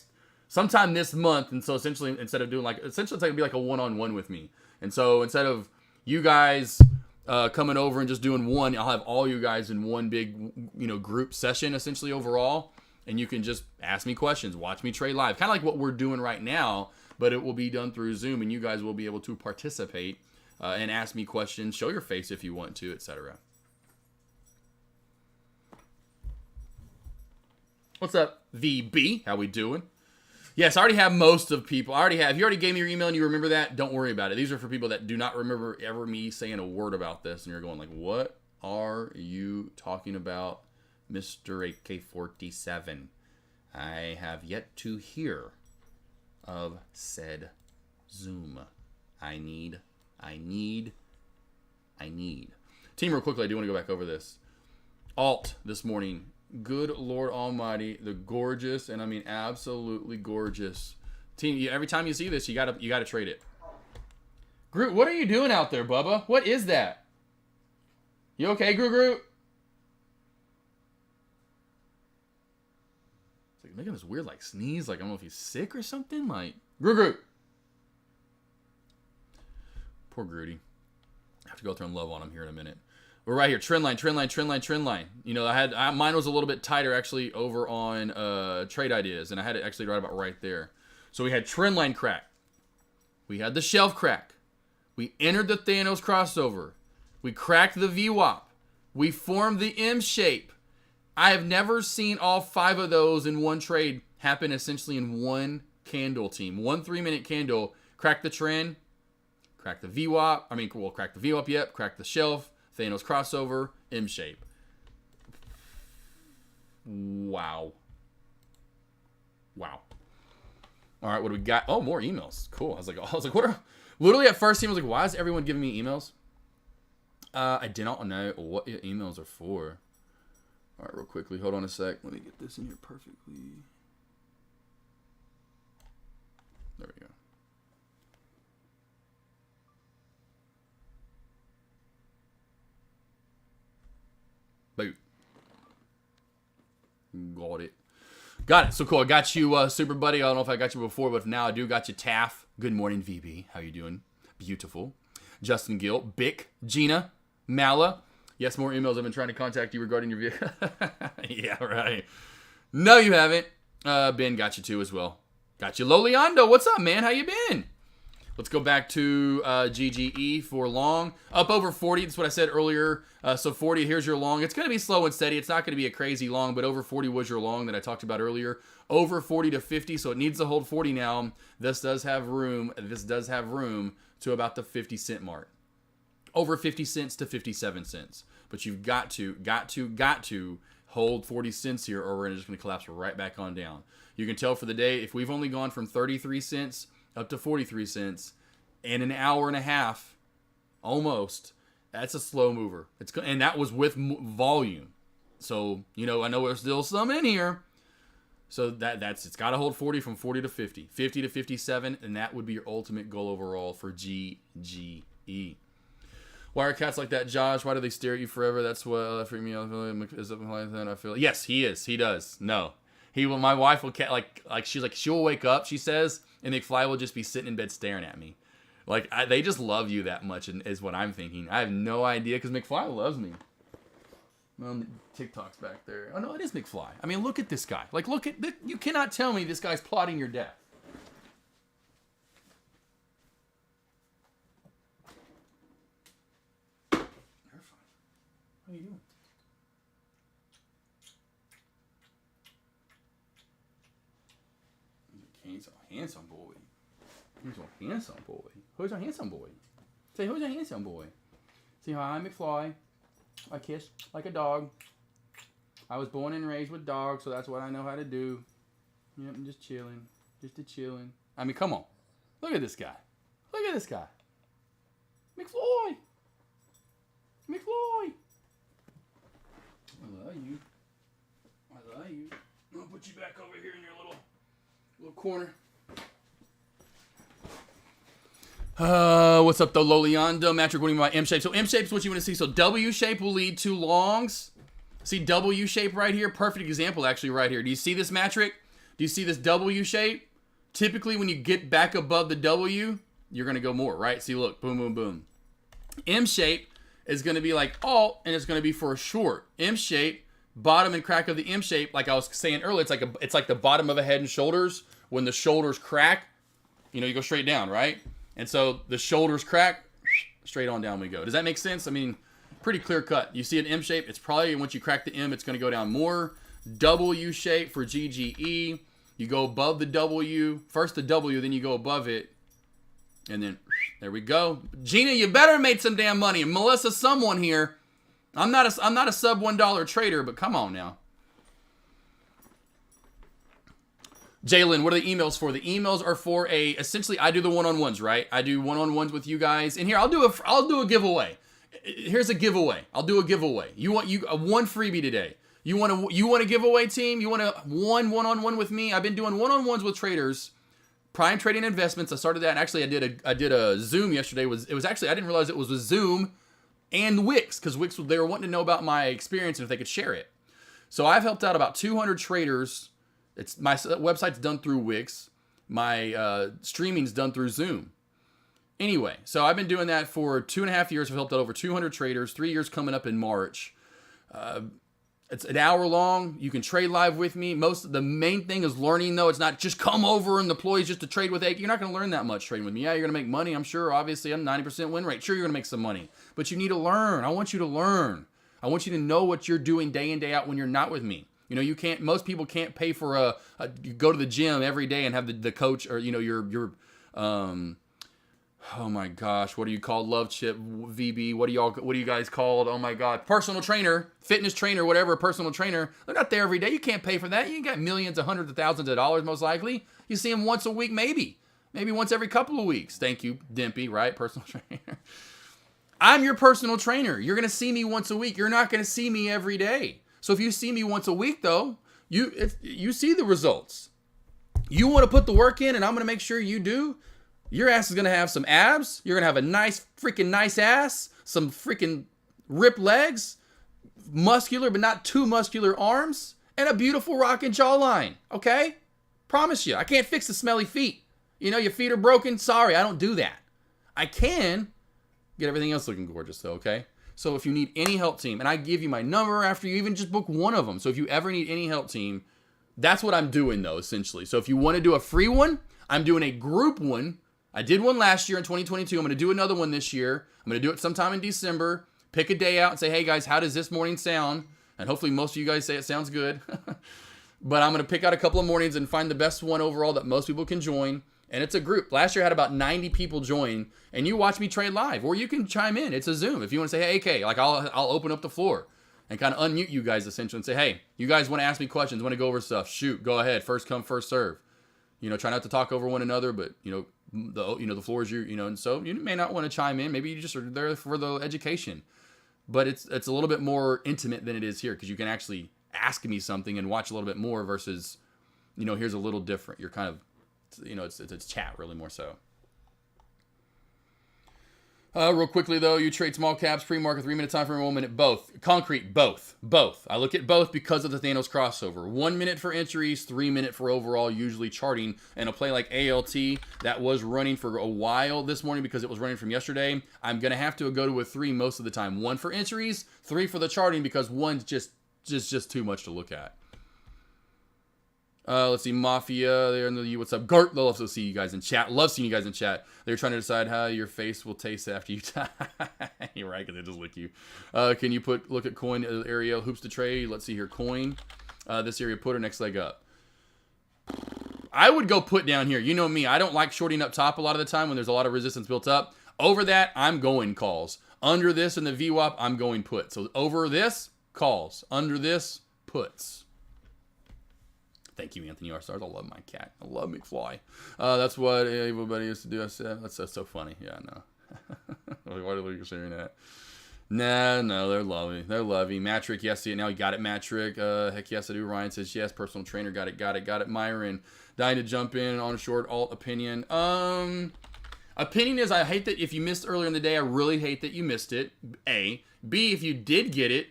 sometime this month. And so essentially, instead of doing it's going to be like a one-on-one with me. And so instead of you guys coming over and just doing one, I'll have all you guys in one big, group session essentially overall. And you can just ask me questions, watch me trade live. Kind of like what we're doing right now, but it will be done through Zoom, and you guys will be able to participate and ask me questions, show your face if you want to, etc. What's up, VB? How we doing? Yes, I already have most of people. If you already gave me your email and you remember that, don't worry about it. These are for people that do not remember ever me saying a word about this, and you're going like, what are you talking about, Mr. AK47? I have yet to hear of said Zoom. I need. Team, real quickly, I do want to go back over this. Alt this morning. Good Lord Almighty, the gorgeous, and I mean absolutely gorgeous team. Every time you see this, you gotta trade it. Groot, what are you doing out there, Bubba? What is that? You okay, Groot? It's like making this weird like sneeze. Like I don't know if he's sick or something. Like Groot. Poor Grooty. I have to go through and love on him here in a minute. We're right here. Trend line. You know, mine was a little bit tighter actually over on trade ideas, and I had it actually right there. So we had trend line crack. We had the shelf crack. We entered the Thanos crossover. We cracked the VWAP. We formed the M shape. I have never seen all 5 of those in one trade happen essentially in one candle, team. 1 3-minute candle. Crack the trend. Crack the VWAP. Crack the VWAP, yep. Crack the shelf. Thanos crossover, M shape. Wow. All right, what do we got? Oh, more emails. Cool. I was like, what are? Literally at first, team was like, why is everyone giving me emails? I did not know what your emails are for. All right, real quickly, hold on a sec. Let me get this in here perfectly. There we go. Boom. Got it. So cool. I got you, Super Buddy. I don't know if I got you before, but now I do got you, Taff. Good morning, VB. How you doing? Beautiful. Justin Gill. Bick. Gina. Mala. Yes, more emails. I've been trying to contact you regarding your vehicle. Yeah, right. No, you haven't. Ben got you too as well. Got you. Loliando. What's up, man? How you been? Let's go back to GGE for long. Up over 40. That's what I said earlier. So 40, here's your long. It's going to be slow and steady. It's not going to be a crazy long, but over 40 was your long that I talked about earlier. Over 40 to 50, so it needs to hold 40 now. This does have room to about the 50 cent mark. Over 50 cents to 57 cents. But you've got to hold 40 cents here, or we're just going to collapse right back on down. You can tell for the day, if we've only gone from 33 cents up to 43 cents in an hour and a half, almost, that's a slow mover. And that was with volume. So, you know, I know there's still some in here. So it's got to hold 40 from 40 to 50. 50 to 57, and that would be your ultimate goal overall for GGE. Why are cats like that, Josh? Why do they stare at you forever? That's what freaked me out. Is it like that? I feel. Yes, he is. He does. No, he will. My wife will she'll wake up. She says, and McFly will just be sitting in bed staring at me. Like they just love you that much, and is what I'm thinking. I have no idea because McFly loves me. Well, TikTok's back there. Oh no, it is McFly. I mean, look at this guy. Like, look at you cannot tell me this guy's plotting your death. How you doing? He's a handsome boy. He's a handsome boy. Who's a handsome boy? Say, who's a handsome boy? Say, hi, I'm McFly. I kiss like a dog. I was born and raised with dogs, so that's what I know how to do. Yep, I'm just chilling. Just a chilling. I mean, come on. Look at this guy. Look at this guy. McFly. McFly. I love you. I love you. I'm gonna put you back over here in your little corner. What's up, though, Loliando? Matrick, what do you mean by M shape? So M shape is what you want to see. So W shape will lead to longs. See W shape right here? Perfect example, actually, right here. Do you see this, Matrick? Do you see this W shape? Typically, when you get back above the W, you're going to go more, right? See, look, boom, boom, boom. M shape is going to be like alt, and it's going to be for a short. M shape, bottom and crack of the M shape, like I was saying earlier, it's like the bottom of a head and shoulders. When the shoulders crack, you know, you go straight down, right? And so the shoulders crack, straight on down we go. Does that make sense? I mean, pretty clear cut. You see an M shape, it's probably, once you crack the M, it's going to go down more. W shape for GGE. You go above the W. First the W, then you go above it. And then, there we go. Gina, you better made some damn money. And Melissa, someone here. I'm not a sub $1 trader, but come on now. Jalen, what are the emails for? The emails are for essentially, I do the one-on-ones, right? I do one-on-ones with you guys. And here, I'll do a giveaway. Here's a giveaway. I'll do a giveaway. You want one freebie today. You want a giveaway, team? You want a one-on-one with me? I've been doing one-on-ones with traders. Prime Trading Investments. I started that. And actually, I did a Zoom yesterday. It was actually, I didn't realize it was with Zoom and Wix, because Wix, they were wanting to know about my experience and if they could share it. So I've helped out about 200 traders. It's my website's done through Wix. My streaming's done through Zoom. Anyway, so I've been doing that for 2.5 years. I've helped out over 200 traders. 3 years coming up in March. It's an hour long. You can trade live with me. The main thing is learning, though. It's not just come over and deploy just to trade with AK. You're not going to learn that much trading with me. Yeah, you're going to make money, I'm sure. Obviously, I'm 90% win rate. Sure, you're going to make some money. But you need to learn. I want you to learn. I want you to know what you're doing day in, day out when you're not with me. You know, most people can't pay for you go to the gym every day and have the coach or, you know, your oh my gosh, what do you call Love Chip, VB? What do you guys called? Oh my God, personal trainer, fitness trainer, whatever, personal trainer. They're not there every day. You can't pay for that. You ain't got millions, hundreds of thousands of dollars most likely. You see them once a week, maybe once every couple of weeks. Thank you, Dimpy, right? Personal trainer. I'm your personal trainer. You're gonna see me once a week. You're not gonna see me every day. So if you see me once a week, though, you see the results. You want to put the work in, and I'm gonna make sure you do. Your ass is going to have some abs. You're going to have a nice ass. Some freaking ripped legs. Muscular, but not too muscular arms. And a beautiful rocking jawline. Okay? Promise you. I can't fix the smelly feet. You know, your feet are broken. Sorry, I don't do that. I can get everything else looking gorgeous, though, okay? So if you need any help, team, and I give you my number after you even just book one of them. So if you ever need any help, team, that's what I'm doing, though, essentially. So if you want to do a free one, I'm doing a group one. I did one last year in 2022. I'm going to do another one this year. I'm going to do it sometime in December. Pick a day out and say, hey, guys, how does this morning sound? And hopefully most of you guys say it sounds good. But I'm going to pick out a couple of mornings and find the best one overall that most people can join. And it's a group. Last year I had about 90 people join. And you watch me trade live. Or you can chime in. It's a Zoom. If you want to say, hey, AK, like I'll open up the floor. And kind of unmute you guys essentially and say, hey, you guys want to ask me questions, want to go over stuff. Shoot, go ahead. First come, first serve. You know, try not to talk over one another, but, you know, the floor is and so you may not want to chime in. Maybe you just are there for the education, but it's a little bit more intimate than it is here because you can actually ask me something and watch a little bit more versus, you know, here's a little different. You're kind of, you know, it's chat really more so. Real quickly, though, you trade small caps, pre-market, 3-minute time frame, 1 minute, both. Concrete, both. I look at both because of the Thanos crossover. 1 minute for entries, 3 minute for overall, usually charting. And a play like ALT that was running for a while this morning because it was running from yesterday, I'm going to have to go to a 3 most of the time. 1 for entries, 3 for the charting because 1's just too much to look at. Let's see, Mafia, there in the what's up? Gart, love to see you guys in chat. Love seeing you guys in chat. They're trying to decide how your face will taste after you die. You're right, because they just lick you. Can you look at coin area, hoops to trade? Let's see here, coin. This area, put her next leg up. I would go put down here. You know me, I don't like shorting up top a lot of the time when there's a lot of resistance built up. Over that, I'm going calls. Under this in the VWAP, I'm going put. So over this, calls. Under this, puts. Thank you, Anthony R. Stars. I love my cat. I love McFly. That's what everybody used to do. I said, that's so funny. Yeah, no. Why are you saying that? No, they're lovely. They're lovely. Matrick, yes, see it now. You got it, Matrick. Heck yes, I do. Ryan says, yes, personal trainer. Got it. Myron, dying to jump in on a short alt opinion. Opinion is I hate that if you missed earlier in the day, I really hate that you missed it. A. B, if you did get it,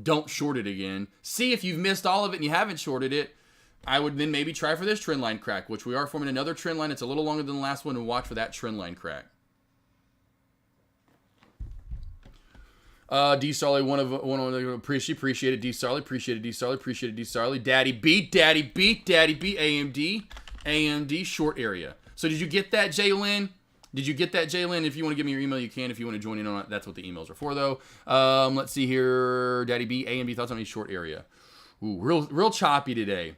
don't short it again. C, if you've missed all of it and you haven't shorted it, I would then maybe try for this trend line crack, which we are forming another trend line. It's a little longer than the last one, and watch for that trend line crack. D Starley, one of the appreciate it. D Starley, appreciate it. D Starley, appreciate it. D Starley, Daddy beat, AMD, short area. So did you get that, Jalen? Did you get that, Jalen? If you want to give me your email, you can. If you want to join in on it, that's what the emails are for, though. Let's see here. Daddy B, AMD, thoughts on a short area. Ooh, real choppy today.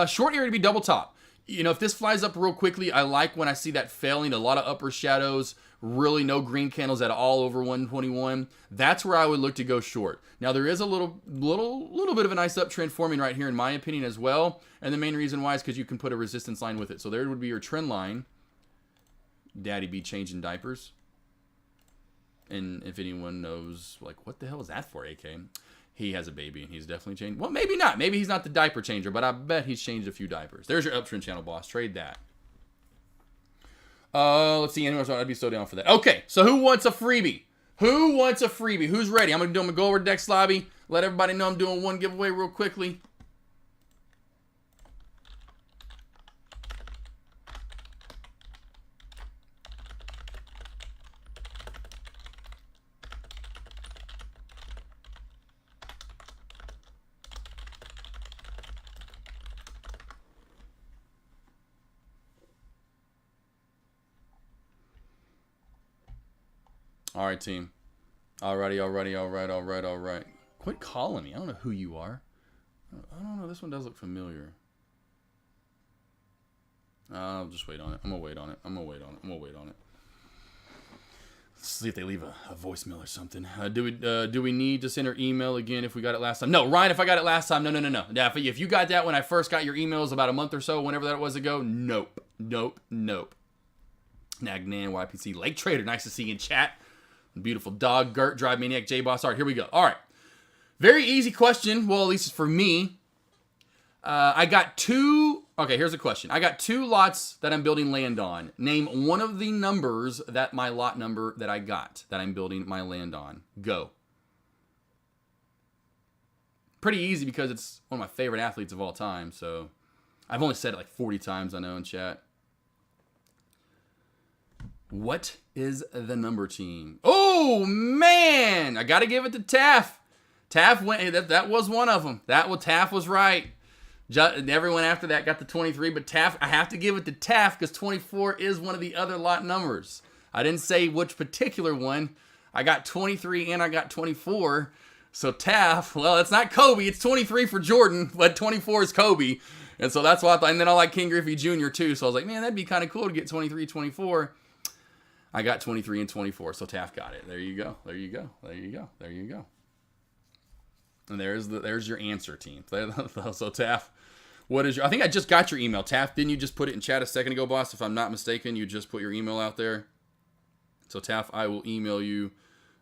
Short area to be double top. You know, if this flies up real quickly, I like when I see that failing. A lot of upper shadows, really no green candles at all over 121. That's where I would look to go short. Now, there is a little bit of a nice uptrend forming right here, in my opinion, as well. And the main reason why is because you can put a resistance line with it. So there would be your trend line. Daddy be changing diapers. And if anyone knows, like, what the hell is that for, AK? He has a baby and he's definitely changed. Well, maybe not. Maybe he's not the diaper changer, but I bet he's changed a few diapers. There's your uptrend channel, boss. Trade that. Let's see. Anyone else? I'd be so down for that. Okay, so who wants a freebie? Who wants a freebie? Who's ready? I'm gonna go over to Dex Lobby. Let everybody know I'm doing one giveaway real quickly. All right, team. Alrighty. All right. Quit calling me. I don't know who you are. I don't know. This one does look familiar. I'll just wait on it. I'm gonna wait on it. Let's see if they leave a voicemail or something. Do we need to send her email again if we got it last time? No, Ryan, if I got it last time, no. Yeah, if you got that when I first got your emails about a month or so, whenever that was ago, nope. Nagnan, YPC, Lake Trader, nice to see you in chat. Beautiful dog, Gert, Drive Maniac, J-Boss. All right, here we go. All right. Very easy question. Well, at least for me. I got two. Okay, here's a question. I got 2 lots that I'm building land on. Name one of the numbers that my lot number that I got that I'm building my land on. Go. Pretty easy because it's one of my favorite athletes of all time. So I've only said it like 40 times, I know, in chat. What is the number, team? Oh, man. I got to give it to Taff. Taff went. That was one of them. Taff was right. Everyone after that got the 23, but Taff, I have to give it to Taff because 24 is one of the other lot numbers. I didn't say which particular one. I got 23 and I got 24. So Taff, well, it's not Kobe. It's 23 for Jordan, but 24 is Kobe. And so that's why I thought. And then I like King Griffey Jr. too. So I was like, man, that'd be kind of cool to get 23, 24. I got 23 and 24, so Taff got it. There you go. And there's your answer, team. So Taff, what is your? I think I just got your email, Taff. Didn't you just put it in chat a second ago, boss? If I'm not mistaken, you just put your email out there. So Taff, I will email you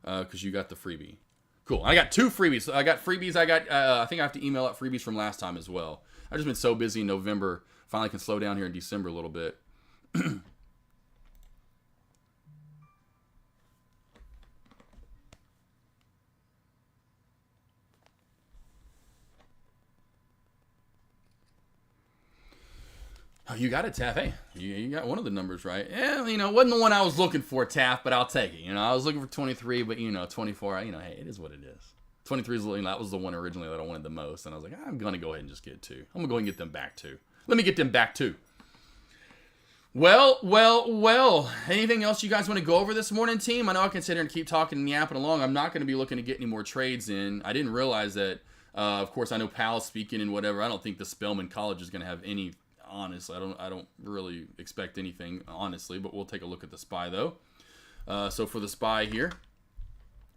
because you got the freebie. Cool. I got 2 freebies. I got freebies. I think I have to email out freebies from last time as well. I've just been so busy in November. Finally can slow down here in December a little bit. Oh, you got it, Taff. Hey, you got one of the numbers right. Yeah, wasn't the one I was looking for, Taff, but I'll take it. I was looking for 23, but 24, hey, it is what it is. 23 is, that was the one originally that I wanted the most, and I was like, I'm gonna go ahead and just get 2. I'm gonna go ahead and get them back 2. Let me get them back 2. Well. Anything else you guys want to go over this morning, team? I know I can sit here and keep talking and yapping along. I'm not going to be looking to get any more trades in. I didn't realize that. Of course, I know Pal's speaking and whatever. I don't think the Spelman College is going to have any. Honestly, I don't really expect anything, honestly, but we'll take a look at the SPY, though. So for the SPY here,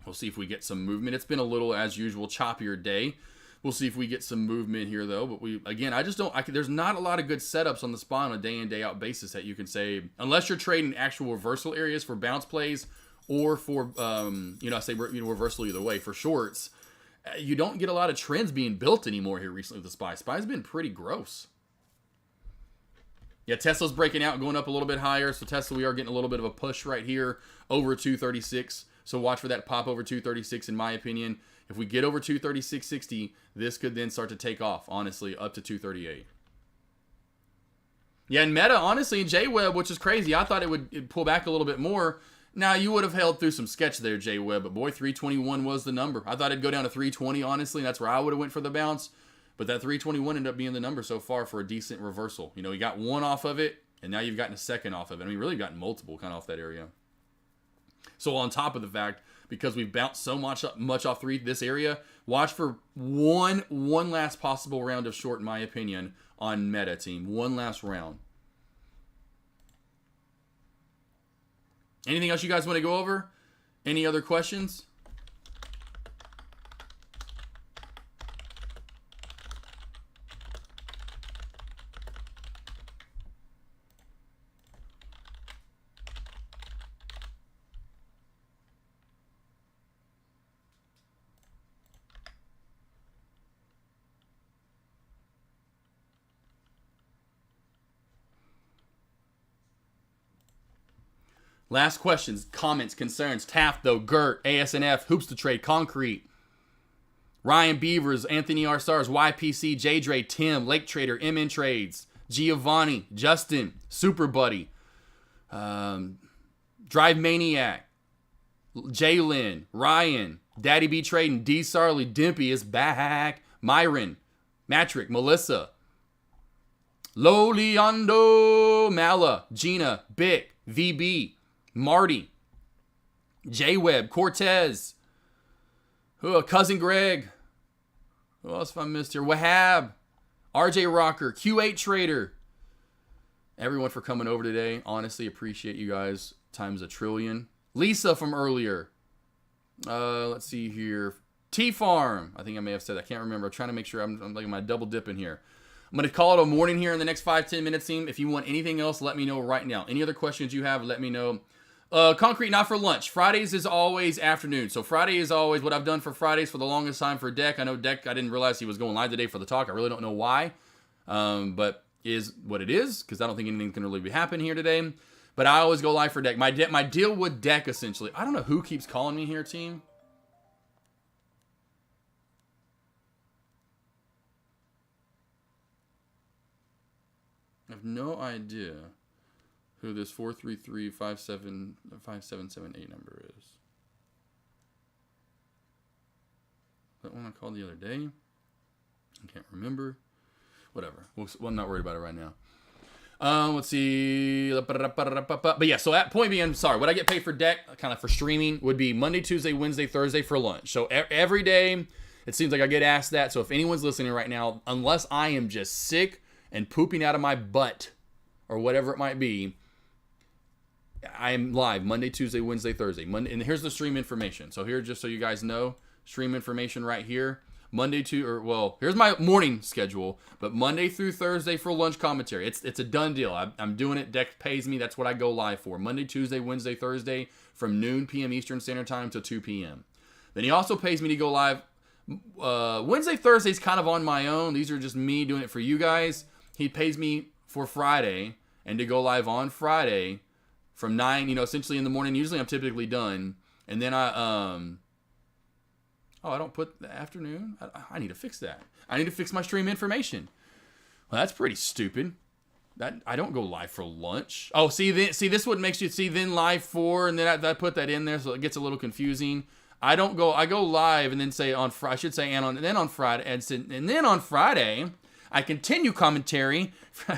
we'll see if we get some movement. It's been a little, as usual, choppier day. We'll see if we get some movement here, though. But I just don't, there's not a lot of good setups on the SPY on a day-in, day-out basis that you can say, unless you're trading actual reversal areas for bounce plays or for, I say reversal either way, for shorts. You don't get a lot of trends being built anymore here recently with the SPY. SPY's been pretty gross. Yeah, Tesla's breaking out and going up a little bit higher. So Tesla, we are getting a little bit of a push right here over 236. So watch for that pop over 236 in my opinion. If we get over 236.60, this could then start to take off, honestly, up to 238. Yeah, and Meta, honestly, and JWeb, which is crazy. I thought it'd pull back a little bit more. Now, you would have held through some sketch there, Jay Webb, but boy, 321 was the number. I thought it'd go down to 320, honestly, and that's where I would have went for the bounce. But that 321 ended up being the number so far for a decent reversal. You know, you got one off of it, and now you've gotten a second off of it. I mean, really gotten multiple kind of off that area. So on top of the fact, because we've bounced so much off this area, watch for one last possible round of short, in my opinion, on meta team. One last round. Anything else you guys want to go over? Any other questions? Last questions, comments, concerns. Taft, though, Gert, ASNF, Hoops to Trade, Concrete, Ryan Beavers, Anthony R. Stars, YPC, J. Dre, Tim, Lake Trader, MN Trades, Giovanni, Justin, Super Buddy, Drive Maniac, Jalen, Ryan, Daddy B. Trading, D. Sarley, Dimpy is back, Myron, Matrick, Melissa, Loliando, Mala, Gina, Bick, VB, Marty, J-Web, Cortez, Cousin Greg, who else have I missed here? Wahab, RJ Rocker, Q8 Trader. Everyone for coming over today. Honestly, appreciate you guys times a trillion. Lisa from earlier. Let's see here. T-Farm. I think I may have said that. I can't remember. I'm trying to make sure I'm like my double dip in here. I'm going to call it a morning here in the next 5-10 minutes, team. If you want anything else, let me know right now. Any other questions you have, let me know. Concrete, not for lunch. Fridays is always afternoon. So Friday is always what I've done for Fridays for the longest time for Deck. I know Deck, I didn't realize he was going live today for the talk. I really don't know why. But is what it is, because I don't think anything can really be happening here today. But I always go live for Deck. My deal with Deck, essentially. I don't know who keeps calling me here, team. I have no idea who this 433-5778 number is. That one I called the other day? I can't remember. Whatever. Well, I'm not worried about it right now. Let's see. But yeah, so at point being, sorry, what I get paid for Deck, kind of for streaming, would be Monday, Tuesday, Wednesday, Thursday for lunch. So every day, it seems like I get asked that. So if anyone's listening right now, unless I am just sick and pooping out of my butt or whatever it might be, I am live Monday, Tuesday, Wednesday, Thursday. Monday, and here's the stream information. So here, just so you guys know, stream information right here. Here's my morning schedule, but Monday through Thursday for lunch commentary. It's a done deal. I'm doing it. Deck pays me. That's what I go live for. Monday, Tuesday, Wednesday, Thursday from noon p.m. Eastern Standard Time to 2 p.m. Then he also pays me to go live Wednesday, Thursday's kind of on my own. These are just me doing it for you guys. He pays me for Friday and to go live on Friday from 9, essentially in the morning. Usually I'm typically done. And then I don't put the afternoon. I need to fix that. I need to fix my stream information. Well, that's pretty stupid. That I don't go live for lunch. Oh, see, this what makes you see then live for, and then I put that in there, so it gets a little confusing. I go live and then say on Friday. I should say and then on Friday, and then on Friday I continue commentary.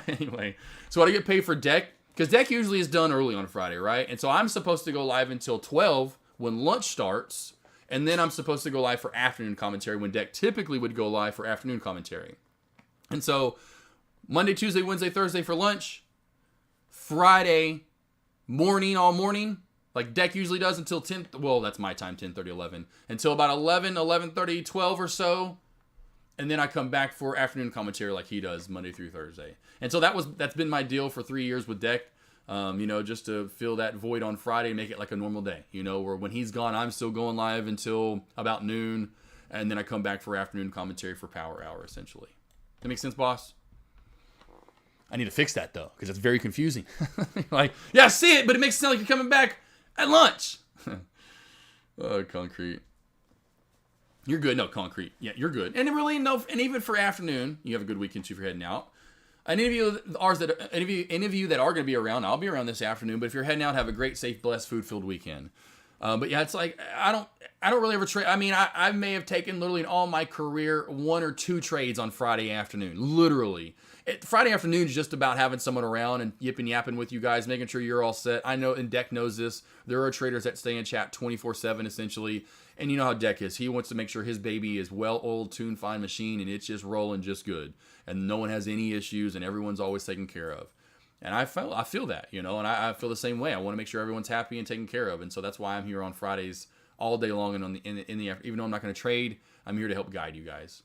Anyway, so what I get paid for Deck, because Deck usually is done early on Friday, right? And so I'm supposed to go live until 12 when lunch starts. And then I'm supposed to go live for afternoon commentary when Deck typically would go live for afternoon commentary. And so Monday, Tuesday, Wednesday, Thursday for lunch. Friday morning, all morning, like Deck usually does until 10. Well, that's my time, 10:30, 11. Until about 11, 11:30, 12 or so. And then I come back for afternoon commentary like he does Monday through Thursday. And so that's been my deal for 3 years with Deck. Just to fill that void on Friday and make it like a normal day, where when he's gone, I'm still going live until about noon. And then I come back for afternoon commentary for Power Hour, essentially. That makes sense, boss? I need to fix that, though, because it's very confusing. Like, yeah, I see it, but it makes it sound like you're coming back at lunch. Oh, Concrete. You're good. No, Concrete. Yeah, you're good. And really, and even for afternoon, you have a good weekend too if you're heading out. Any of you that are going to be around, I'll be around this afternoon. But if you're heading out, have a great, safe, blessed, food-filled weekend. But yeah, it's like I don't really ever trade. I mean, I may have taken literally in all my career 1 or 2 trades on Friday afternoon. Literally, Friday afternoon is just about having someone around and yapping with you guys, making sure you're all set. I know, and Deck knows this. There are traders that stay in chat 24/7 essentially, and you know how Deck is. He wants to make sure his baby is well-oiled, tuned, fine machine, and it's just rolling just good, and no one has any issues, and everyone's always taken care of. And I feel that, and I feel the same way. I want to make sure everyone's happy and taken care of, and so that's why I'm here on Fridays all day long, and in the even though I'm not going to trade, I'm here to help guide you guys.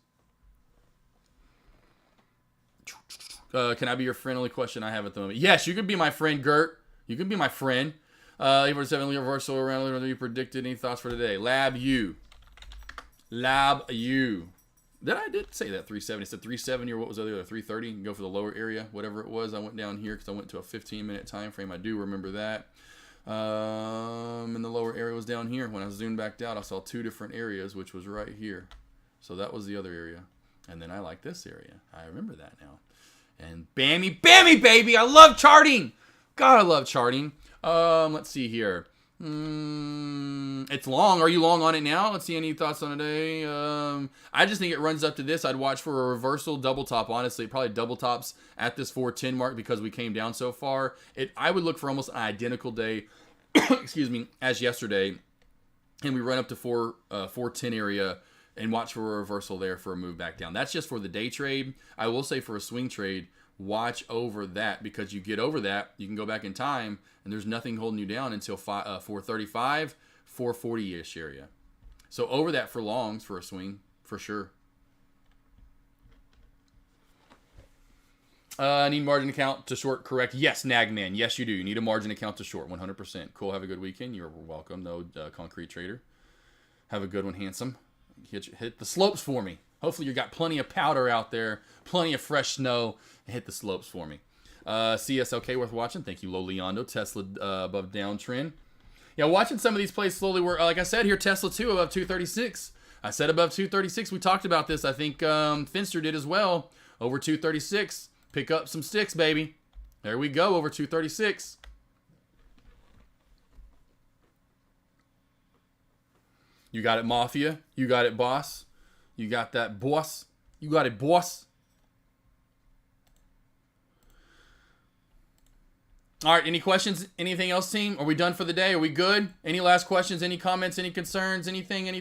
Can I be your friend? Only question I have at the moment. Yes, you can be my friend, Gert. You can be my friend. 847 reversal around. You predicted any thoughts for today? Lab you. I did say that 370. It said 370 or what was the other 330? You can go for the lower area, whatever it was. I went down here because I went to a 15-minute time frame. I do remember that. And the lower area was down here. When I zoomed back out, I saw 2 different areas, which was right here. So that was the other area. And then I like this area. I remember that now. And bammy, baby! I love charting! God, I love charting. Let's see here. It's long. Are you long on it now? Let's see, any thoughts on today? I just think it runs up to this. I'd watch for a reversal double top. Honestly, probably double tops at this 410 mark because we came down so far. I would look for almost an identical day, excuse me, as yesterday, and we run up to 410 area and watch for a reversal there for a move back down. That's just for the day trade. I will say for a swing trade, watch over that, because you get over that, you can go back in time, and there's nothing holding you down until 435, 440-ish area. So over that for longs for a swing, for sure. I need margin account to short, correct? Yes, Nagman. Yes, you do. You need a margin account to short, 100%. Cool. Have a good weekend. You're welcome, no concrete trader. Have a good one, handsome. Hit the slopes for me. Hopefully you got plenty of powder out there, plenty of fresh snow, and hit the slopes for me. CSLK worth watching. Thank you, Loliondo. Tesla above downtrend. Yeah, watching some of these plays slowly work. Like I said here, Tesla 2 above 236. I said above 236. We talked about this. I think Finster did as well. Over 236. Pick up some sticks, baby. There we go, over 236. You got it, Mafia. You got it, boss. You got that, boss. You got it, boss. All right, any questions? Anything else, team? Are we done for the day? Are we good? Any last questions? Any comments? Any concerns? Anything? Look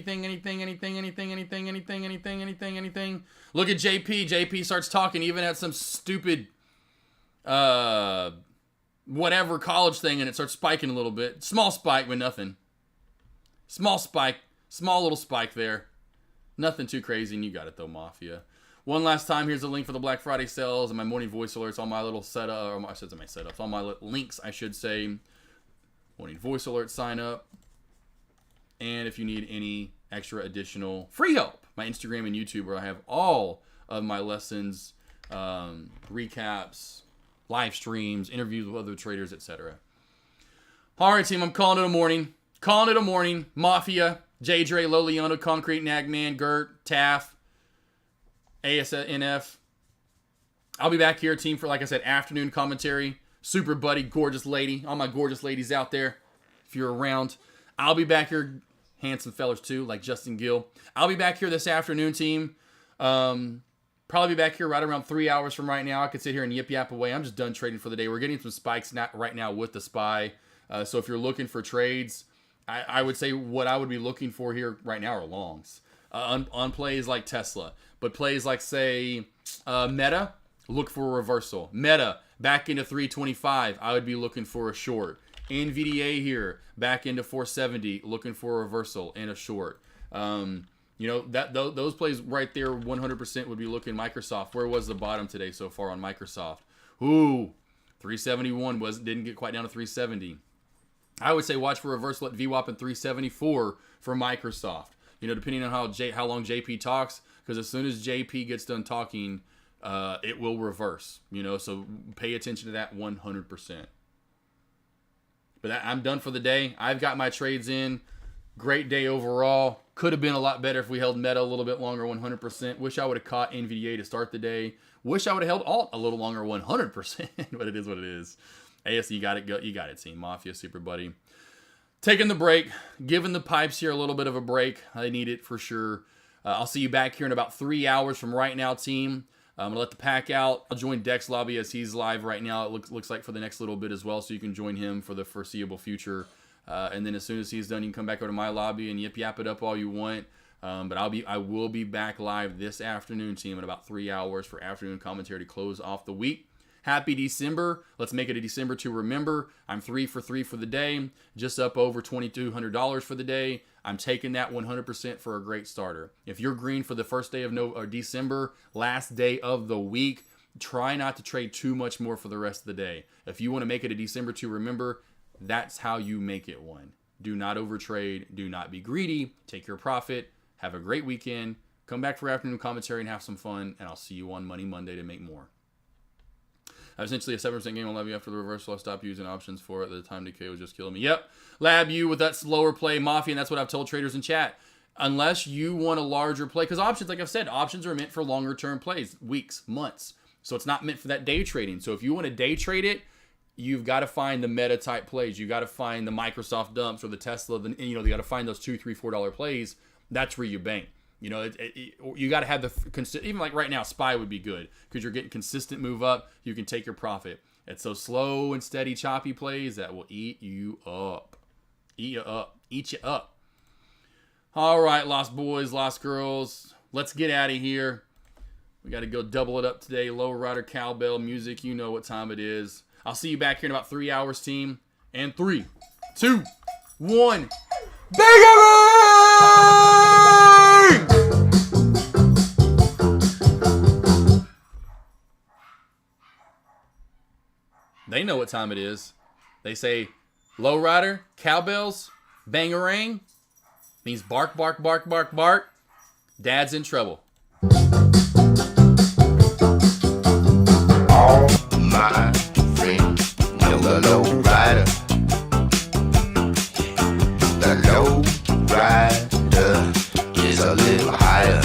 at JP. JP starts talking even at some stupid whatever college thing, and it starts spiking a little bit. Small spike, but nothing. Small spike. Small little spike there. Nothing too crazy, and you got it, though, Mafia. One last time, here's a link for the Black Friday sales and my morning voice alerts, all my little setup, or I should say my setups, all my links, I should say. Morning voice alert sign up. And if you need any extra additional free help, my Instagram and YouTube, where I have all of my lessons, recaps, live streams, interviews with other traders, etc. All right, team, I'm calling it a morning. Calling it a morning. Mafia, J. Dre, Loliano, Concrete, Nagman, Gert, Taff, ASNF. I'll be back here, team, for, like I said, afternoon commentary. Super buddy, gorgeous lady. All my gorgeous ladies out there, if you're around. I'll be back here. Handsome fellers, too, like Justin Gill. I'll be back here this afternoon, team. Probably be back here right around 3 hours from right now. I could sit here and yap away. I'm just done trading for the day. We're getting some spikes right now with the SPY. So if you're looking for trades, I would say what I would be looking for here right now are longs. On plays like Tesla. But plays like, say, Meta, look for a reversal. Meta, back into 325, I would be looking for a short. NVDA here, back into 470, looking for a reversal and a short. Those plays right there, 100% would be looking. Microsoft, where was the bottom today so far on Microsoft? Ooh, 371 didn't get quite down to 370. I would say watch for reversal at VWAP in 374 for Microsoft. Depending on how long JP talks, because as soon as JP gets done talking, it will reverse. So pay attention to that 100%. But I'm done for the day. I've got my trades in. Great day overall. Could have been a lot better if we held Meta a little bit longer, 100%. Wish I would have caught NVDA to start the day. Wish I would have held Alt a little longer, 100%. But it is what it is. AS, you got it. You got it, Team Mafia, Super Buddy. Taking the break, giving the pipes here a little bit of a break. I need it for sure. I'll see you back here in about 3 hours from right now, team. I'm going to let the pack out. I'll join Dex Lobby as he's live right now. It looks like for the next little bit as well, so you can join him for the foreseeable future. And then as soon as he's done, you can come back over to my lobby and yap it up all you want. But I will be back live this afternoon, team, in about 3 hours for afternoon commentary to close off the week. Happy December. Let's make it a December to remember. I'm 3 for 3 for the day, just up over $2,200 for the day. I'm taking that 100% for a great starter. If you're green for the first day of December, last day of the week, try not to trade too much more for the rest of the day. If you want to make it a December to remember, that's how you make it one. Do not overtrade. Do not be greedy. Take your profit. Have a great weekend. Come back for afternoon commentary and have some fun. And I'll see you on Money Monday to make more. I was essentially a 7% game on Lab U after the reversal. I stopped using options for it. The time decay was just killing me. Yep. Lab U with that slower play Mafia. And that's what I've told traders in chat. Unless you want a larger play. Because options, like I've said, options are meant for longer term plays. Weeks, months. So it's not meant for that day trading. So if you want to day trade it, you've got to find the meta type plays. You got to find the Microsoft dumps or the Tesla. You got to find those $2, $3, $4 plays. That's where you bank. You got to have even like right now, SPY would be good because you're getting consistent move up. You can take your profit. It's those slow and steady choppy plays that will eat you up. Eat you up. All right, lost boys, lost girls. Let's get out of here. We got to go double it up today. Low rider cowbell music. You know what time it is. I'll see you back here in about 3 hours, team. And 3, 2, 1. They know what time it is. They say, low rider, cowbells, bangarang, means bark, bark, bark, bark, bark. Dad's in trouble. All my friends know the low rider. The low rider is a little higher.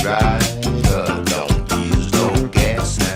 Rider, don't use no gas now.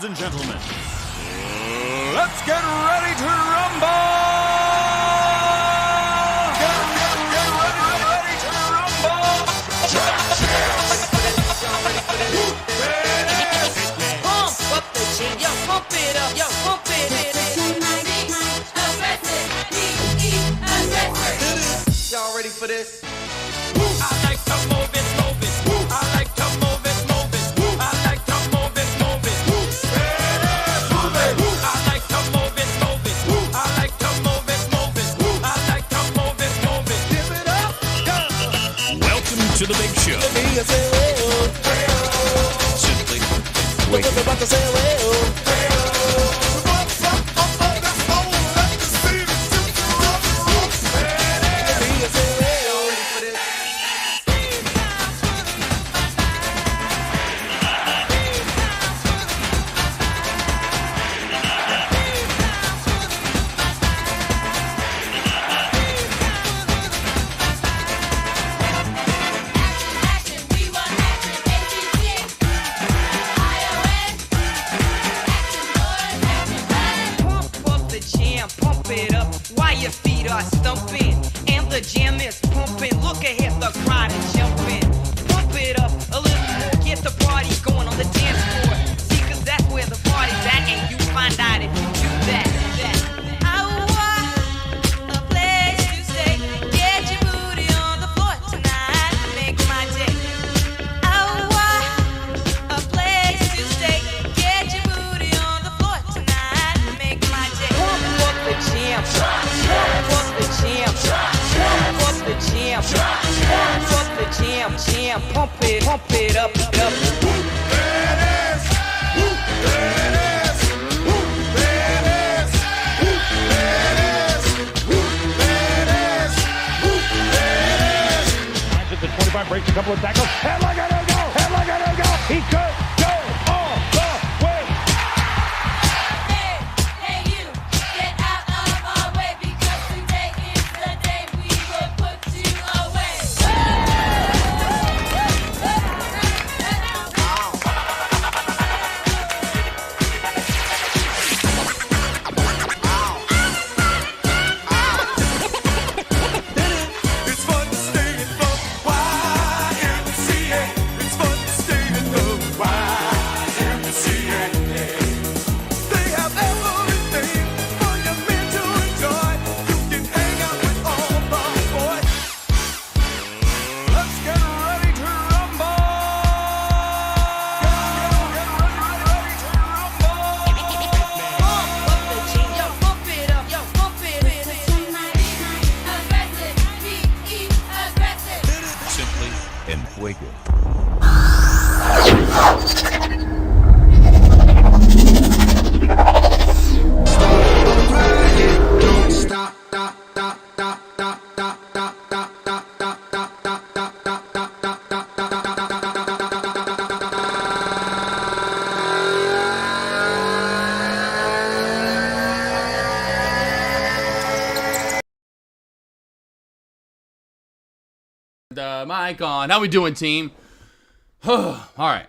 Ladies and gentlemen, let's get ready to rumble! Get ready to rumble! Pump up the jam, yo, pump it up, yo, pump it. Y'all ready for this? I like to move it, move it. I like to move it, move it. I like to move it, move it. Move it. I like to move it, move it. I like to move it, move it. I like to move it, move it. Give it up, go. Welcome to the big show. Simply wait. Pump up the jam, pump it up while your feet are stumping. And the jam is pumping. Look ahead, the crowd is jumping. Pump it up a little more, get the party going on the dance floor. See, 'cause that's where the party's at, and you find out if you do that. I want a place to stay. Get your booty on the floor tonight. Make my day. I want a place to stay. Get your booty on the floor tonight. Make my day. Pump up the jam. Pump up the jam. Pump up the jam. Pump up the jam. Jam. Pump it up, up. At the 25, breaks a couple of tackles. And look at him go! And look at him go! He could go all the way. Hey, hey you, get out of our way because today is the day we will put you away. It's fun to stay in the YMCA. It's fun to stay in the YMCA. They have everything for your men to enjoy. You can hang out with all the boys. Let's get ready to rumble. Get ready to rumble. Pump up the jam, yo, pump it up, yo, pump it. Aggressive, be aggressive. Simply en fuego. Mic on. How we doing, team? All right.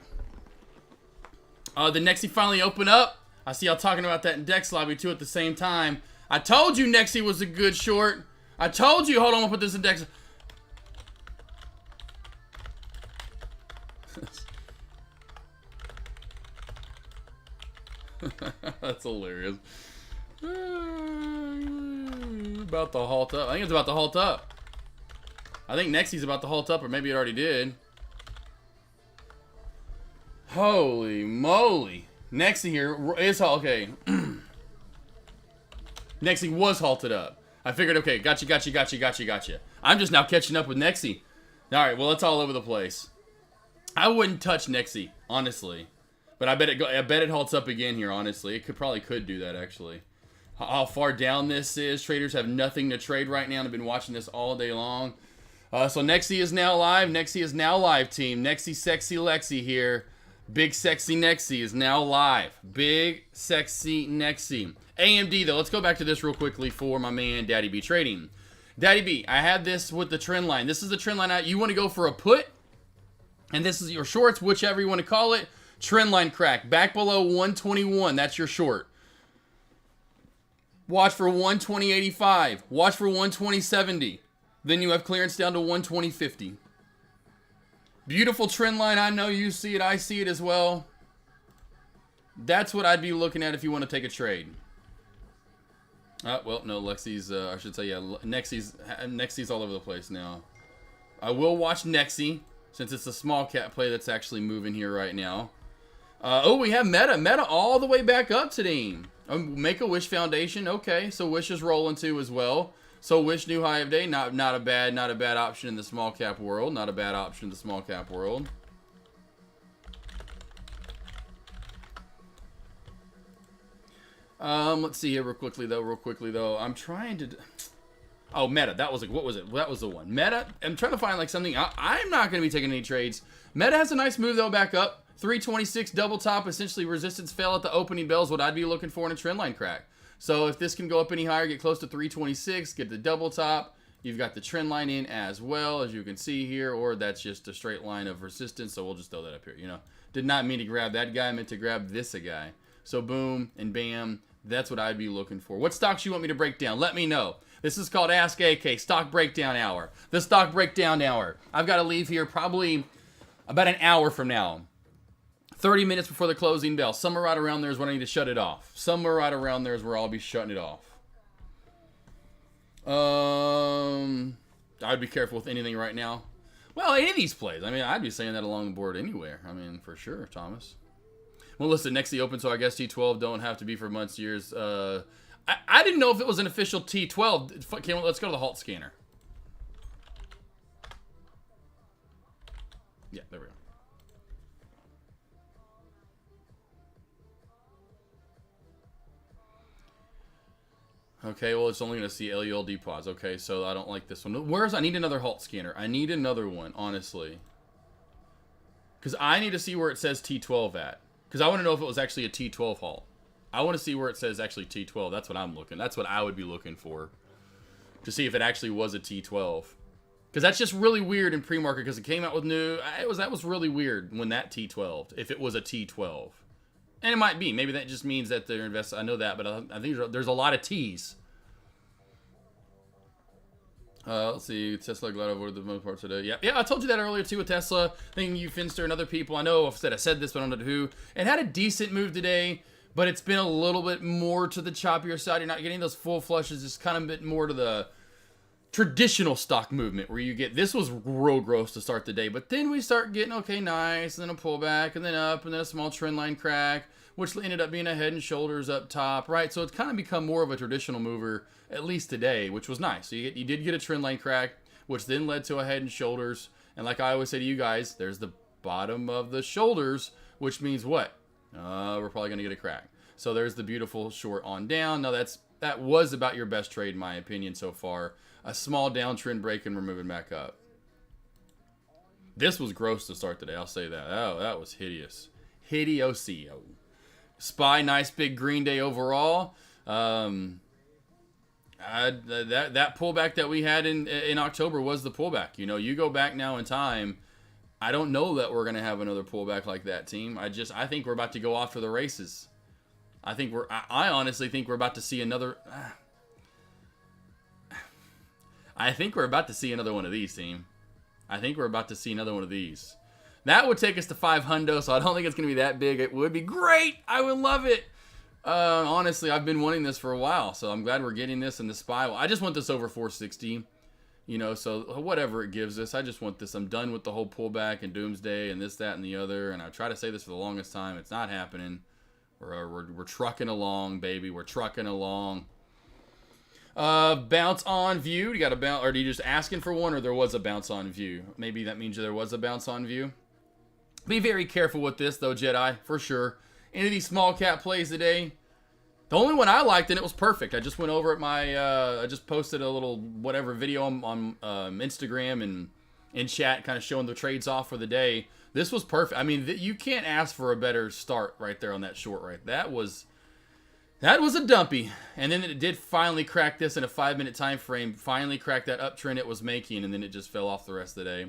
The Nexie finally opened up. I see y'all talking about that in Dex Lobby too at the same time. I told you Nexie was a good short. I told you. Hold on, I'll put this in Dex. That's hilarious. About to halt up. I think it's about to halt up. I think Nexie's about to halt up, or maybe it already did. Holy moly. Nexie here is okay. Nexie was halted up. I figured, okay, gotcha. I'm just now catching up with Nexie. Alright, well, it's all over the place. I wouldn't touch Nexie, honestly. But I bet it halts up again here, honestly. It probably could do that, actually. How far down this is. Traders have nothing to trade right now. I've been watching this all day long. So Nexie is now live. Nexie is now live, team. Nexie Sexy Lexi here. Big Sexy Nexie is now live. Big Sexy Nexie. AMD, though. Let's go back to this real quickly for my man, Daddy B Trading. Daddy B, I had this with the trend line. This is the trend line. You want to go for a put, and this is your shorts, whichever you want to call it. Trend line crack. Back below 121. That's your short. Watch for 120.85. Watch for 120.70. Then you have clearance down to 120.50. Beautiful trend line. I know you see it. I see it as well. That's what I'd be looking at if you want to take a trade. Well, no, Lexi's, I should say, yeah, Nexi's all over the place now. I will watch Nexi, since it's a small cap play that's actually moving here right now. Oh, we have Meta. Meta all the way back up today. Make-A-Wish Foundation. Okay, so Wish is rolling too as well. So Wish new high of day. Not a bad option in the small cap world. Not a bad option in the small cap world. Let's see here real quickly though. I'm trying to. Oh, Meta. That was like, what was it? That was the one. Meta. I'm trying to find like something. I'm not going to be taking any trades. Meta has a nice move though, back up. 326 double top, essentially resistance fail at the opening bells. What I'd be looking for in a trend line crack. So if this can go up any higher, get close to 326, get the double top. You've got the trend line in as well, as you can see here, or that's just a straight line of resistance. So we'll just throw that up here. You know, did not mean to grab that guy, I meant to grab this guy. So boom and bam. That's what I'd be looking for. What stocks you want me to break down? Let me know. This is called Ask AK, Stock Breakdown Hour. The Stock Breakdown Hour. I've got to leave here probably about an hour from now. 30 minutes before the closing bell. Somewhere right around there is when I need to shut it off. Somewhere right around there is where I'll be shutting it off. I'd be careful with anything right now. Well, any of these plays. I mean, I'd be saying that along the board anywhere. I mean, for sure, Thomas. Well, listen, next the open, so I guess T12 don't have to be for months, years. I didn't know if it was an official T12. Okay, let's go to the halt scanner. Yeah, there we go. Okay, well, it's only going to see LULD pause. Okay, so I don't like this one. I need another halt scanner. I need another one, honestly. Because I need to see where it says T12 at. Because I want to know if it was actually a T12 halt. I want to see where it says actually T12. That's what I'm looking. That's what I would be looking for. To see if it actually was a T12. Because that's just really weird in pre-market. Because it came out with new... That was really weird when that T12. If it was a T12. And it might be. Maybe that just means that they're investing. I know that, but I think there's a lot of T's. Let's see. Tesla glad over the most part today. Yeah, I told you that earlier too with Tesla. Thinking you Finster and other people. I know I said this, but I don't know who. It had a decent move today, but it's been a little bit more to the choppier side. You're not getting those full flushes. It's kind of a bit more to the traditional stock movement where you get, this was real gross to start the day, but then we start getting, okay, nice, and then a pullback, and then up, and then a small trend line crack, which ended up being a head and shoulders up top, right? So it's kind of become more of a traditional mover, at least today, which was nice. So you did get a trend line crack, which then led to a head and shoulders, and like I always say to you guys, there's the bottom of the shoulders, which means what? We're probably going to get a crack. So there's the beautiful short on down. Now that was about your best trade, in my opinion, so far. A small downtrend break and we're moving back up. This was gross to start today, I'll say that. Oh, that was hideous. Hideosio. SPY, nice big green day overall. That pullback that we had in October was the pullback. You know, you go back now in time, I don't know that we're going to have another pullback like that, team. I think we're about to go off to the races. I honestly think we're about to see another... I think we're about to see another one of these, team. I think we're about to see another one of these. That would take us to 500, so I don't think it's going to be that big. It would be great. I would love it. Honestly, I've been wanting this for a while, so I'm glad we're getting this in the SPY. I just want this over 460. You know, so whatever it gives us, I just want this. I'm done with the whole pullback and doomsday and this, that, and the other. And I try to say this for the longest time. It's not happening. We're trucking along, baby. We're trucking along. Bounce on view. You got a bounce, or are you just asking for one, or there was a bounce on view? Maybe that means there was a bounce on view. Be very careful with this, though, Jedi, for sure. Any of these small cap plays today, the only one I liked, and it was perfect. I just went over at my, I just posted a little whatever video on Instagram and in chat, kind of showing the trades off for the day. This was perfect. I mean, you can't ask for a better start right there on that short right. That was a dumpy. And then it did finally crack this in a 5-minute time frame. Finally cracked that uptrend it was making, and then it just fell off the rest of the day.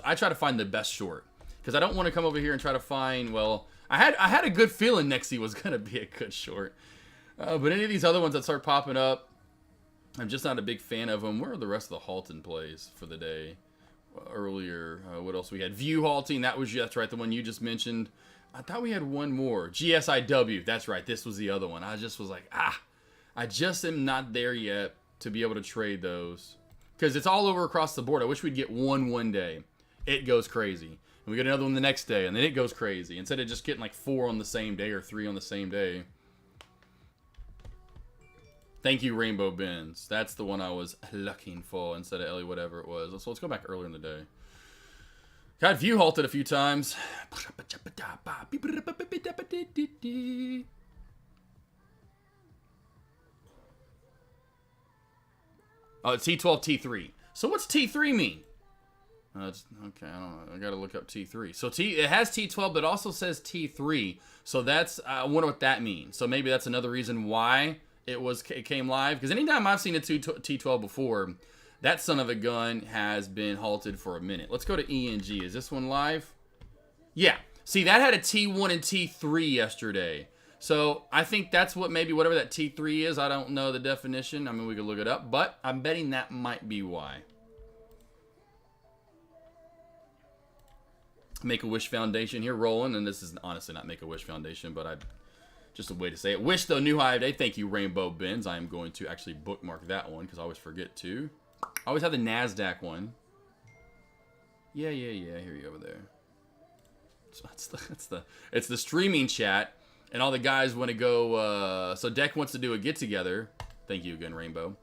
I try to find the best short. Because I don't want to come over here and try to find, well, I had a good feeling Nexie was gonna be a good short. But any of these other ones that start popping up, I'm just not a big fan of them. Where are the rest of the halting plays for the day? Earlier, what else we had? View halting. That's right, the one you just mentioned. I thought we had one more. GSIW. That's right. This was the other one. I just was like, I just am not there yet to be able to trade those because it's all over across the board. I wish we'd get one day. It goes crazy. And we get another one the next day, and then it goes crazy. Instead of just getting like 4 on the same day or 3 on the same day. Thank you, Rainbow Bins. That's the one I was looking for instead of Ellie, whatever it was. So let's go back earlier in the day. Got view halted a few times. Oh, it's T12, T3. So what's T3 mean? Okay, I don't know. I gotta look up T3. So it has T12, but it also says T3. So I wonder what that means. So maybe that's another reason why it came live. Because anytime I've seen a T12 before, that son of a gun has been halted for a minute. Let's go to ENG. Is this one live? Yeah. See, that had a T1 and T3 yesterday. So I think that's whatever that T3 is. I don't know the definition. I mean, we could look it up, but I'm betting that might be why. Make-A-Wish Foundation here rolling, and this is honestly not Make-A-Wish Foundation, but just a way to say it. Wish, though, new high day. Thank you, Rainbow Bins. I am going to actually bookmark that one because I always forget to. I always have the NASDAQ one. Yeah. Here you go over there. So it's the streaming chat, and all the guys want to go. So Deck wants to do a get together. Thank you again, Rainbow.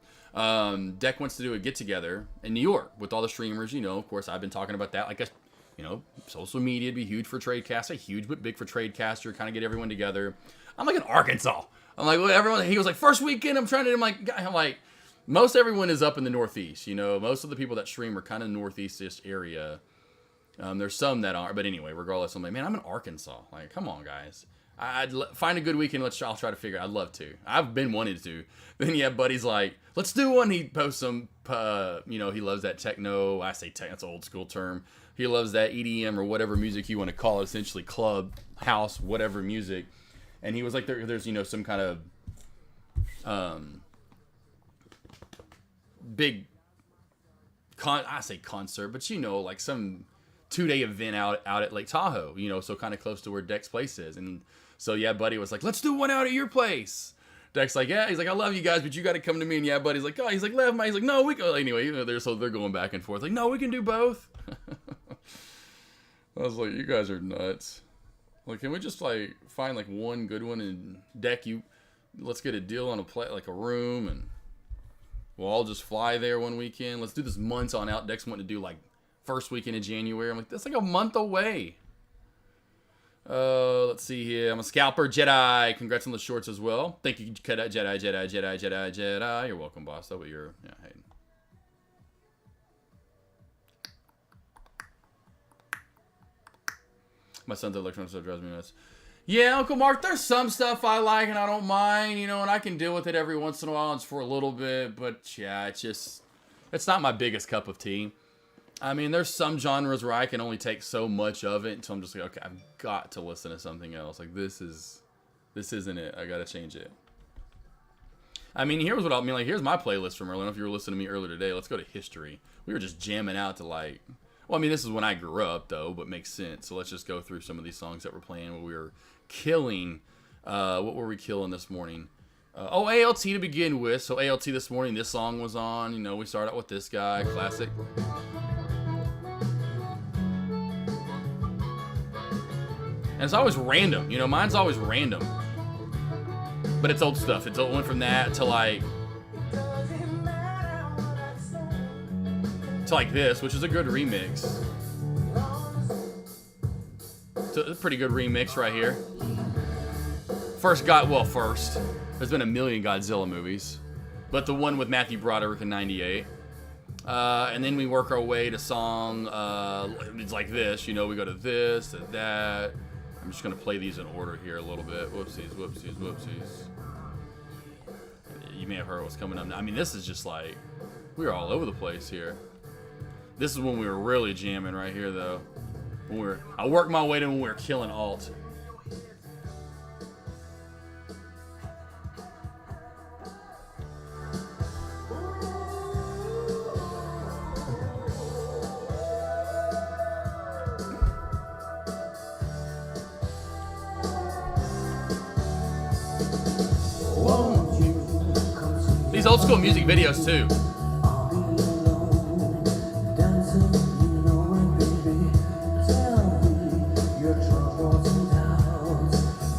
Deck wants to do a get together in New York with all the streamers. Of course, I've been talking about that. Like social media would be huge for Tradecaster, huge but big for Tradecaster. Kind of get everyone together. I'm like in Arkansas. I'm like, well, everyone. He was like, first weekend. I'm like, most everyone is up in the Northeast. Most of the people that stream are kind of Northeast-ish area. There's some that aren't, but anyway, regardless, I'm like, man, I'm in Arkansas. Like, come on, guys. I'd find a good weekend. I'll try to figure it. I'd love to. I've been wanting to. Then yeah, buddy's like, let's do one. He posts some, he loves that techno. I say tech, that's an old school term. He loves that EDM or whatever music you want to call it, essentially club, house, whatever music. And he was like, there's some kind of big I say concert, but like some 2-day event out at Lake Tahoe, so kind of close to where Deck's place is. And so yeah, buddy was like, let's do one out at your place. Deck's like, yeah, he's like, I love you guys, but you got to come to me. And yeah, buddy's like, oh, he's like, left my, he's like, no, we go. Anyway, they're going back and forth. Like, no, we can do both. I was like, you guys are nuts. Like, can we just like find like one good one and Deck let's get a deal on a room, and we'll all just fly there one weekend. Let's do this months on out. Deck's wanting to do like first weekend in January. I'm like, that's like a month away. Let's see here. I'm a scalper Jedi. Congrats on the shorts as well. Thank you, Jedi. You're welcome, boss. That what you're hating. My son's electronic stuff drives me nuts. Yeah, Uncle Mark, there's some stuff I like and I don't mind, and I can deal with it every once in a while. It's for a little bit, but yeah, it's not my biggest cup of tea. I mean, there's some genres where I can only take so much of it until I'm just like, okay, I've got to listen to something else. Like, this isn't it. I got to change it. I mean, here's what I mean. Like, here's my playlist from earlier. I don't know if you were listening to me earlier today. Let's go to history. We were just jamming out to like, well, I mean, this is when I grew up, though, but makes sense. So let's just go through some of these songs that we're playing when we were killing. What were we killing this morning? ALT to begin with. So ALT this morning, this song was on. We started out with this guy, classic. And it's always random. Mine's always random. But it's old stuff. It went from that to like this, which is a good remix. It's a pretty good remix right here. First. There's been a million Godzilla movies. But the one with Matthew Broderick in 98. And then we work our way to song, it's like this. We go to this, to that. I'm just going to play these in order here a little bit. Whoopsies. You may have heard what's coming up. I mean, this is just like, we were all over the place here. This is when we were really jamming right here, though. I worked my way to when we were killing alt. old school music videos too.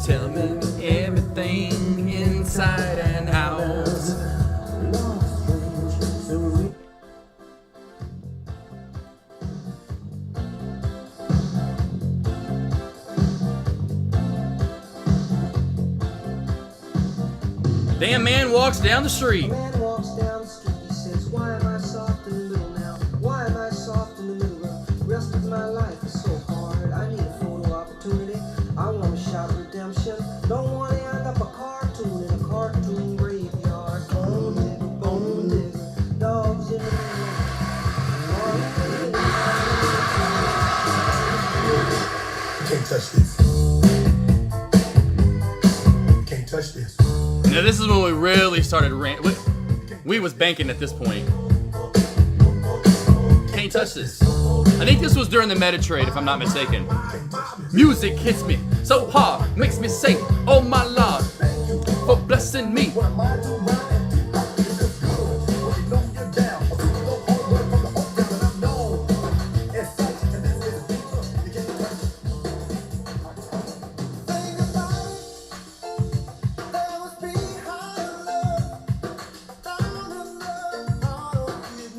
Tell me everything inside and out. Damn man walks down the street. Man walks down the street, he says, why am I soft in the middle now? Why am I soft in the middle? The rest of my life is so hard. I need a photo opportunity. I want a shot of redemption. Don't want to end up a cartoon in a cartoon graveyard. Bone digger, dogs in the Can't touch this. Can't touch this. Now this is when we really started we was banking at this point. Can't touch this. I think this was during the Meta trade, if I'm not mistaken. Music hits me so hard, makes me say, oh my Lord, for blessing me.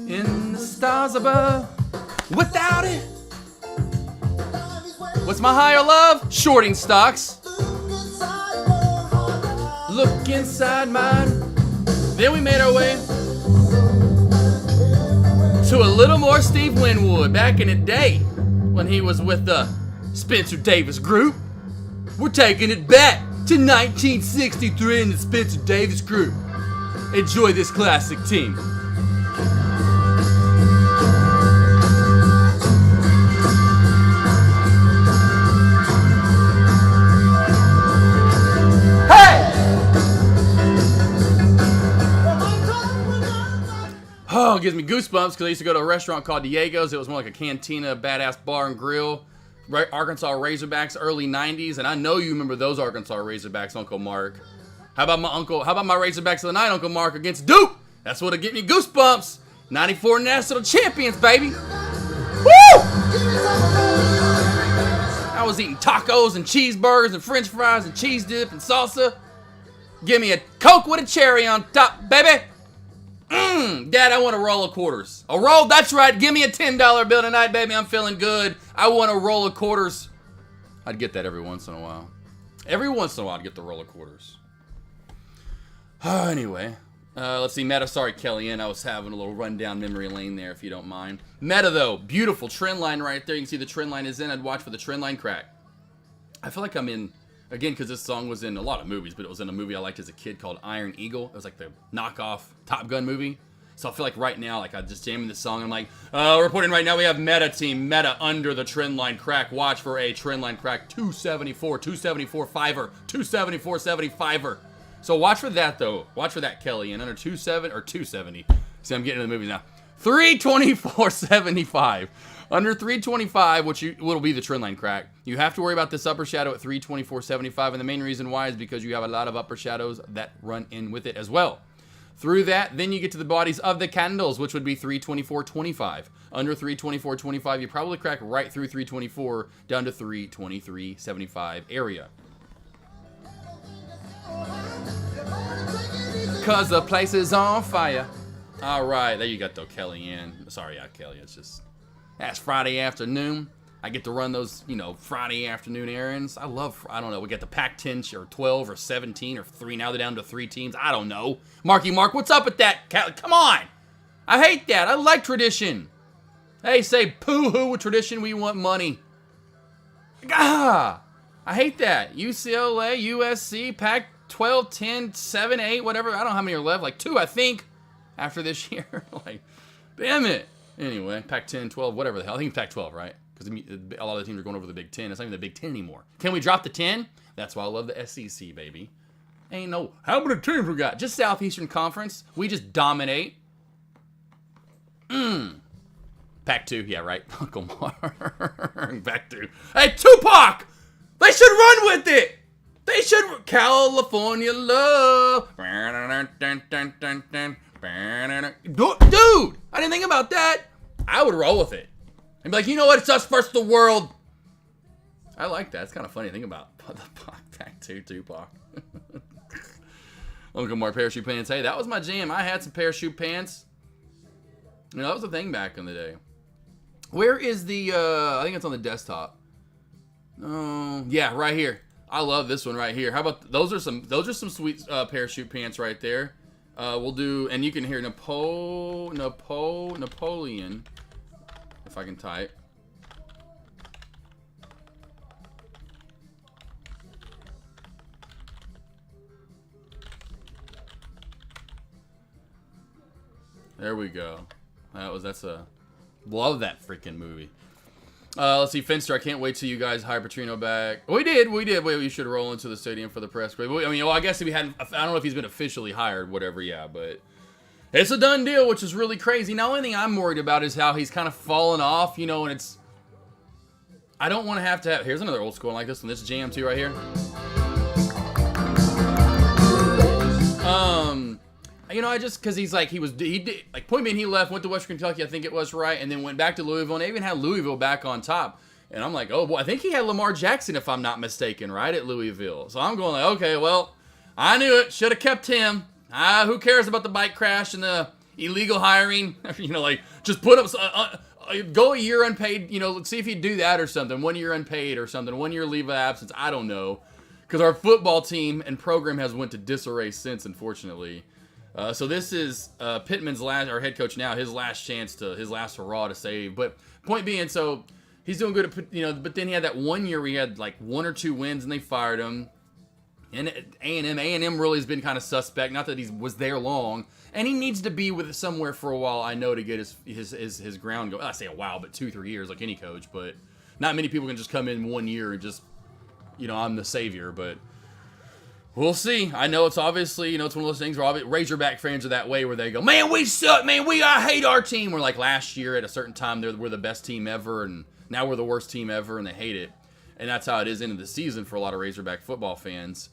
In the stars above, without it. What's my higher love? Shorting stocks. Look inside mine. Then we made our way to a little more Steve Winwood back in the day when he was with the Spencer Davis Group. We're taking it back to 1963 in the Spencer Davis Group. Enjoy this classic team. Oh, it gives me goosebumps because I used to go to a restaurant called Diego's. It was more like a cantina, badass bar and grill. Arkansas Razorbacks, early 90s. And I know you remember those Arkansas Razorbacks, Uncle Mark. How about my Razorbacks of the night, Uncle Mark, against Duke? That's what'll get me goosebumps. 94 national champions, baby. Woo! I was eating tacos and cheeseburgers and french fries and cheese dip and salsa. Give me a Coke with a cherry on top, baby. Dad, I want a roll of quarters. A roll? That's right. Give me a $10 bill tonight, baby. I'm feeling good. I want a roll of quarters. I'd get that every once in a while. Every once in a while, I'd get the roll of quarters. Anyway, let's see. Meta, sorry, Kellyanne. I was having a little run down memory lane there, if you don't mind. Meta, though, beautiful trend line right there. You can see the trend line is in. I'd watch for the trend line crack. I feel like I'm in, again, because this song was in a lot of movies, but it was in a movie I liked as a kid called Iron Eagle. It was like the knockoff Top Gun movie. So I feel like right now, like I'm just jamming this song. I'm like, reporting right now we have Meta team, Meta under the trend line crack. Watch for a trend line crack, 274, 274 fiver, 274, 75er. So watch for that though. Watch for that, Kelly. And under 270. See, I'm getting into the movies now. 324.75. Under 325, which will be the trend line crack, you have to worry about this upper shadow at 324.75. And the main reason why is because you have a lot of upper shadows that run in with it as well. Through that, then you get to the bodies of the candles, which would be 324.25. Under 324.25, you probably crack right through 324 down to 323.75 area. Cause the place is on fire. All right, there you got though, Kellyanne. Sorry, Kelly. It's just that's Friday afternoon. I get to run those, Friday afternoon errands. I don't know. We got the Pac-10 or 12 or 17 or 3. Now they're down to 3 teams. I don't know. Marky Mark, what's up with that? Come on. I hate that. I like tradition. Hey, say poo-hoo with tradition. We want money. Ah, I hate that. UCLA, USC, Pac-12, 10, 7, 8, whatever. I don't know how many are left. Like 2, I think, after this year. Like, damn it. Anyway, Pac-10, 12, whatever the hell. I think it's Pac-12, right? Because a lot of the teams are going over the Big Ten. It's not even the Big Ten anymore. Can we drop the 10? That's why I love the SEC, baby. Ain't no, how many teams we got? Just Southeastern Conference. We just dominate. Pac-2, yeah, right. Uncle Mark. Pac-2. Hey, Tupac! They should run with it! They should. California love. Dude, I didn't think about that. I would roll with it. And be like, you know what? It's us versus the world. I like that. It's kind of funny to think about. The back to Tupac. Uncle Mark parachute pants. Hey, that was my jam. I had some parachute pants. You know, that was a thing back in the day. Where is the, I think it's on the desktop. Oh, yeah, right here. I love this one right here. How about, those are some sweet parachute pants right there. We'll do, and you can hear Napoleon, if I can type. There we go. That's a, love that freaking movie. Let's see, Finster. I can't wait till you guys hire Petrino back. We did. We should roll into the stadium for the press. I mean, well, I guess if he hadn't, I don't know if he's been officially hired, whatever. Yeah, but it's a done deal, which is really crazy. Now, the only thing I'm worried about is how he's kind of fallen off, you know, and it's, I don't want to have, here's another old school like this one. This jam too right here. You know, I just, because he's like, he did, like, point being, he left, went to Western Kentucky, I think it was, right, and then went back to Louisville, and they even had Louisville back on top. And I'm like, oh, boy, I think he had Lamar Jackson, if I'm not mistaken, right, at Louisville. So I'm going like, okay, well, I knew it. Should have kept him. Who cares about the bike crash and the illegal hiring? You know, like, just put up, go a year unpaid, you know, let's see if he'd do that or something. 1 year unpaid or something. 1 year leave of absence. I don't know. Because our football team and program has went to disarray since, unfortunately. So this is Pittman's our head coach now, his last hurrah to save. But point being, so he's doing good at, you know, but then he had that 1 year where he had like 1 or 2 wins and they fired him. And A&M really has been kind of suspect. Not that he was there long, and he needs to be with somewhere for a while. I know, to get his ground going. I say a while, but 2-3 years like any coach. But not many people can just come in 1 year and just, you know, I'm the savior, but. We'll see. I know it's obviously, you know, it's one of those things where Razorback fans are that way where they go, man, we suck, man, I hate our team. We're like last year at a certain time, we're the best team ever, and now we're the worst team ever, and they hate it. And that's how it is into the season for a lot of Razorback football fans.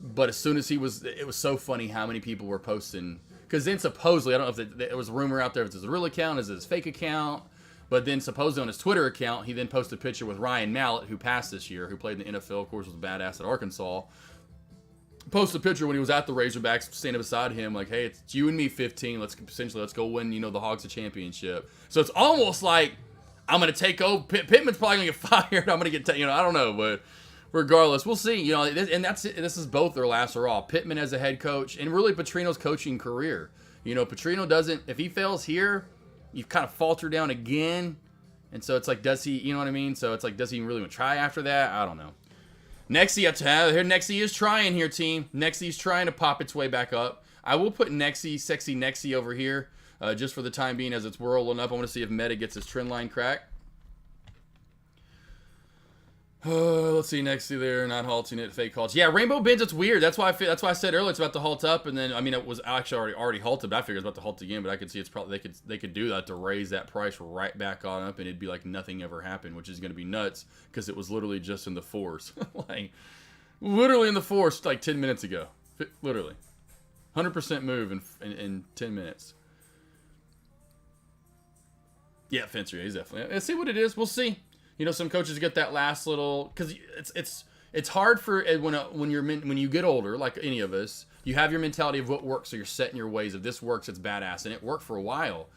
But as soon as it was so funny how many people were posting, because then supposedly, I don't know if it was a rumor out there if it's his real account, is it his fake account? But then supposedly on his Twitter account, he then posted a picture with Ryan Mallett, who passed this year, who played in the NFL, of course, was a badass at Arkansas. Posted a picture when he was at the Razorbacks, standing beside him, like, hey, it's you and me, 15. Let's go win, you know, the Hogs a championship. So it's almost like I'm going to take over. Pittman's probably going to get fired. I'm going to get, you know, I don't know, but regardless, we'll see. You know, and this is both their last hurrah. Pittman as a head coach, and really Petrino's coaching career. You know, Petrino doesn't, if he fails here, you kind of falter down again. And so it's like, does he, you know what I mean? So it's like, does he really want to try after that? I don't know. Nexie, Nexie is trying here, team. Nexie's trying to pop its way back up. I will put Nexie, sexy Nexie over here, just for the time being as it's rolling up. I want to see if Meta gets his trend line crack. Let's see, Nexie there, not halting it, fake halts. Yeah, Rainbow Bins, it's weird. That's why I said earlier it's about to halt up, and then, I mean, it was actually already halted, but I figured it was about to halt again, but I could see it's probably, they could do that to raise that price right back on up, and it'd be like nothing ever happened, which is going to be nuts, because it was literally just in the fours. Like, literally in the fours, like 10 minutes ago. Literally. 100% move in 10 minutes. Yeah, Fencer, he's definitely. Let's see what it is. We'll see. You know, some coaches get that last little, because it's hard for when you get older, like any of us, you have your mentality of what works, so you're set in your ways. If this works, it's badass, and it worked for a while.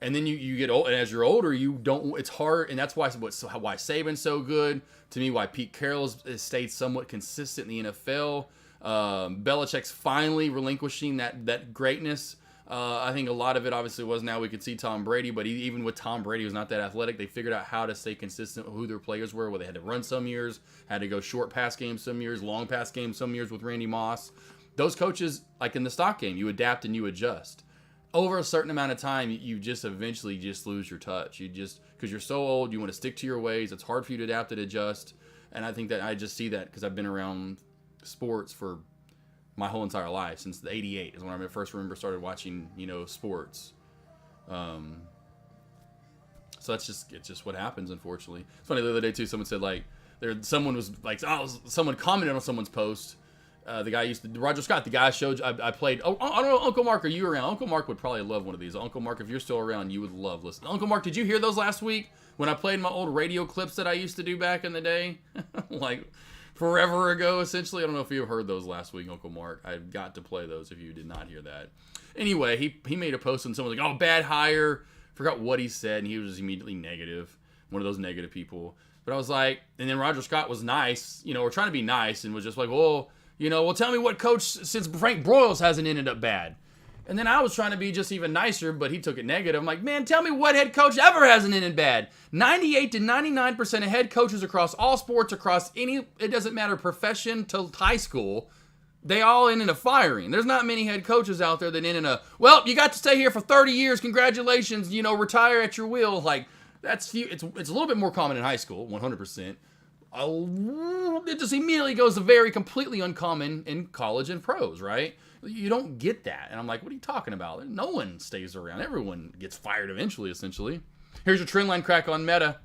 And then you get old, and as you're older, you don't. It's hard, and that's why Saban's so good to me. Why Pete Carroll has stayed somewhat consistent in the NFL. Belichick's finally relinquishing that greatness. I think a lot of it obviously was now we could see Tom Brady, but even with Tom Brady, who's not that athletic, they figured out how to stay consistent with who their players were, where they had to run some years, had to go short pass games some years, long pass games some years with Randy Moss. Those coaches, like in the stock game, you adapt and you adjust. Over a certain amount of time, you just eventually just lose your touch. You just, because you're so old, you want to stick to your ways. It's hard for you to adapt and adjust. And I think that I just see that because I've been around sports for my whole entire life. Since the 88 is when I first started watching, you know, sports. So it's just what happens, unfortunately. It's funny, the other day too, someone said like, someone was like, someone commented on someone's post. The guy Roger Scott, the guy I played. Oh, I don't know, Uncle Mark, are you around? Uncle Mark would probably love one of these. Uncle Mark, if you're still around, you would love listening. Uncle Mark, did you hear those last week when I played my old radio clips that I used to do back in the day? Like forever ago, essentially. I don't know if you heard those last week, Uncle Mark. I've got to play those if you did not hear that. Anyway, he made a post and someone was like, oh, bad hire. Forgot what he said, and he was just immediately negative. One of those negative people. But I was like, and then Roger Scott was nice. We're trying to be nice and was just like, well, tell me what coach since Frank Broyles hasn't ended up bad. And then I was trying to be just even nicer, but he took it negative. I'm like, man, tell me what head coach ever hasn't ended bad. 98 to 99% of head coaches across all sports, across it doesn't matter, profession to high school, they all end in a firing. There's not many head coaches out there that end in a, well, you got to stay here for 30 years, congratulations, retire at your will. Like, that's few. It's a little bit more common in high school, 100%. It just immediately goes to very completely uncommon in college and pros, right? You don't get that. And I'm like, what are you talking about? No one stays around. Everyone gets fired eventually, essentially. Here's your trend line crack on Meta.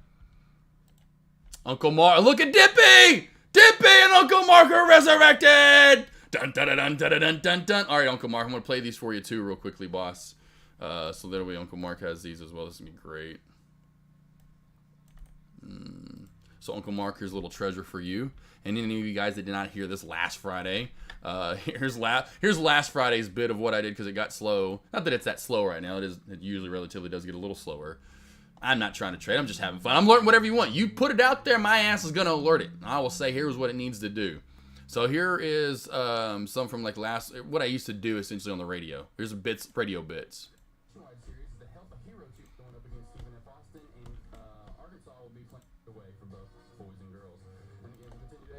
Uncle Mark, look at Dippy! Dippy and Uncle Mark are resurrected! Dun dun dun dun dun dun dun. All right, Uncle Mark, I'm going to play these for you too real quickly, boss. So that way Uncle Mark has these as well. This is going to be great. So Uncle Mark, here's a little treasure for you. And any of you guys that did not hear this last Friday, here's last Friday's bit of what I did because it got slow. Not that it's that slow right now. It usually relatively does get a little slower. I'm not trying to trade. I'm just having fun. I'm learning whatever you want. You put it out there, my ass is going to alert it. I will say, here's what it needs to do. So here is some from like what I used to do essentially on the radio. Here's radio bits.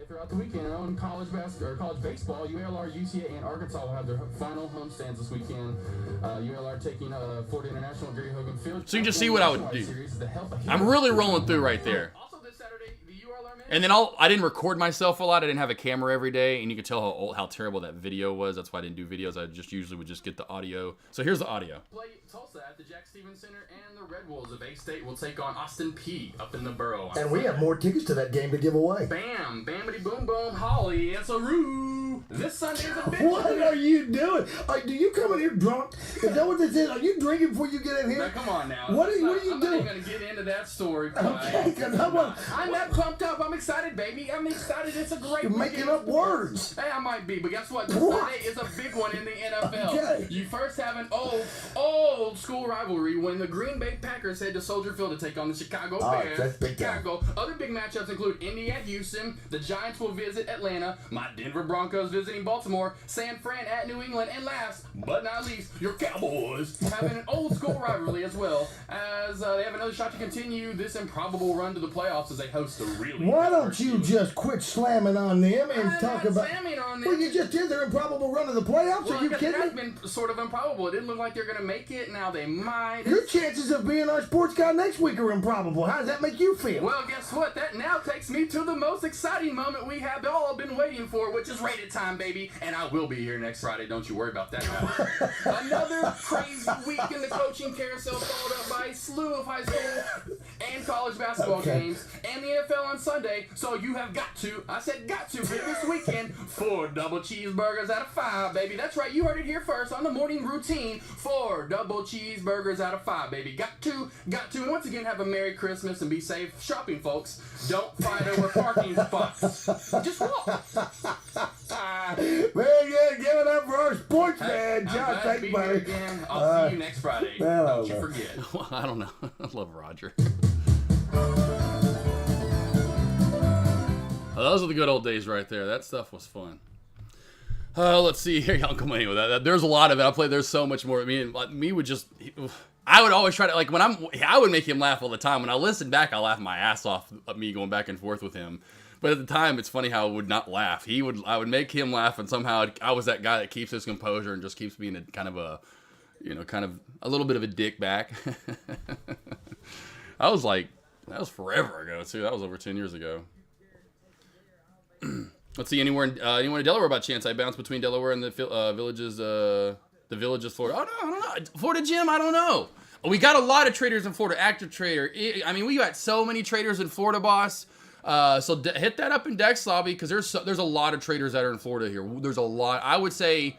Throughout the weekend, in college basketball or college baseball, ULR, UCA, and Arkansas will have their final homestands this weekend. ULR taking Florida International, Gary Hogan Field. So you can just see what I would do. I'm really rolling through right there. Also this Saturday, the ULR men. And then I didn't record myself a lot. I didn't have a camera every day, and you could tell how terrible that video was. That's why I didn't do videos. I usually would just get the audio. So here's the audio. Play Tulsa at the Jack Stevens Center, and the Red Wolves of A-State will take on Austin P up in the Borough. And we have more tickets to that game to give away. Bam, bamity boom boom, Holly, it's a roo. This Sunday is a big What are you doing? Do you come in here drunk? Is that what this is? Are you drinking before you get in here? Now, come on now. What are you doing? I'm not even going to get into that story. Okay, because I'm that pumped up. I'm excited, baby. I'm excited. It's a great You're making up words. Hey, I might be, but guess what? This Sunday is a big one in the NFL. Okay. You first have an old school rivalry when the Green Bay Packers head to Soldier Field to take on the Chicago Bears. That's big time. Chicago. Other big matchups include Indy at Houston. The Giants will visit Atlanta. My Denver Broncos visiting Baltimore. San Fran at New England. And last but not least, your Cowboys having an old school rivalry as well, as they have another shot to continue this improbable run to the playoffs as they host a really. Why don't you just quit slamming on them and I'm talk not about? slamming on them. Well, you just did their improbable run to the playoffs. Well, Are you it kidding has me? been sort of improbable. It didn't look like they're going to make it. Now they might. Your chances of being our sports guy next week are improbable. How does that make you feel? Well, guess what? That now takes me to the most exciting moment we have all been waiting for, which is rated time, baby. And I will be here next Friday. Don't you worry about that now. Another crazy week in the coaching carousel followed up by a slew of high school and college basketball games and the NFL on Sunday. So you have got to, I said got to, get this weekend 4 double cheeseburgers out of 5, baby. That's right. You heard it here first on the morning routine. 4 double cheeseburgers out of 5, baby. Got to. And once again, have a Merry Christmas and be safe shopping, folks. Don't fight over parking spots. Just walk. Very good. Give it up for our sports man, I'm Josh. glad to Thank be you, here buddy. again. I'll see you next Friday. Don't you forget. Well, I don't know. I love Roger. Those are the good old days right there. That stuff was fun. Let's see here. Uncle Money with that. There's a lot of it. I played. There's so much more. I mean, me would just. I would always try to, like, I would make him laugh all the time. When I listen back, I laugh my ass off at me going back and forth with him. But at the time, it's funny how I would not laugh. I would make him laugh, and somehow I was that guy that keeps his composure and just keeps being a kind of a little bit of a dick back. That was forever ago too. That was over 10 years ago. Let's see, anywhere in Delaware by chance? I bounced between Delaware and the villages, Florida. Oh no, I don't know. Florida Jim, I don't know. We got a lot of traders in Florida. Active trader. I mean, we got so many traders in Florida, boss. So hit that up in Dex Lobby because there's a lot of traders that are in Florida here. There's a lot. I would say,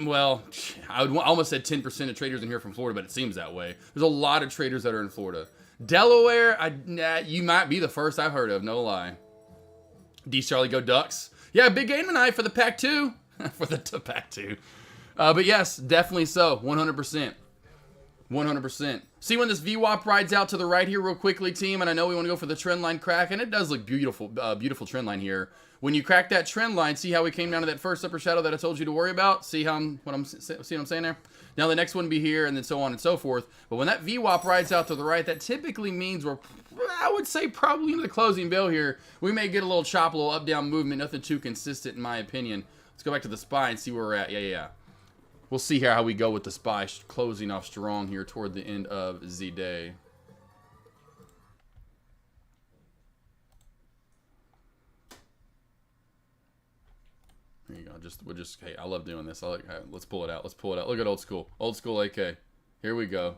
well, I would almost said 10% of traders in here from Florida, but it seems that way. There's a lot of traders that are in Florida. Delaware, you might be the first I've heard of, no lie. D. Charlie, go Ducks. Yeah, big game tonight for the Pac-2. For the Pac-2. But yes, definitely so. 100%. 100%. See when this VWAP rides out to the right here real quickly, team, and I know we want to go for the trend line crack, and it does look beautiful, beautiful trend line here. When you crack that trend line, see how we came down to that first upper shadow that I told you to worry about? See what I'm saying there? Now the next one be here, and then so on and so forth. But when that VWAP rides out to the right, that typically means we're, I would say, probably into the closing bell here. We may get a little chop, a little up-down movement, nothing too consistent in my opinion. Let's go back to the SPY and see where we're at. Yeah. We'll see here how we go with the SPY closing off strong here toward the end of the day. There you go. We'll just hey, I love doing this. Let's pull it out. Let's pull it out. Look at old school. Old school AK. Here we go.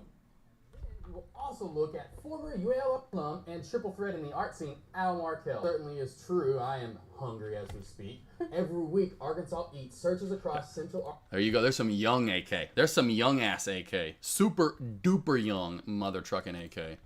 We'll also look at former UAL alum and triple threat in the art scene, Al Markel. Certainly is true. I am hungry as we speak. Every week, Arkansas Eats searches across Central. There you go. There's some young AK. There's some young ass AK. Super duper young mother trucking AK.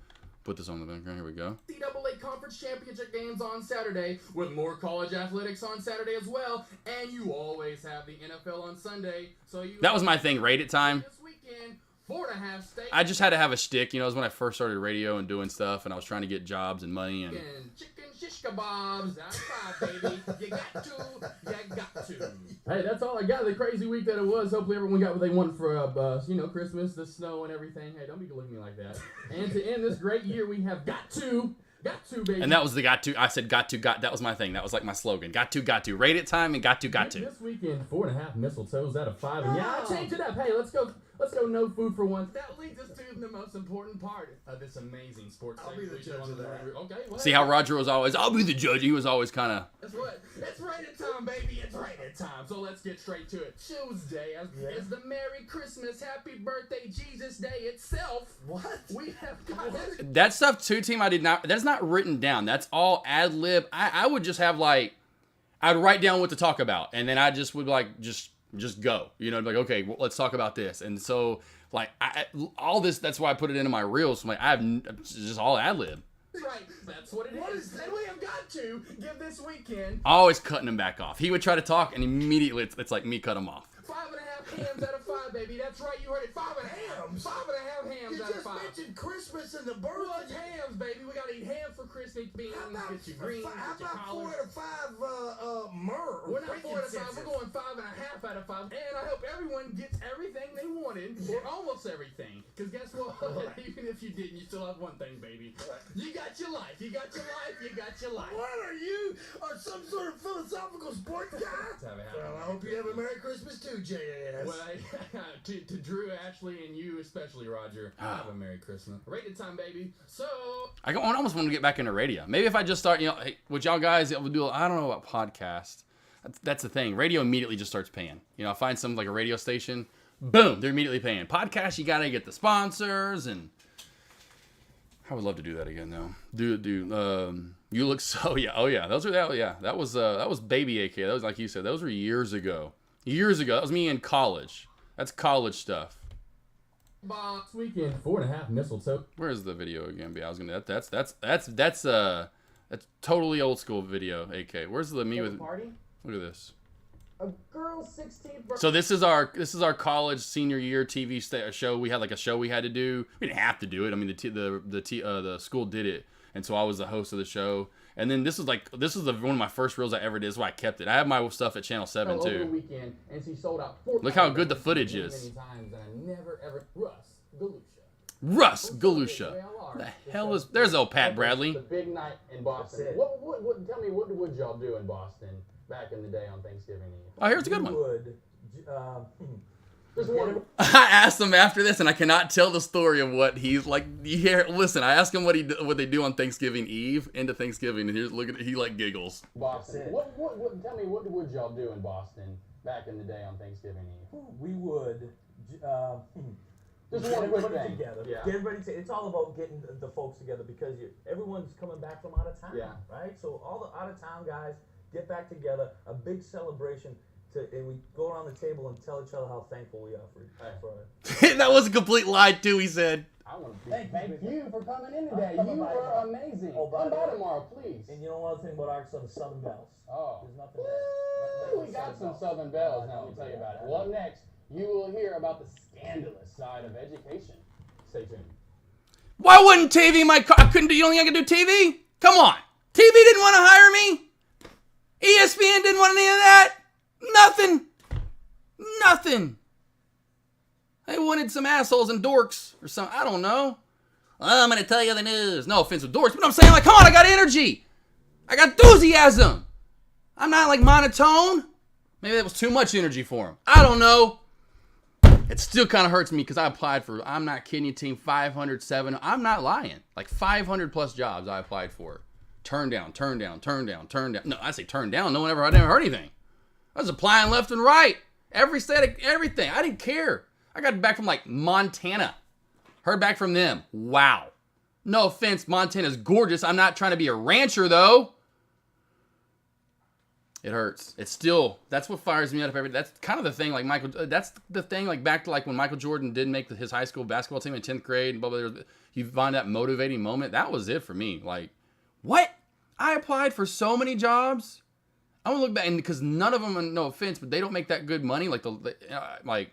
Put this on the background. Here we go. NCAA Conference Championship games on Saturday, with more college athletics on Saturday as well, and you always have the NFL on Sunday. So that was my thing. Rate it time. This weekend. 4.5 state. I just had to have a shtick, you know. It was when I first started radio and doing stuff, and I was trying to get jobs and money and. Chicken shish kebabs outside, baby. You got to. Hey, that's all I got. The crazy week that it was. Hopefully everyone got what they wanted for, Christmas, the snow and everything. Hey, don't be looking at me like that. And to end this great year, we have got to, baby. And that was the got to. I said got to. That was my thing. That was like my slogan. Got to. Rate it time and got to. This weekend, 4.5 mistletoes out of 5. And yeah, I changed it up. Hey, let's go. No food for once. That leads us to the most important part of this amazing sports segment. I'll be the judge of that. Okay. Well, see how Roger was always, I'll be the judge. He was always kind of. That's what. It's rated time, baby. It's rated time. So let's get straight to it. Tuesday is the Merry Christmas, Happy Birthday, Jesus Day itself. What? We have got that stuff too, team. I did not. That's not written down. That's all ad lib. I would just have like, I'd write down what to talk about, and then I just would like just go, you know, like, okay, well, let's talk about this. And so like all this, that's why I put it into my reels. So I'm like, it's just all ad lib. Right, that's what it is. And we have got to give this weekend. Always cutting him back off. He would try to talk, and immediately it's like me cut him off. 5.5 hams out of 5, baby. That's right, you heard it. 5.5 hams. 5.5 hams out of 5. You just mentioned Christmas and the birthday. Well, it's hams, baby. We gotta eat ham for Christmas. Beans, get your greens, how get your about collards. 4 to 5 myrrh? We're not 4 out of 5. We're going 5.5 out of 5. And I hope everyone gets everything they wanted, or almost everything. Because guess what? Even if you didn't, you still have one thing, baby. You got your life. You got your life. You got your life. What are you? Are some sort of philosophical sports guy? Well, I hope you have a Merry Christmas too, JAS. Well, to Drew, Ashley, and you especially, Roger, have a Merry Christmas. Rated time, baby. So I almost want to get back into radio. Maybe if I just start, you know, hey, with y'all guys, it would do. I don't know about podcast. That's the thing. Radio immediately just starts paying. You know, I find something like a radio station, boom, they're immediately paying. Podcast, you gotta get the sponsors, and I would love to do that again, though. You look so that was baby AK. That was like you said. Those were years ago. That was me in college. That's college stuff. Box weekend, 4.5 mistletoe. Where's the video again? I was gonna. That's totally old school video. AK. Where's the me with? Party? Look at this. A girl's 16th birthday. So this is our college senior year TV show. We had like a show we had to do. We didn't have to do it. I mean the school did it, and so I was the host of the show. And then this is one of my first reels I ever did. That's why I kept it. I have my stuff at Channel 7 too. Over the weekend, and she sold out 4 Look how good the footage is. Many times, and I never ever Galusha. Russ Galusha. The hell is there's old Pat Bradley. The big night in Boston. What tell me, what would y'all do in Boston back in the day on Thanksgiving Eve? Oh, here's a good one. Just one. I asked him after this, and I cannot tell the story of what he's like. Listen, I asked him what they do on Thanksgiving Eve into Thanksgiving, and here's look at he like giggles. Boston. What? Tell me, what would y'all do in Boston back in the day on Thanksgiving Eve? We would. Just Get one quick everybody thing. together. Yeah. Get everybody it's all about getting the folks together because everyone's coming back from out of town. Yeah. Right? So all the out of town guys get back together, a big celebration and we go around the table and tell each other how thankful we are for it. That was a complete lie too, he said. I want to thank you for coming in today. You were amazing. Oh, Come by tomorrow, please. And you know one thing about Arkansas, the Southern Bells. Oh. There's nothing We got some Southern Bells now, let me tell you about it. Well, up next, you will hear about the scandalous side of education. Stay tuned. Why wouldn't TV I couldn't do, you don't think I could do TV? Come on. TV didn't want to hire me. ESPN didn't want any of that. Nothing. They wanted some assholes and dorks or something. I don't know. Well, I'm going to tell you the news. No offense with dorks, but I'm saying, like, come on, I got energy. I got enthusiasm. I'm not, like, monotone. Maybe that was too much energy for him. I don't know. It still kind of hurts me because I applied for, I'm not kidding you, team 507. I'm not lying. Like 500 plus jobs I applied for. Turn down. No, I say turn down. I never heard anything. I was applying left and right. Every state, everything. I didn't care. I got back from like Montana. Heard back from them. Wow. No offense, Montana's gorgeous. I'm not trying to be a rancher though. It hurts. It's still, that's what fires me up every day. That's kind of the thing, like that's the thing, like back to like when Michael Jordan didn't make his high school basketball team in 10th grade, and blah, blah, blah, you find that motivating moment. That was it for me. Like, what? I applied for so many jobs. I'm gonna look back, and because none of them, no offense, but they don't make that good money. Like, like,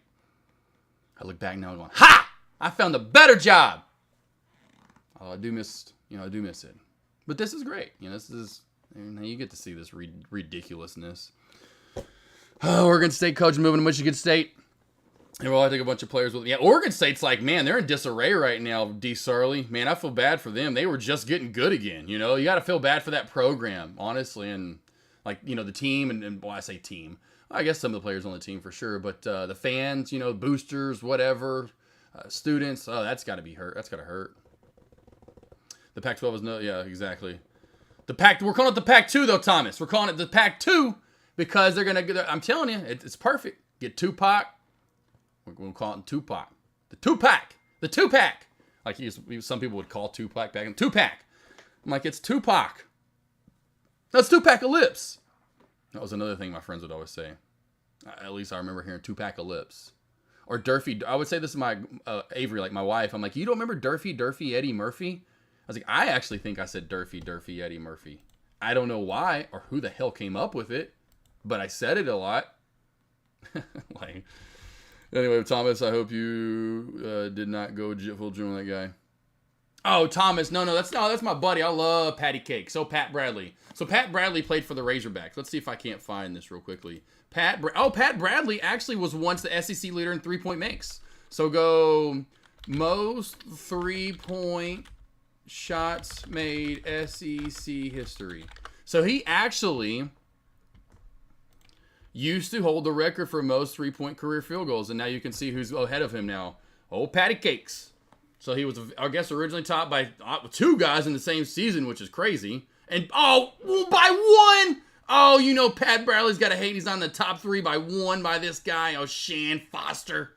I look back now and going, ha! I found a better job. Oh, I do miss it. But this is great. This is, you get to see this ridiculousness. Oregon State coach moving to Michigan State. And we'll take a bunch of players with. Yeah, Oregon State's like, man, they're in disarray right now, D. Surley. Man, I feel bad for them. They were just getting good again. You got to feel bad for that program, honestly. And, like, the team, and well, I say team. I guess some of the players on the team for sure. But the fans, boosters, whatever, students, that's got to be hurt. That's got to hurt. The Pac-12 is yeah, exactly. We're calling it the Pac-2 though, Thomas. We're calling it the Pac-2 because they're going to, I'm telling you, it's perfect. Get Tupac. We're going to call it Tupac. The Tupac. Like some people would call Tupac back in Tupac. I'm like, it's Tupac. That's Tupac-a-lips. That was another thing my friends would always say. At least I remember hearing Tupac-a-lips. Or Durfee. I would say this to my Avery, like my wife. I'm like, you don't remember Durfee Eddie Murphy? I was like, I actually think I said Durfee Eddie Murphy. I don't know why or who the hell came up with it, but I said it a lot. Like, anyway, Thomas, I hope you did not go full June with that guy. Oh, Thomas, no, that's my buddy. I love Patty Cake. So Pat Bradley. So Pat Bradley played for the Razorbacks. Let's see if I can't find this real quickly. Pat Bradley actually was once the SEC leader in 3-point makes. So go most 3-point shots made SEC history. So he actually used to hold the record for most 3-point career field goals, and now you can see who's ahead of him now. Old Patty Cakes. So he was, I guess, originally topped by two guys in the same season, which is crazy. And, by one! Oh, Pat Bradley's got to hate he's on the top 3 by one by this guy. Oh, Shan Foster.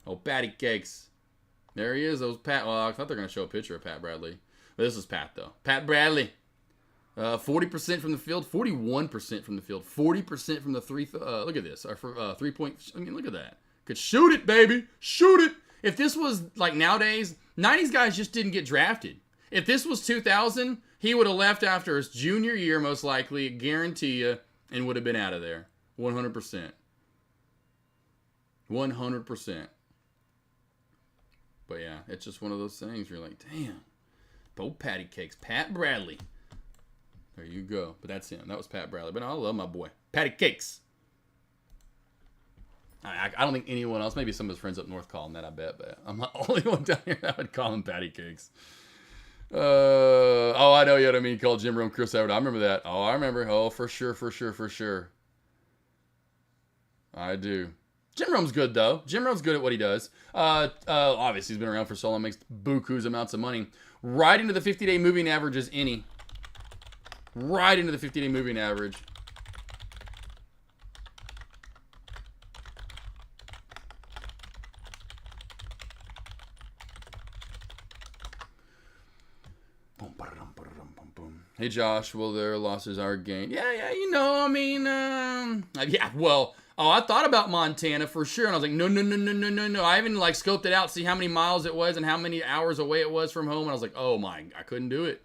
Oh, Patty Cakes. There he is. Those Pat. Well, I thought they were going to show a picture of Pat Bradley. But this is Pat, though. Pat Bradley. 40% from the field. 41% from the field. 40% from the three. Look at this. 3-point. I mean, look at that. Could shoot it, baby. Shoot it. If this was like nowadays, 90s guys just didn't get drafted. If this was 2000, he would have left after his junior year, most likely, guarantee you, and would have been out of there. 100%. 100%. But yeah, it's just one of those things where you're like, damn. Old Patty Cakes. Pat Bradley. There you go. But that's him. That was Pat Bradley. But I love my boy. Patty Cakes. I don't think anyone else, maybe some of his friends up north call him that, I bet. But I'm the only one down here that would call him Patty Cakes. I know you know what I mean. Called Jim Rome Chris Everett. I remember that. Oh, I remember. Oh, for sure. I do. Jim Rome's good, though. Jim Rome's good at what he does. Obviously, he's been around for so long, makes buku's amounts of money. Right into the 50-day moving average is any. Right into the 50-day moving average. Hey Josh, will their losses are gained? Yeah, you know, I mean, yeah, well, I thought about Montana for sure, and I was like, no. I even like scoped it out, see how many miles it was and how many hours away it was from home, and I was like, oh my, I couldn't do it.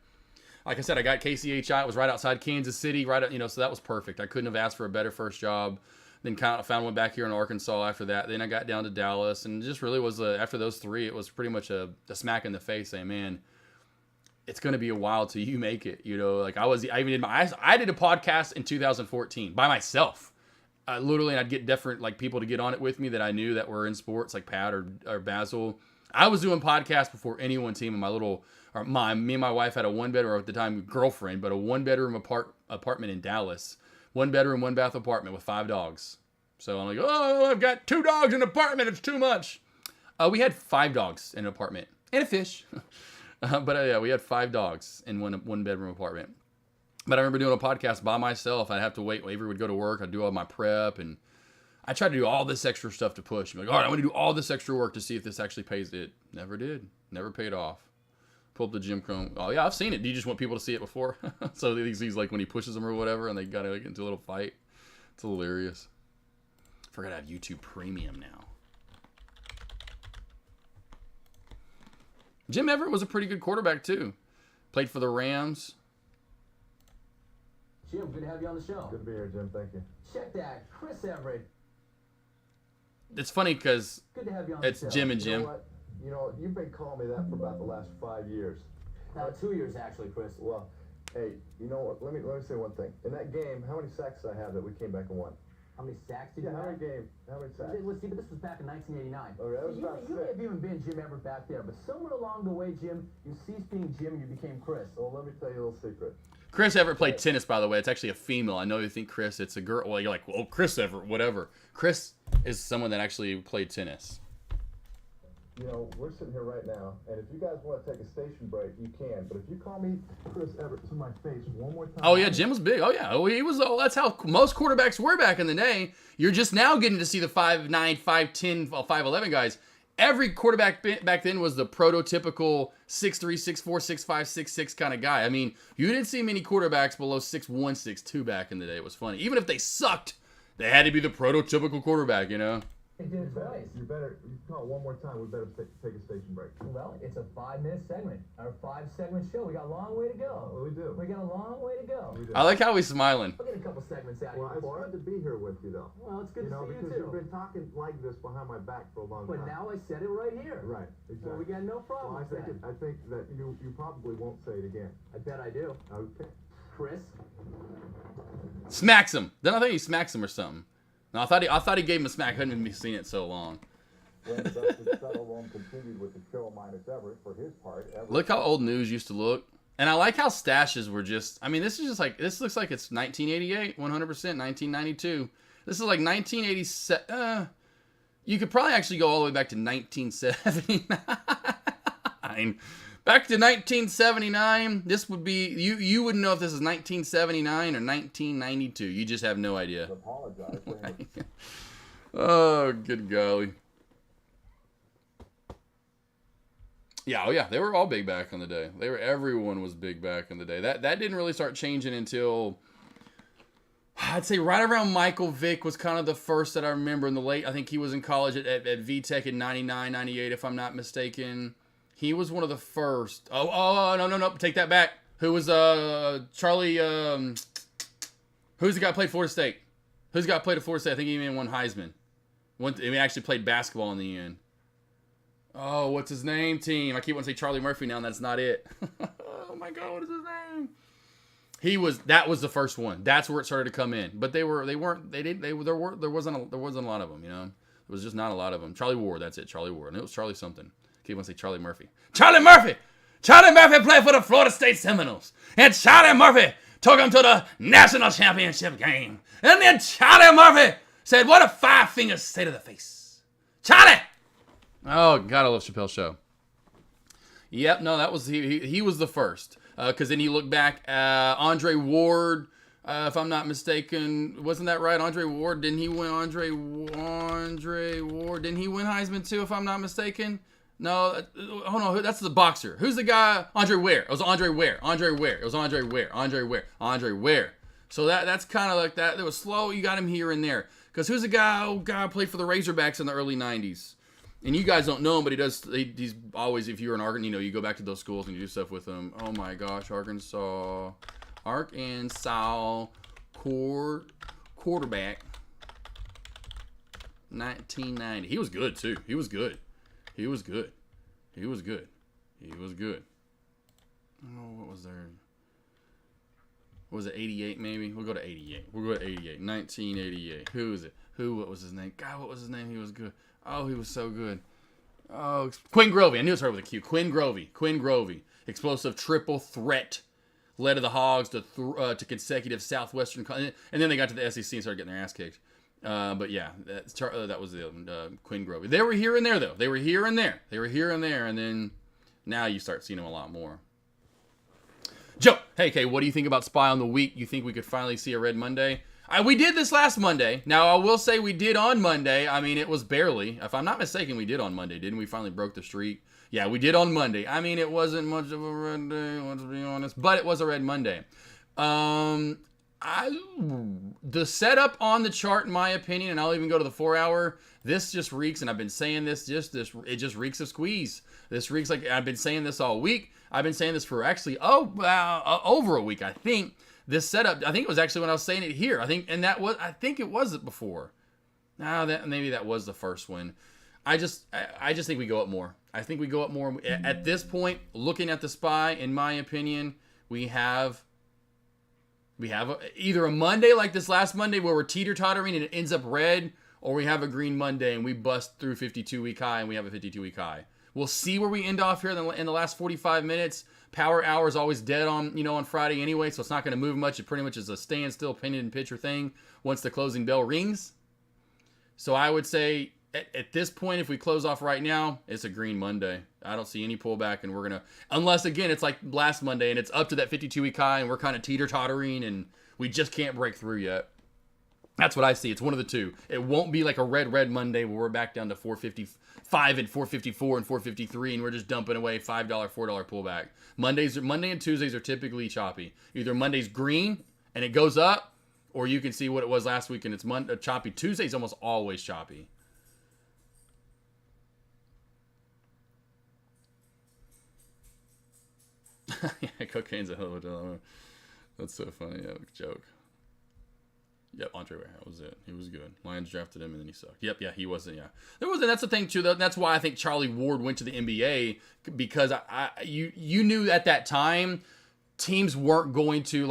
Like I said, I got KCHI. It was right outside Kansas City, so that was perfect. I couldn't have asked for a better first job. Then kind of found one back here in Arkansas after that. Then I got down to Dallas, and it just really was after those three, it was pretty much a smack in the face saying, man, it's going to be a while till you make it. Like I did a podcast in 2014 by myself. Literally, and I'd get different like people to get on it with me that I knew that were in sports, like Pat or Basil. I was doing podcasts before anyone team in me and my wife had a one-bedroom, at the time, girlfriend, but a one-bedroom apartment in Dallas. One-bedroom, one-bath apartment with 5 dogs. So I'm like, oh, I've got 2 dogs in an apartment. It's too much. We had 5 dogs in an apartment. And a fish. But we had 5 dogs in one-bedroom apartment. But I remember doing a podcast by myself. I'd have to wait. Avery would go to work. I'd do all my prep. And I tried to do all this extra stuff to push. I'm like, all right, I'm going to do all this extra work to see if this actually pays it. Never did. Never paid off. Pull up the Jim Crone. Oh, yeah, I've seen it. Do you just want people to see it before? So he's like when he pushes them or whatever, and they got to get into a little fight. It's hilarious. Forgot to have YouTube Premium now. Jim Everett was a pretty good quarterback, too. Played for the Rams. Jim, good to have you on the show. Good to be here, Jim. Thank you. Check that. Chris Everett. It's funny because it's show. Jim and You know Jim. what? You've been calling me that for about the last 5 years. Now 2 years actually, Chris. Well, hey, you know what? Let me say one thing. In that game, how many sacks did I have that we came back and won? How many sacks did Yeah, you how have? many sacks? Let's see, but this was back in 1989. Oh, that was you about may 6. have even been Jim Everett back there, but somewhere along the way, Jim, you ceased being Jim and you became Chris. Well, let me tell you a little secret. Chris Everett played tennis, by the way. It's actually a female. I know you think Chris, it's a girl. Well, you're like, well, Chris Everett, whatever. Chris is someone that actually played tennis. We're sitting here right now, and if you guys want to take a station break, you can. But if you call me Chris Everett to my face one more time... Oh, yeah, Jim was big. Oh, yeah. Oh, he was. That's how most quarterbacks were back in the day. You're just now getting to see the 5'9", 5'10", 5'11" guys. Every quarterback back then was the prototypical 6'3", 6'4", 6'5", 6'6" kind of guy. I mean, you didn't see many quarterbacks below 6'1", 6'2" back in the day. It was funny. Even if they sucked, they had to be the prototypical quarterback, They did it twice. You call it one more time. We better take a station break. Well, it's a 5-minute segment. Our 5-segment show. We got a long way to go. Well, we do. We got a long way to go. We do. I like how he's smiling. We'll get a couple segments out Well, here it's for good to be here with you, though. Well, it's good to see you because too. you've been talking like this behind my back for a long But time. now I said it right here. Right, exactly. Well, we got no problem Well, with that. I think that you probably won't say it again. I bet I do. Okay. Chris? Smacks him. Then I think he smacks him or something. No, I thought he gave him a smack. I hadn't even seen it so long. Look how old news used to look. And I like how stashes were just, I mean, this looks like it's 1988, 100%, 1992. This is like 1987. You could probably actually go all the way back to 1979. Back to 1979. This would be, you wouldn't know if this is 1979 or 1992. You just have no idea. Oh, good golly. Yeah, oh yeah, they were all big back in the day. Everyone was big back in the day. That didn't really start changing until, I'd say right around Michael Vick was kind of the first that I remember in the late, I think he was in college at VTech in 99, 98, if I'm not mistaken. He was one of the first. Oh, no, take that back. Who was Charlie, who's the guy who played Florida State? Who's the guy who played at Florida State? I think he even won Heisman. He actually played basketball in the end. Oh, what's his name, team? I keep wanting to say Charlie Murphy now, and that's not it. Oh my God, what is his name? That was the first one. That's where it started to come in. But there wasn't a lot of them, There was just not a lot of them. Charlie Ward, that's it, Charlie Ward. And it was Charlie something. I keep wanting to say Charlie Murphy. Charlie Murphy! Charlie Murphy played for the Florida State Seminoles. And Charlie Murphy took him to the national championship game. And then Charlie Murphy said, what do 5 fingers say to the face? Charlie! Oh, God, I love Chappelle's show. Yep, no, that was he was the first. Because then he looked back, Andre Ward, if I'm not mistaken, wasn't that right? Andre Ward, didn't he win Andre Ward? Didn't he win Heisman too, if I'm not mistaken? No, hold on. That's the boxer. Who's the guy? Andre Ware. It was Andre Ware. Andre Ware. It was Andre Ware. Andre Ware. Andre Ware. So that's kind of like that. It was slow. You got him here and there. Because who's the guy? Oh, guy who played for the Razorbacks in the early 90s. And you guys don't know him, but he's always, if you're in Arkansas, you go back to those schools and you do stuff with him. Oh my gosh, Arkansas quarterback, 1990. He was good too. He was good. Oh, what was there? Was it 88 maybe? We'll go to 88. 1988. Who is it? What was his name? God, what was his name? He was good. Oh, he was so good. Oh, Quinn Grovey. I knew it started with a Q. Quinn Grovey. Explosive triple threat. Led of the Hogs to consecutive Southwestern. And then they got to the SEC and started getting their ass kicked. But yeah, that was the Quinn Grovey. They were here and there, though. They were here and there. And then now you start seeing them a lot more. Joe, hey, Kay, what do you think about Spy on the Week? You think we could finally see a Red Monday? We did this last Monday. Now, I will say we did on Monday. I mean, it was barely. If I'm not mistaken, we did on Monday. Didn't we finally broke the streak? Yeah, we did on Monday. I mean, it wasn't much of a red day, let's be honest. But it was a Red Monday. The setup on the chart, in my opinion, and I'll even go to the 4-hour, this just reeks, and I've been saying this, it just reeks of squeeze. This reeks like, I've been saying this all week. I've been saying this for actually, over a week, I think. This setup, I think it was actually when I was saying it here. I think it was it before. Maybe that was the first one. I just think we go up more. I think we go up more. At this point, looking at the SPY, in my opinion, we have either a Monday like this last Monday where we're teeter-tottering and it ends up red, or we have a green Monday and we bust through 52-week high and we have a 52-week high. We'll see where we end off here in the last 45 minutes. Power hour is always dead on Friday anyway, so it's not going to move much. It pretty much is a standstill, pin and pitcher thing once the closing bell rings. So I would say at this point, if we close off right now, it's a green Monday. I don't see any pullback, and we're going to, unless again, it's like last Monday and it's up to that 52-week high and we're kind of teeter-tottering and we just can't break through yet. That's what I see. It's one of the two. It won't be like a red Monday where we're back down to 455 and 454 and 453 and we're just dumping away $5, $4 pullback. Monday and Tuesdays are typically choppy. Either Monday's green and it goes up, or you can see what it was last week and it's choppy. Tuesday's almost always choppy. Yeah, cocaine's a hell of a deal. That's so funny. Yeah, joke. Yep, Andre Ware. That was it. He was good. Lions drafted him and then he sucked. Yep, yeah, he wasn't. Yeah, that's the thing too. Though that's why I think Charlie Ward went to the NBA, because you knew at that time teams weren't going to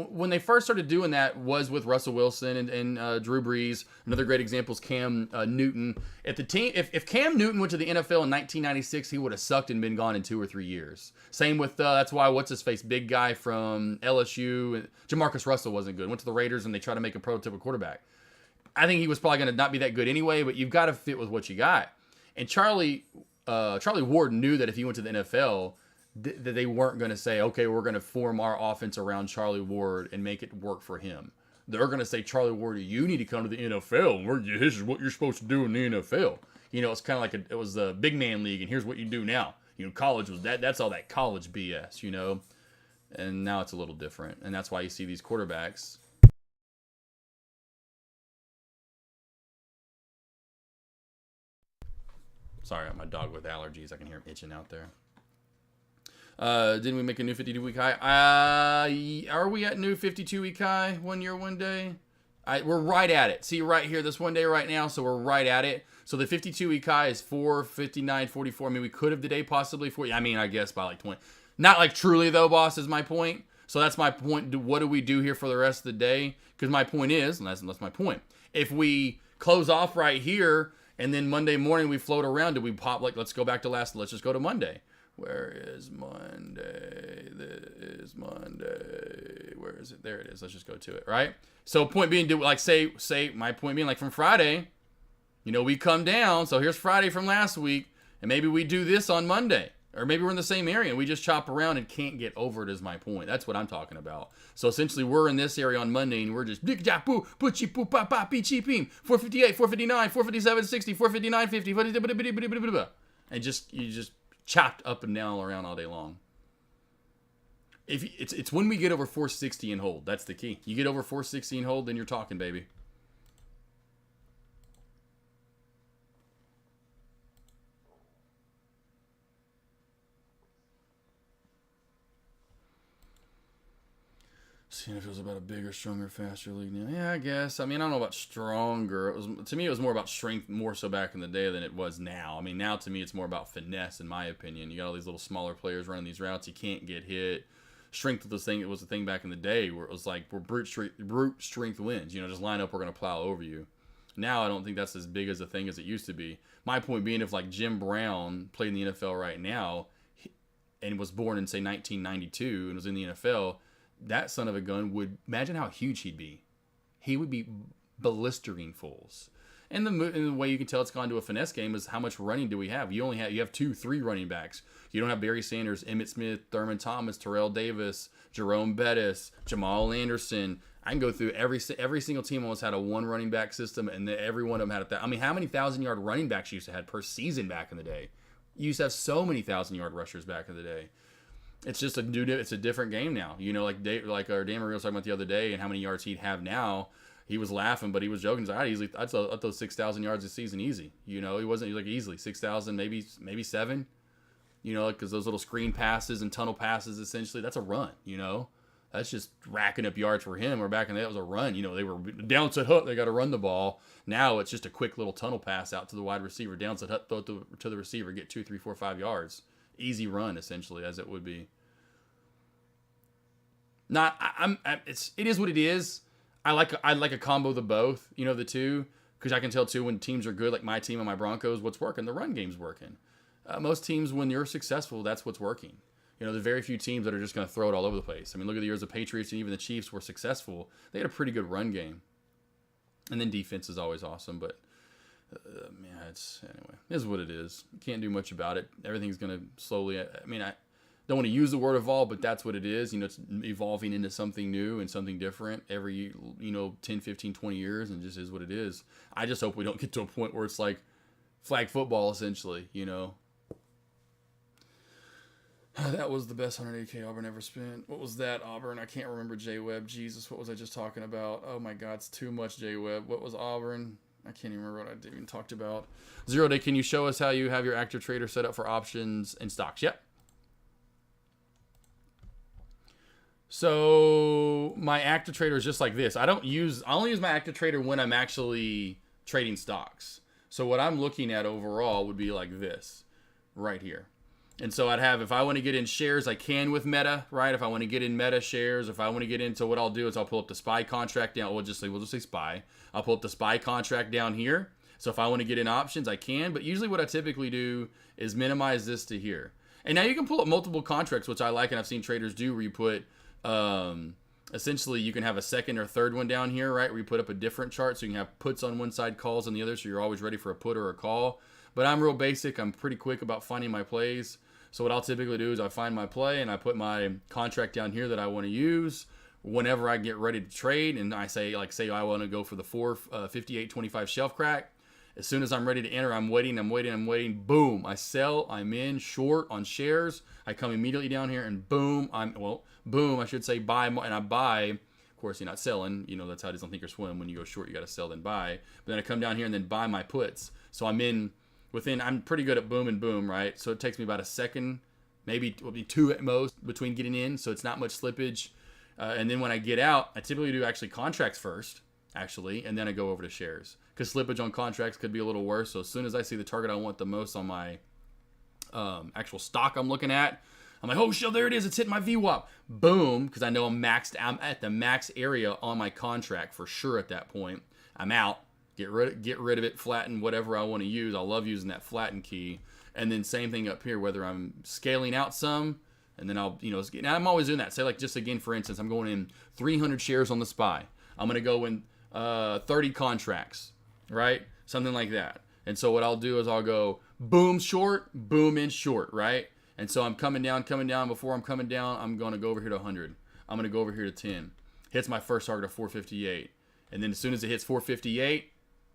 when they first started doing that was with Russell Wilson and Drew Brees. Another great example is Cam Newton. At the team, if Cam Newton went to the NFL in 1996, he would have sucked and been gone in 2 or 3 years. Same with that's why what's his face, big guy from LSU, Jamarcus Russell wasn't good. Went to the Raiders and they tried to make a prototypical quarterback. I think he was probably going to not be that good anyway, but you've got to fit with what you got. And Charlie Ward knew that if he went to the NFL, that they weren't going to say, okay, we're going to form our offense around Charlie Ward and make it work for him. They're going to say, Charlie Ward, you need to come to the NFL. This is what you're supposed to do in the NFL. It's kind of like it was the big man league, and here's what you do now. College was that's all that college BS, and now it's a little different. And that's why you see these quarterbacks. Sorry, my dog with allergies. I can hear him itching out there. Didn't we make a new 52-week high? Are we at new 52-week high 1 year, 1 day? We're right at it. See right here, this 1 day right now, so we're right at it. So the 52-week high is 459.44. I mean, we could have today possibly I guess by like 20. Not like truly though, boss, is my point. So that's my point. What do we do here for the rest of the day? Because my point is, and that's my point. If we close off right here and then Monday morning we float around, do we pop let's go back to let's just go to Monday. Where is Monday? This is Monday. Where is it? There it is. Let's just go to it, right? So point being, say my point being, from Friday, we come down. So here's Friday from last week, and maybe we do this on Monday. Or maybe we're in the same area and we just chop around and can't get over it is my point. That's what I'm talking about. So essentially we're in this area on Monday and we're just 458, 459, 457, 60, 459, 50, and you just chopped up and down around all day long. It's when we get over 460 and hold. That's the key. You get over 460 and hold, then you're talking, baby. Seeing if it was about a bigger, stronger, faster league now. Yeah, I guess. I mean, I don't know about stronger. To me, it was more about strength, more so back in the day than it was now. I mean, now to me, it's more about finesse, in my opinion. You got all these little smaller players running these routes. You can't get hit. Strength was the thing back in the day where it was like, where brute strength wins. You know, just line up, we're going to plow over you. Now, I don't think that's as big as a thing as it used to be. My point being, if like Jim Brown played in the NFL right now and was born in, say, 1992 and was in the NFL, that son of a gun would, imagine how huge he'd be. He would be blistering fools. And the way you can tell it's gone to a finesse game is how much running do we have? You have 2-3 running backs. You don't have Barry Sanders, Emmitt Smith, Thurman Thomas, Terrell Davis, Jerome Bettis, Jamal Anderson. I can go through every single team almost had a one running back system, and every one of them had I mean, how many 1,000-yard running backs you used to have per season back in the day? You used to have so many 1,000-yard rushers back in the day. It's just it's a different game now. You know, like our Dan Marino was talking about the other day and how many yards he'd have now. He was laughing, but he was joking. He's like, I'd throw 6,000 yards a season easy. You know, he wasn't like easily 6,000, maybe 7. You know, because those little screen passes and tunnel passes, essentially, that's a run. You know, that's just racking up yards for him. Or back in the day, it was a run. You know, they were downside hook, they got to run the ball. Now it's just a quick little tunnel pass out to the wide receiver, downside hook, throw it to the receiver, get 2, 3, 4, 5 yards. Easy run, essentially, as it would be. It is what it is. I like a combo of the both, you know, the two, because I can tell too when teams are good, like my team and my Broncos, what's working. The run game's working. Most teams, when you're successful, that's what's working. You know, there's very few teams that are just going to throw it all over the place. I mean, look at the years the Patriots and even the Chiefs were successful. They had a pretty good run game, and then defense is always awesome. But yeah, it is what it is. You can't do much about it. Everything's going to slowly. I mean, I don't want to use the word evolve, but that's what it is. You know, it's evolving into something new and something different every, 10, 15, 20 years, and just is what it is. I just hope we don't get to a point where it's like flag football, essentially, you know. That was the best 180K Auburn ever spent. What was that, Auburn? I can't remember J-Web. Jesus, what was I just talking about? Oh, my God, it's too much J-Web. What was Auburn? I can't even remember what I even talked about. Zero Day, can you show us how you have your active trader set up for options and stocks? Yep. So my active trader is just like this. I only use my active trader when I'm actually trading stocks. So what I'm looking at overall would be like this right here. And so I'd have, if I want to get in shares, I can with Meta, right? If I want to get in Meta shares, if I want to get into, what I'll do is I'll pull up the SPY contract down. We'll just say SPY. I'll pull up the SPY contract down here. So if I want to get in options, I can. But usually what I typically do is minimize this to here. And now you can pull up multiple contracts, which I like, and I've seen traders do, where you put, essentially you can have a second or third one down here, right? Where you put up a different chart. So you can have puts on one side, calls on the other. So you're always ready for a put or a call. But I'm real basic. I'm pretty quick about finding my plays. So what I'll typically do is I find my play and I put my contract down here that I want to use whenever I get ready to trade. And I say I want to go for the 458.25 shelf crack. As soon as I'm ready to enter, I'm waiting. Boom, I sell. I'm in short on shares. I come immediately down here and boom, I should say buy more, and I buy. Of course, you're not selling. You know, that's how it is on Think or Swim. When you go short, you got to sell then buy. But then I come down here and then buy my puts. So I'm pretty good at boom and boom, right? So it takes me about a second, maybe it will be 2 at most between getting in. So it's not much slippage. And then when I get out, I typically do actually contracts first, and then I go over to shares. Because slippage on contracts could be a little worse. So as soon as I see the target I want the most on my actual stock I'm looking at, I'm like, oh shit, there it is. It's hitting my VWAP. Boom, because I know I'm at the max area on my contract for sure at that point. I'm out. Get rid of it, flatten whatever I want to use. I love using that flatten key. And then same thing up here, whether I'm scaling out some, and then I'll, now I'm always doing that. Say like just again, for instance, I'm going in 300 shares on the SPY. I'm going to go in 30 contracts, right? Something like that. And so what I'll do is I'll go boom short, boom in short, right? And so I'm coming down. Before I'm coming down, I'm going to go over here to 100. I'm going to go over here to 10. Hits my first target of 458. And then as soon as it hits 458,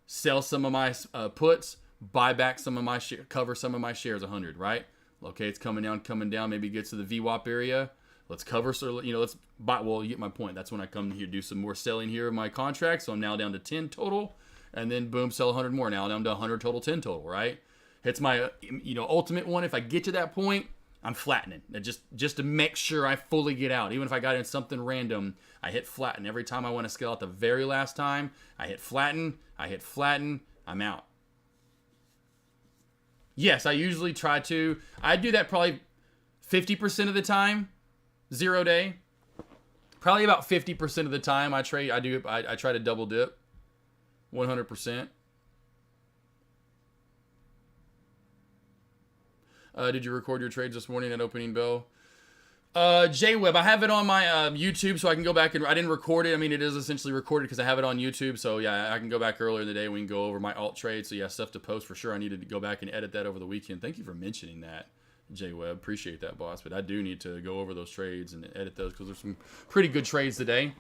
sell some of my puts, buy back some of my cover some of my shares 100, right? Okay, it's coming down. Maybe it gets to the VWAP area. Let's cover, so let's buy. Well, you get my point. That's when I come here, do some more selling here of my contract. So I'm now down to 10 total, and then boom, sell 100 more. Now I'm down to 100 total, 10 total, right? It's my ultimate one. If I get to that point, I'm flattening. Just to make sure I fully get out. Even if I got in something random, I hit flatten. Every time I want to scale out the very last time, I hit flatten, I'm out. Yes, I usually try to. I do that probably 50% of the time, 0 day. Probably about 50% of the time I trade. I try to double dip, 100%. Did you record your trades this morning at opening bell? J-Web, I have it on my YouTube, so I can go back and I didn't record it. I mean, it is essentially recorded because I have it on YouTube. So yeah, I can go back earlier in the day. We can go over my alt trades. So yeah, stuff to post for sure. I needed to go back and edit that over the weekend. Thank you for mentioning that, J-Web. Appreciate that, boss. But I do need to go over those trades and edit those because there's some pretty good trades today.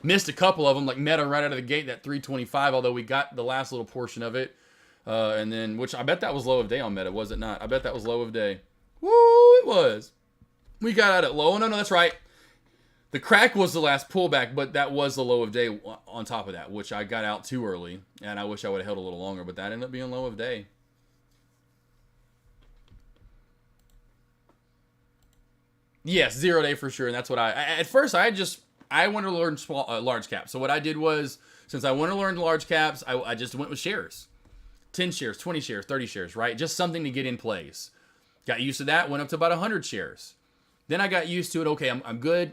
Missed a couple of them, like Meta right out of the gate, that 325. Although we got the last little portion of it, and then which I bet that was low of day on Meta, was it not? I bet that was low of day. Woo, it was. We got out at low. No, that's right. The crack was the last pullback, but that was the low of day on top of that, which I got out too early, and I wish I would have held a little longer, but that ended up being low of day. Yes, 0 day for sure, and that's what at first I wanted to learn large caps. So what I did was, since I wanted to learn large caps, I just went with shares. 10 shares, 20 shares, 30 shares, right? Just something to get in place. Got used to that, went up to about 100 shares. Then I got used to it. Okay, I'm good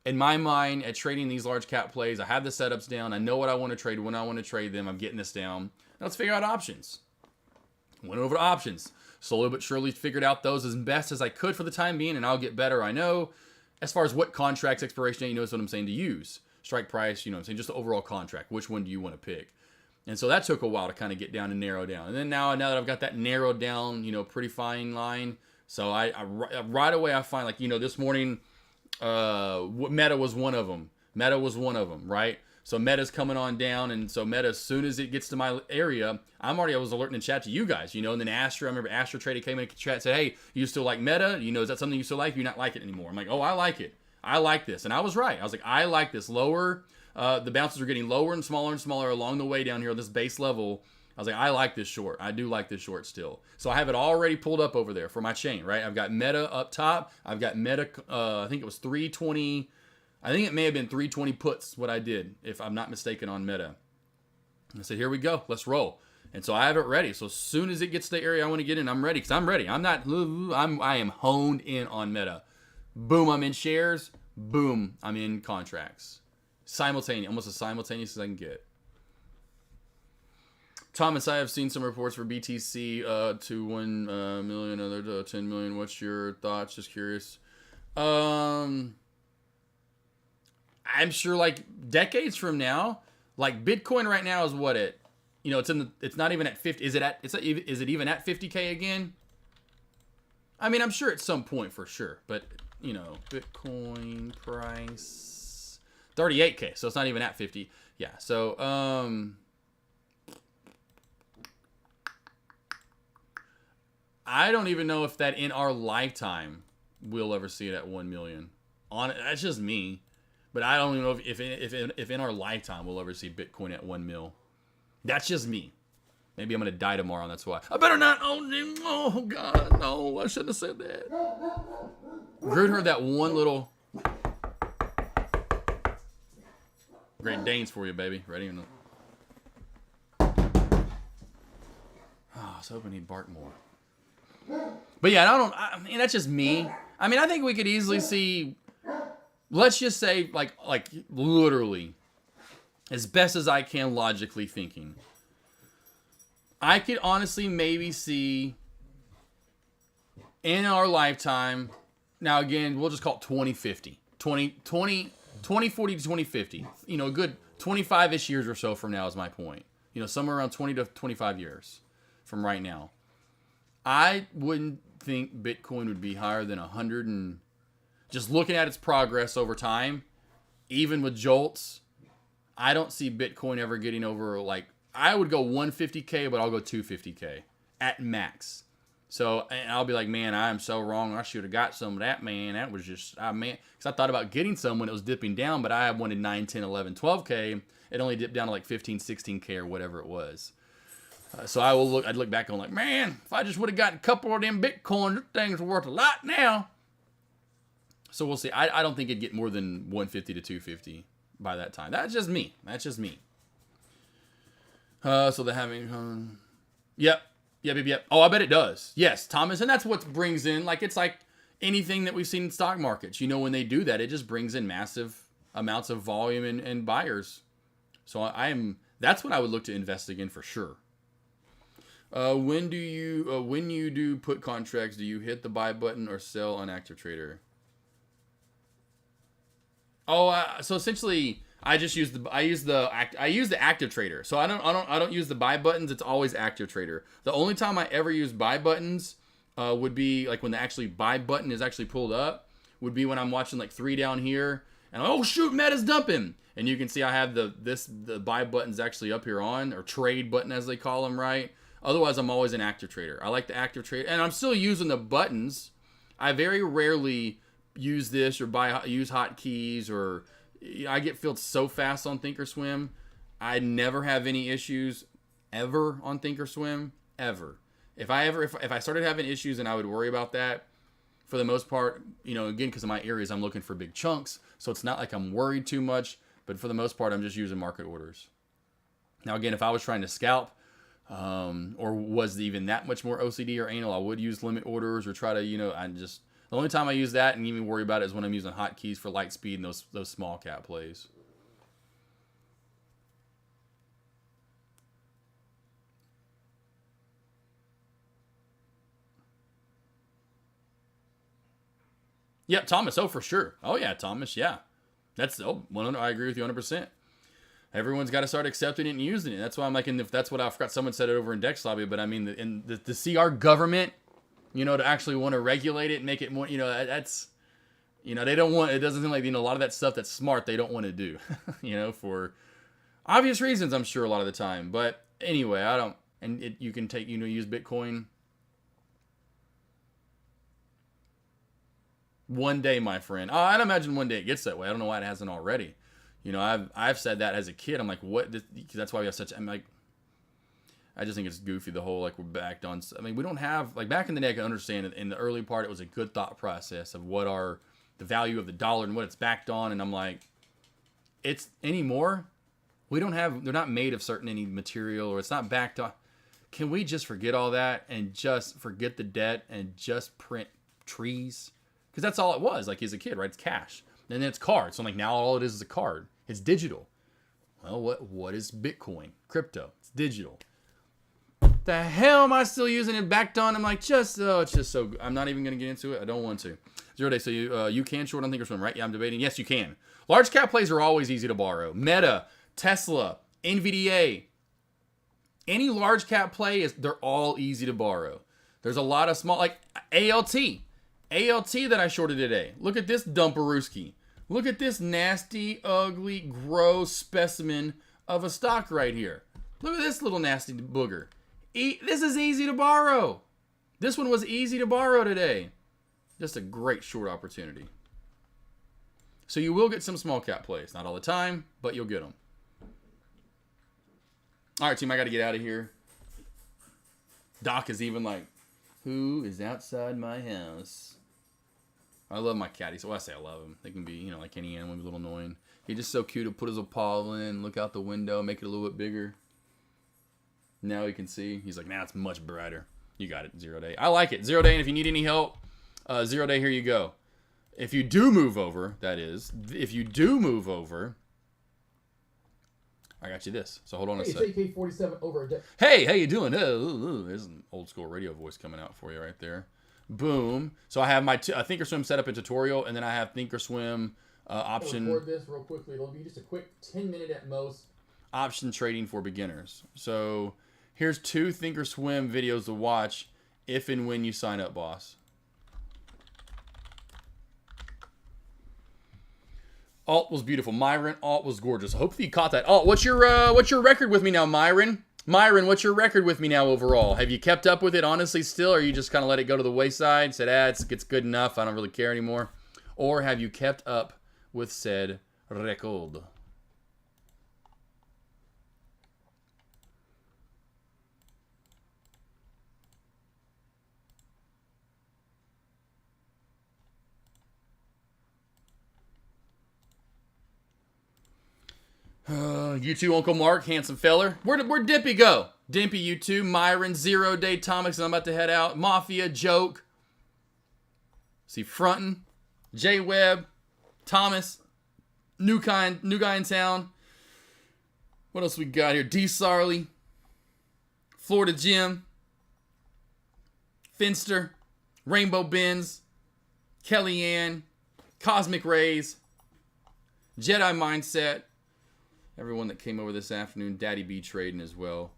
in my mind at trading these large cap plays. I have the setups down. I know what I want to trade, when I want to trade them. I'm getting this down. Now let's figure out options. Went over to options. Slowly but surely figured out those as best as I could for the time being, and I'll get better, I know. As far as what contracts, expiration date, you notice what I'm saying to use. Strike price, you know what I'm saying, just the overall contract. Which one do you want to pick? And so that took a while to kind of get down and narrow down. And then now that I've got that narrowed down, pretty fine line, so I right away I find, like, this morning, Meta was one of them. Right? So Meta's coming on down, and so Meta, as soon as it gets to my area, I was alerting in chat to you guys, and then Astra, I remember Astra Trader came in chat and said, hey, you still like Meta? Is that something you still like? You not like it anymore? I'm like, oh, I like it. I like this. And I was right. I was like, I like this. Lower, the bounces are getting lower and smaller along the way down here on this base level. I was like, I like this short. I do like this short still. So I have it already pulled up over there for my chain, right? I've got Meta up top. I've got Meta, I think it was 320. I think it may have been 320 puts, what I did, if I'm not mistaken, on Meta. I said, here we go. Let's roll. And so I have it ready. So as soon as it gets to the area I want to get in, I'm ready. Because I'm ready. I am honed in on Meta. Boom, I'm in shares. Boom, I'm in contracts. Simultaneous, almost as simultaneous as I can get. Thomas, I have seen some reports for BTC to 1 million, other to 10 million. What's your thoughts? Just curious. I'm sure, like, decades from now, like, Bitcoin right now is what it's not even at 50. Is it even at 50K again? I mean, I'm sure at some point for sure, but Bitcoin price 38K, so it's not even at 50. Yeah, so I don't even know if that in our lifetime we'll ever see it at 1 million. That's just me. But I don't even know if in our lifetime we'll ever see Bitcoin at 1 mil. That's just me. Maybe I'm going to die tomorrow, and that's why. I better not own him. Oh, God, no. I shouldn't have said that. Groot heard that one little... Great Danes for you, baby. Ready or not? Oh, I was hoping he'd bark more. But yeah, I mean, that's just me. I mean, I think we could easily see... Let's just say, like literally, as best as I can, logically thinking, I could honestly maybe see in our lifetime, now again, we'll just call it 2050, 2040 to 2050, a good 25-ish years or so from now is my point. Somewhere around 20 to 25 years from right now. I wouldn't think Bitcoin would be higher than 100 and... Just looking at its progress over time, even with jolts, I don't see Bitcoin ever getting over, like, I would go 150K, but I'll go 250K at max. So, and I'll be like, man, I am so wrong. I should have got some of that, man. That was just, because I thought about getting some when it was dipping down, but I wanted 9, 10, 11, 12K. It only dipped down to like 15, 16K or whatever it was. So I'd look back on like, man, if I just would have gotten a couple of them Bitcoin, that thing's worth a lot now. So we'll see. I don't think it'd get more than 150 to 250 by that time. That's just me. So they're having, Yep. Oh, I bet it does. Yes, Thomas. And that's what brings in, like, it's like anything that we've seen in stock markets. You know, when they do that, it just brings in massive amounts of volume and buyers. So that's what I would look to invest again for sure. When you do put contracts, do you hit the buy button or sell on active trader? So essentially, I use the active trader. So I don't use the buy buttons. It's always active trader. The only time I ever use buy buttons would be like when the actually buy button is actually pulled up. Would be when I'm watching like 3 down here, and oh shoot, Meta's dumping, and you can see I have the buy button's actually up here on, or trade button as they call them, right? Otherwise, I'm always an active trader. I like the active trader, and I'm still using the buttons. I very rarely use this or use hotkeys, or I get filled so fast on Thinkorswim. I never have any issues ever on Thinkorswim, ever. If I started having issues, and I would worry about that, for the most part, again, because of my areas, I'm looking for big chunks, so it's not like I'm worried too much, but for the most part, I'm just using market orders. Now, again, if I was trying to scalp, or was even that much more OCD or anal, I would use limit orders or try to, the only time I use that and even worry about it is when I'm using hotkeys for light speed and those small cap plays. Yep, Thomas. Oh, for sure. Oh, yeah, Thomas. Yeah. I agree with you 100%. Everyone's got to start accepting it and using it. That's why I'm like, that's what I forgot. Someone said it over in Dex Lobby, but I mean, to see our government, to actually want to regulate it and make it more, that's, they don't want, it doesn't seem like, a lot of that stuff that's smart, they don't want to do, for obvious reasons, I'm sure a lot of the time. But anyway, you can take, use Bitcoin. One day, my friend. Oh, I'd imagine one day it gets that way. I don't know why it hasn't already. I've said that as a kid. I'm like, what? Because that's why we have such. I'm like, I just think it's goofy. The whole like we're backed on. I mean, we don't have like back in the day. I can understand it. In the early part, it was a good thought process of what are the value of the dollar and what it's backed on. And I'm like, it's anymore. We don't have. They're not made of any material, or it's not backed on. Can we just forget all that and just forget the debt and just print trees? Because that's all it was. Like as a kid, right? It's cash. And then it's cards. So I'm like, now all it is a card. It's digital. Well, what is Bitcoin? Crypto. It's digital. The hell am I still using it backed on? I'm like, it's just so good. I'm not even going to get into it. I don't want to. 0 day. So you can short on Thinkorswim, right? Yeah, I'm debating. Yes, you can. Large cap plays are always easy to borrow. Meta, Tesla, NVDA. Any large cap play, they're all easy to borrow. There's a lot of small, like ALT that I shorted today. Look at this dumperooski. Look at this nasty, ugly, gross specimen of a stock right here. Look at this little nasty booger. This is easy to borrow. This one was easy to borrow today. Just a great short opportunity. So you will get some small cap plays. Not all the time, but you'll get them. All right, team, I got to get out of here. Doc is even like, who is outside my house? I love my cat. I say I love him. They can be, like any animal, a little annoying. He's just so cute to put his little paw in, look out the window, make it a little bit bigger. Now he can see. He's like, it's much brighter. You got it, 0 day. I like it. 0 day, and if you need any help, 0 day, here you go. If you do move over, I got you this. So hold on a second. AK47 over a day. Hey, how you doing? There's an old school radio voice coming out for you right there. Boom. So I have my Thinkorswim set up in tutorial, and then I have Thinkorswim option. I'll record this real quickly. It'll be just a quick 10-minute at most. Option trading for beginners. So here's 2 Thinkorswim videos to watch if and when you sign up, boss. Alt was beautiful. Myron, Alt was gorgeous. Hopefully you caught that. Alt, what's your record with me now, Myron? Myron, what's your record with me now overall? Have you kept up with it honestly still, or you just kind of let it go to the wayside, said, it's good enough, I don't really care anymore? Or have you kept up with said record? You too, Uncle Mark, handsome feller. Where'd Dippy go? Dimpy, you too. Myron, 0 Day, Thomas, and I'm about to head out. Mafia, Joke. See, Frontin, J Webb, Thomas, new guy in town. What else we got here? D Sarley, Florida Jim, Finster, Rainbow Benz, Kellyanne, Cosmic Rays, Jedi Mindset. Everyone that came over this afternoon, Daddy B trading as well.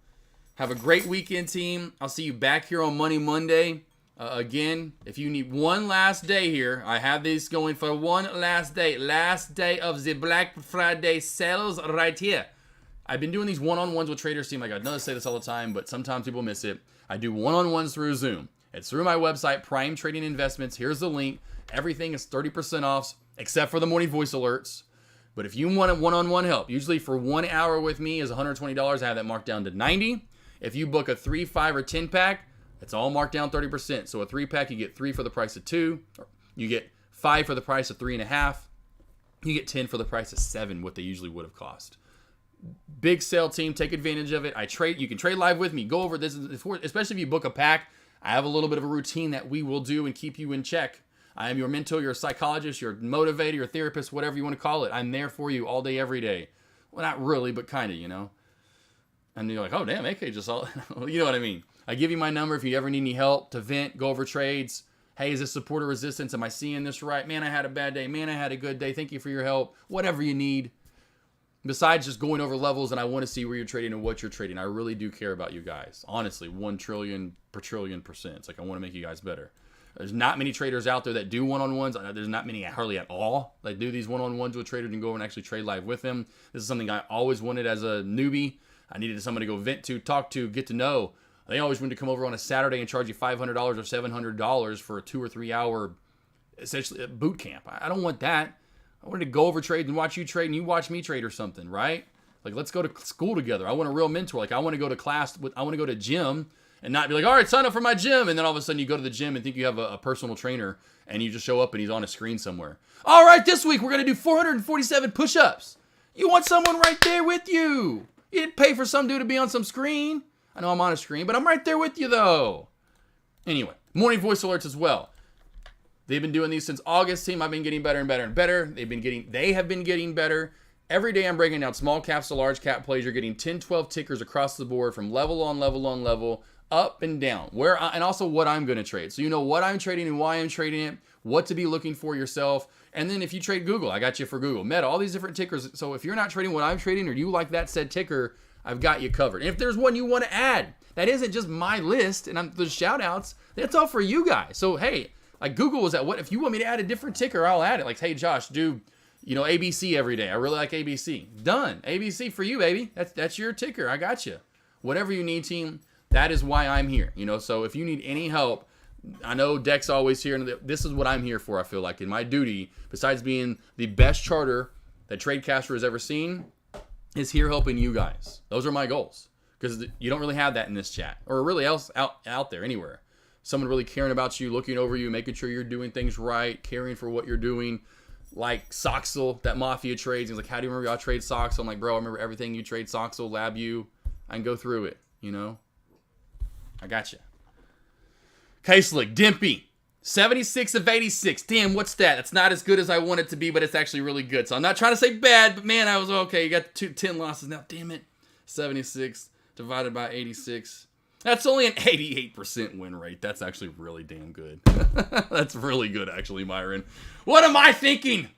Have a great weekend, team. I'll see you back here on Money Monday. Again, if you need one last day here, I have this going for one last day of the Black Friday sales right here. I've been doing these one-on-ones with traders team. Like I know I say this all the time, but sometimes people miss it. I do one-on-ones through Zoom. It's through my website, Prime Trading Investments. Here's the link. Everything is 30% off, except for the morning voice alerts. But if you want a one-on-one help, usually for 1 hour with me is $120. I have that marked down to $90. If you book a 3, 5, or 10 pack, it's all marked down 30%. So a 3 pack, you get 3 for the price of 2. You get 5 for the price of 3.5. You get 10 for the price of 7, what they usually would have cost. Big sale, team. Take advantage of it. You can trade live with me. Go over this, especially if you book a pack. I have a little bit of a routine that we will do and keep you in check. I am your mentor, your psychologist, your motivator, your therapist, whatever you want to call it. I'm there for you all day, every day. Well, not really, but kind of, you know. And you're like, oh, damn, AK just all... you know what I mean. I give you my number if you ever need any help to vent, go over trades. Hey, is this support or resistance? Am I seeing this right? Man, I had a bad day. Man, I had a good day. Thank you for your help. Whatever you need. Besides just going over levels, and I want to see where you're trading and what you're trading. I really do care about you guys. Honestly, 1 trillion per trillion %. It's like I want to make you guys better. There's not many traders out there that do one-on-ones. There's not many hardly at all that do these one-on-ones with traders and go over and actually trade live with them. This is something I always wanted as a newbie. I needed someone to go vent to, talk to, get to know. They always wanted to come over on a Saturday and charge you $500 or $700 for a 2 or 3 hour, essentially, boot camp. I don't want that. I wanted to go over trades and watch you trade and you watch me trade or something, right? Like, let's go to school together. I want a real mentor. Like, I want to go to class. I want to go to gym and not be like, all right, sign up for my gym. And then all of a sudden you go to the gym and think you have a personal trainer and you just show up and he's on a screen somewhere. All right, this week we're going to do 447 push-ups. You want someone right there with you. You didn't pay for some dude to be on some screen. I know I'm on a screen, but I'm right there with you, though. Anyway, morning voice alerts as well. They've been doing these since August, team. I've been getting better and better and better. They have been getting better. Every day I'm breaking down small caps to large cap plays. You're getting 10, 12 tickers across the board from level on level on level, up and down. And also what I'm going to trade. So you know what I'm trading and why I'm trading it, what to be looking for yourself. And then if you trade Google, I got you for Google. Meta, all these different tickers. So if you're not trading what I'm trading or you like that said ticker, I've got you covered. And if there's one you want to add, that isn't just my list and the shout outs, that's all for you guys. So hey, like Google was at what if you want me to add a different ticker, I'll add it. Like, hey Josh, do ABC every day. I really like ABC. Done. ABC for you, baby. That's your ticker. I got you. Whatever you need, team. That is why I'm here. So if you need any help, I know Deck's always here, and this is what I'm here for, I feel like. And my duty, besides being the best charter that Tradecaster has ever seen, is here helping you guys. Those are my goals. Because you don't really have that in this chat. Or really else out there, anywhere. Someone really caring about you, looking over you, making sure you're doing things right, caring for what you're doing. Like Soxel, that Mafia trades. He's like, how do you remember y'all trade Soxel? I'm like, bro, I remember everything you trade Soxel, LabU. I can go through it, I got you. K-Slick, Dimpy, 76 of 86. Damn, what's that? That's not as good as I want it to be, but it's actually really good. So I'm not trying to say bad, but man, I was okay. You got 10 losses now. Damn it. 76 divided by 86. That's only an 88% win rate. That's actually really damn good. That's really good, actually, Myron. What am I thinking?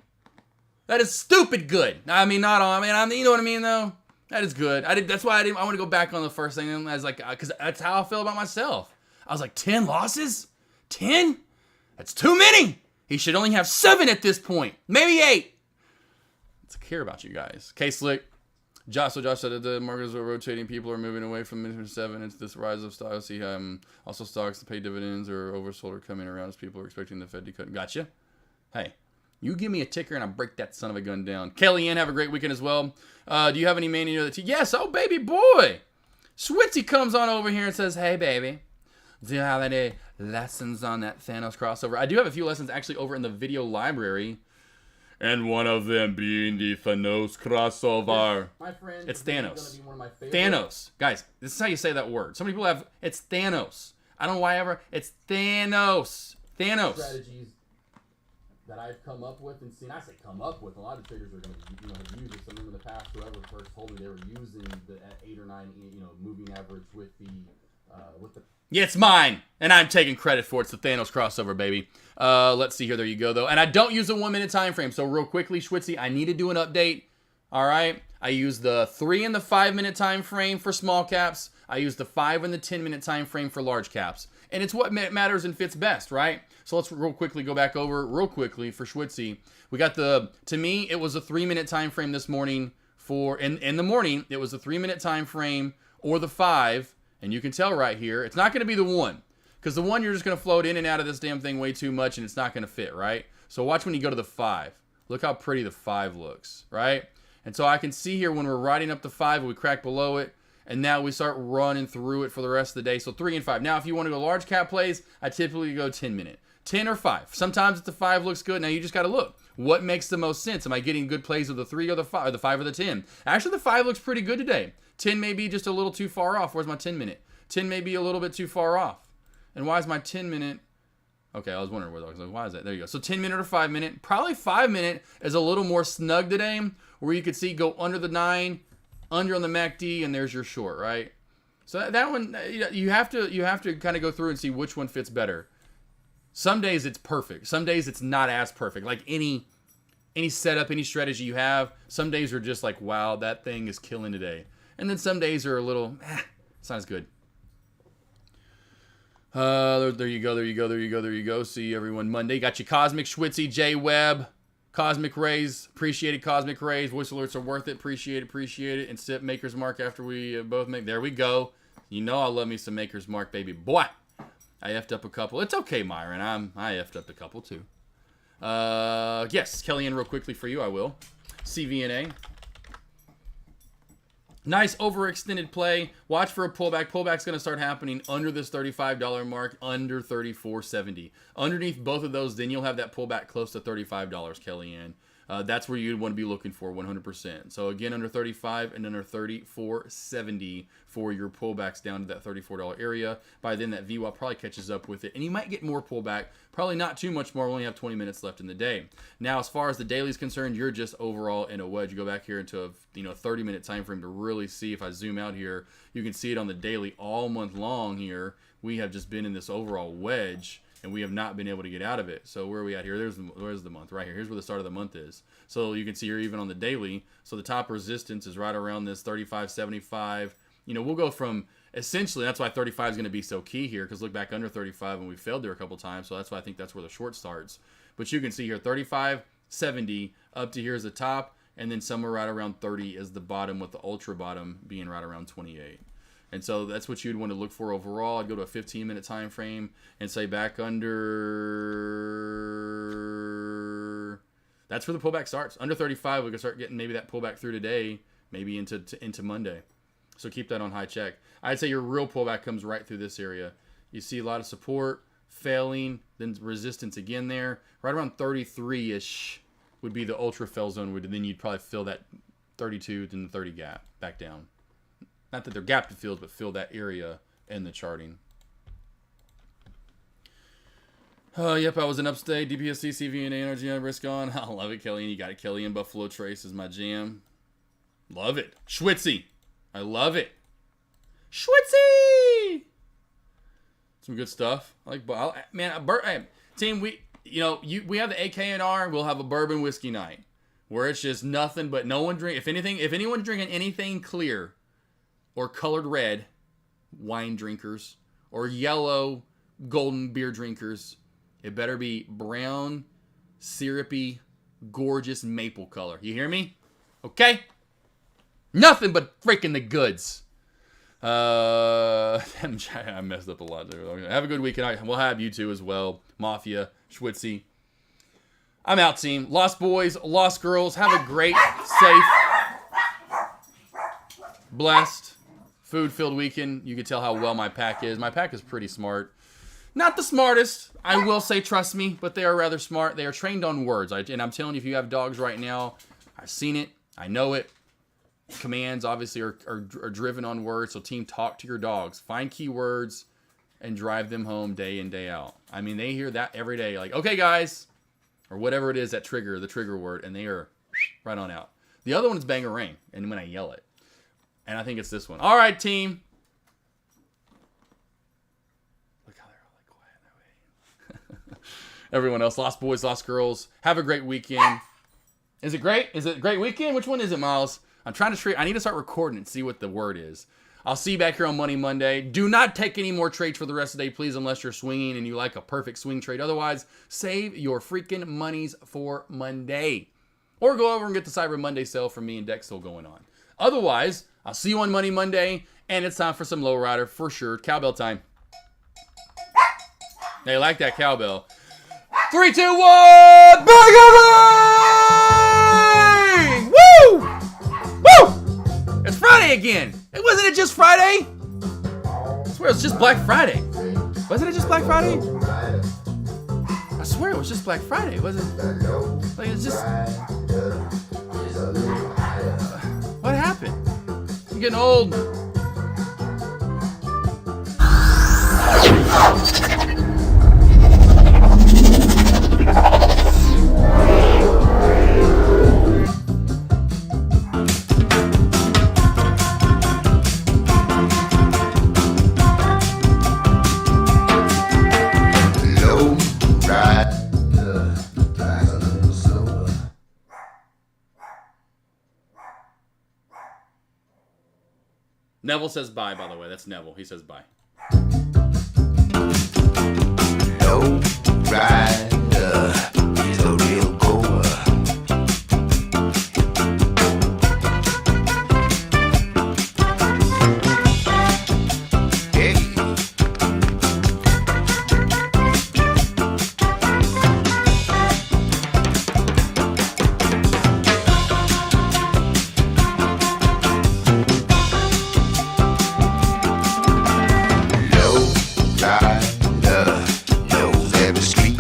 That is stupid good. I mean, not all. I mean, you know what I mean, though? That is good. That's why I want to go back on the first thing. I was like, because that's how I feel about myself. I was like, 10 losses? 10? That's too many. He should only have 7 at this point. Maybe 8. Let's care about you guys. K-Slick, Josh said that the markets are rotating. People are moving away from Mission 7. It's this rise of style. See, also stocks to pay dividends or oversold are coming around as people are expecting the Fed to cut. Gotcha. Hey, you give me a ticker and I'll break that son of a gun down. Kellyanne, have a great weekend as well. Do you have any man you know that yes, oh baby boy. Switzy comes on over here and says, hey baby, do you have any lessons on that Thanos crossover? I do have a few lessons actually over in the video library. And one of them being the Thanos crossover. My friend, it's this is Thanos. gonna be one of my favorites. Thanos. Guys, this is how you say that word. Some people have, it's Thanos. I don't know why ever. It's Thanos. Thanos. Strategies that I've come up with and seen. I say come up with. A lot of traders are going to have used this. I remember in the past, whoever first told me they were using the 8 or 9 moving average with the Yeah, it's mine, and I'm taking credit for it. It's the Thanos crossover, baby. Let's see here. There you go, though. And I don't use a 1 minute time frame. So real quickly, Schwitzy, I need to do an update. All right. I use the 3 and the 5 minute time frame for small caps. I use the 5 and the 10 minute time frame for large caps. And it's what matters and fits best, right? So let's real quickly go back over real quickly for Schwitzy. We got to me, it was a 3 minute time frame this morning for, in the morning, it was a 3 minute time frame or the 5. And you can tell right here, it's not going to be the 1. Because the 1, you're just going to float in and out of this damn thing way too much, and it's not going to fit, right? So watch when you go to the 5. Look how pretty the 5 looks, right? And so I can see here when we're riding up the 5, we crack below it, and now we start running through it for the rest of the day. So 3 and 5. Now, if you want to go large cap plays, I typically go 10 minute. 10 or 5. Sometimes if the 5 looks good, now you just got to look. What makes the most sense? Am I getting good plays with the 3 or the 5, or the 5 or the 10? Actually, the 5 looks pretty good today. 10 may be just a little too far off. Where's my 10 minute? 10 may be a little bit too far off. And why is my 10 minute? Okay, I was wondering where that was. Like, why is that? There you go. So 10 minute or 5 minute. Probably 5 minute is a little more snug today, where you could see go under the 9, under on the MACD, and there's your short, right? So that one, you have to kind of go through and see which one fits better. Some days it's perfect. Some days it's not as perfect. Like any setup, any strategy you have, some days are just like, wow, that thing is killing today. And then some days are a little, it's not as good. There you go. See everyone Monday. Got you Cosmic Schwitzy, J Webb, Cosmic Rays. Appreciate it, Cosmic Rays. Voice alerts are worth it. Appreciate it. And sip Maker's Mark after we both make. There we go. You know I love me some Maker's Mark, baby. Boy, I effed up a couple. It's okay, Myron. I effed up a couple too. Yes, Kellyanne, real quickly for you, I will. CVNA. Nice overextended play. Watch for a pullback. Pullback's going to start happening under this $35 mark, under $34.70. Underneath both of those, then you'll have that pullback close to $35, Kellyanne. That's where you'd want to be looking for 100%. So again, under 35 and under 34.70 for your pullbacks down to that $34 area. By then, that VWAP probably catches up with it, and you might get more pullback. Probably not too much more. We only have 20 minutes left in the day. Now, as far as the daily is concerned, you're just overall in a wedge. You go back here into a 30-minute time frame to really see. If I zoom out here, you can see it on the daily all month long. Here, we have just been in this overall wedge, and we have not been able to get out of it. So where are we at here? Where's the month? Right here. Here's where the start of the month is. So you can see here even on the daily. So the top resistance is right around this 35.75. We'll go from essentially, that's why 35 is going to be so key here, because look back under 35 and we failed there a couple times. So that's why I think that's where the short starts. But you can see here 35.70 up to here is the top, and then somewhere right around 30 is the bottom, with the ultra bottom being right around 28. And so that's what you'd want to look for overall. I'd go to a 15-minute time frame and say back under. That's where the pullback starts. Under 35, we can start getting maybe that pullback through today, maybe into Monday. So keep that on high check. I'd say your real pullback comes right through this area. You see a lot of support, failing, then resistance again there. Right around 33-ish would be the ultra fail zone. Then you'd probably fill that 32, then the 30 gap back down. Not that they're gap to fills, but fill that area in the charting. Yep, I was in Upstate. DPSC, CVNA, Energy on Risk on. I love it, Kelly. And you got it, Kelly. And Buffalo Trace is my jam. Love it. Schwitzy. I love it. Schwitzy! Some good stuff. Team, we have the AKNR. We'll have a bourbon whiskey night where it's just nothing but no one drink. If anyone's drinking anything clear or colored red, wine drinkers, or yellow, golden beer drinkers, it better be brown, syrupy, gorgeous maple color. You hear me? Okay? Nothing but freaking the goods. I messed up a lot there. Have a good weekend. We'll have you too as well. Mafia, Schwitzy. I'm out, team. Lost boys, lost girls. Have a great, safe, blessed, food-filled weekend. You can tell how well my pack is. My pack is pretty smart. Not the smartest, I will say, trust me, but they are rather smart. They are trained on words. And I'm telling you, if you have dogs right now, I've seen it. I know it. Commands, obviously, are driven on words. So, team, talk to your dogs. Find keywords and drive them home day in, day out. I mean, they hear that every day. Like, okay, guys. Or whatever it is, that trigger, the trigger word, and they are right on out. The other one is bangarang, and when I yell it. And I think it's this one. All right, team. Look how they're all like quiet that way. Everyone else, lost boys, lost girls. Have a great weekend. Is it great? Is it a great weekend? Which one is it, Miles? I'm trying to I need to start recording and see what the word is. I'll see you back here on Money Monday. Do not take any more trades for the rest of the day, please, unless you're swinging and you like a perfect swing trade. Otherwise, save your freaking monies for Monday. Or go over and get the Cyber Monday sale from me and Dex still going on. Otherwise, I'll see you on Money Monday, and it's time for some lowrider for sure. Cowbell time. They like that cowbell. 3, 2, 1, bang! Woo! Woo! It's Friday again. Wasn't it just Friday? I swear it was just Black Friday. Wasn't it just Black Friday? I swear it was just Black Friday. Wasn't it? Like it's just. What happened? I'm getting old. Neville says bye, by the way. That's Neville. He says bye. No rider is a real goer. Hey. Knows every street.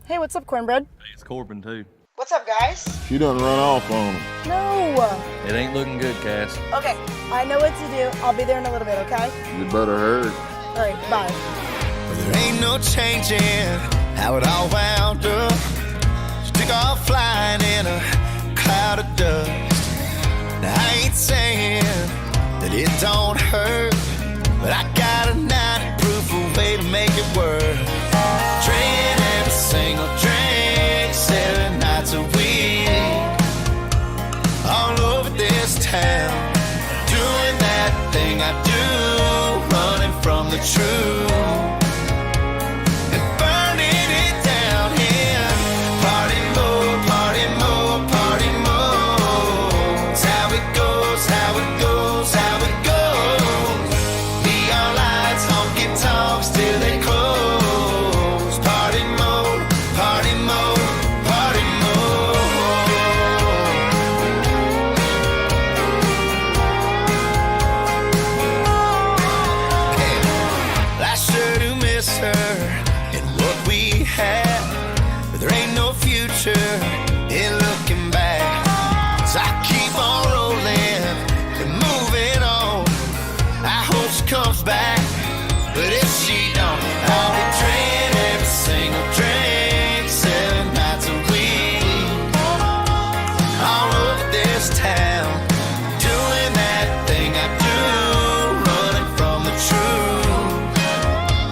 Hey, what's up, Cornbread? Hey, it's Corbin, too. What's up, guys? She done run off on him. No. It ain't looking good, Cass. Okay, I know what to do. I'll be there in a little bit, okay? You better hurry. All right, bye. There ain't no changing how it all wound up. She took off flying in a cloud of dust. Now I ain't saying that it don't hurt, but I got a 90 proof a way to make it work. Drinking every single drink 7 nights a week, all over this town, doing that thing I do, running from the truth. In looking back, so I keep on rolling and moving on. I hope she comes back, but if she don't, I'll be drinking every single drink 7 nights a week, all over this town, doing that thing I do, running from the truth.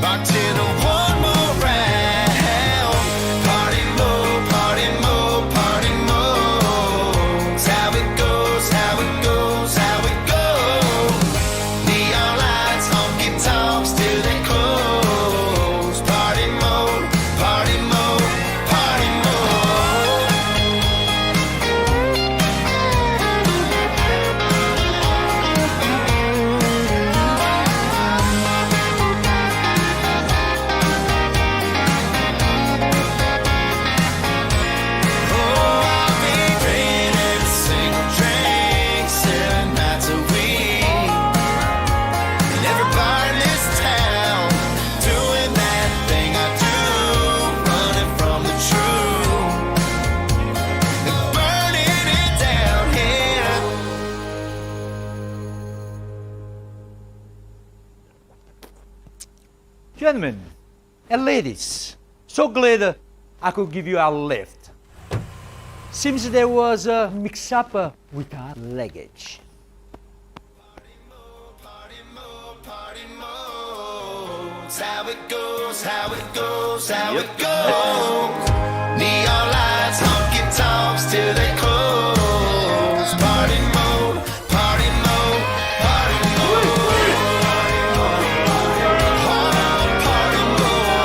Bartender, one more round, party mode, party mode, party mode. It's how it goes, how it goes, how it goes. Neon lights, honky tonks till they close. Party mode, party mode, party mode. Gentlemen and ladies, so glad I could give you a lift. Seems there was a mix-up with our luggage. It's how it goes, how it goes, how it goes. Neon lights, honky tonks till they close. Party mode, party mode, party mode. Party mode.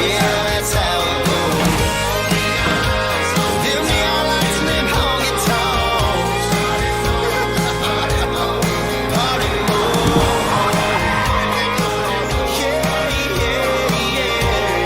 Yeah, that's how it goes. Them neon lights and them honky tonks. Party mode, party mode. Yeah, yeah, yeah.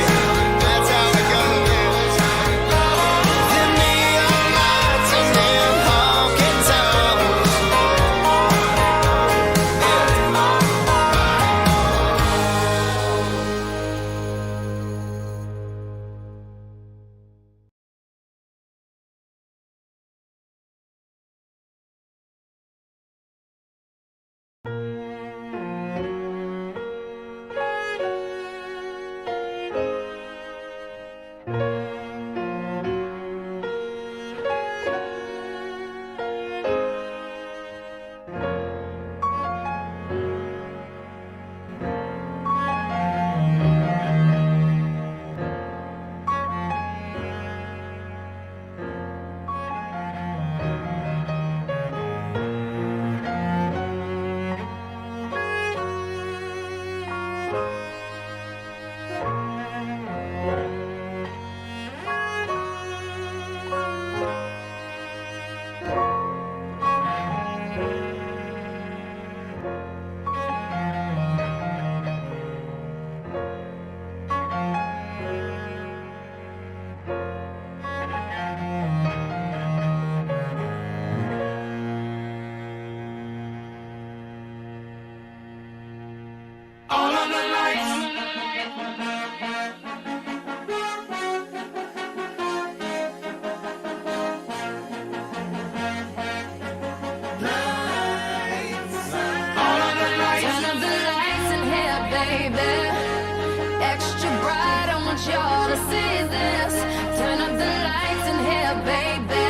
y'all to see this. Turn up the lights in here, baby.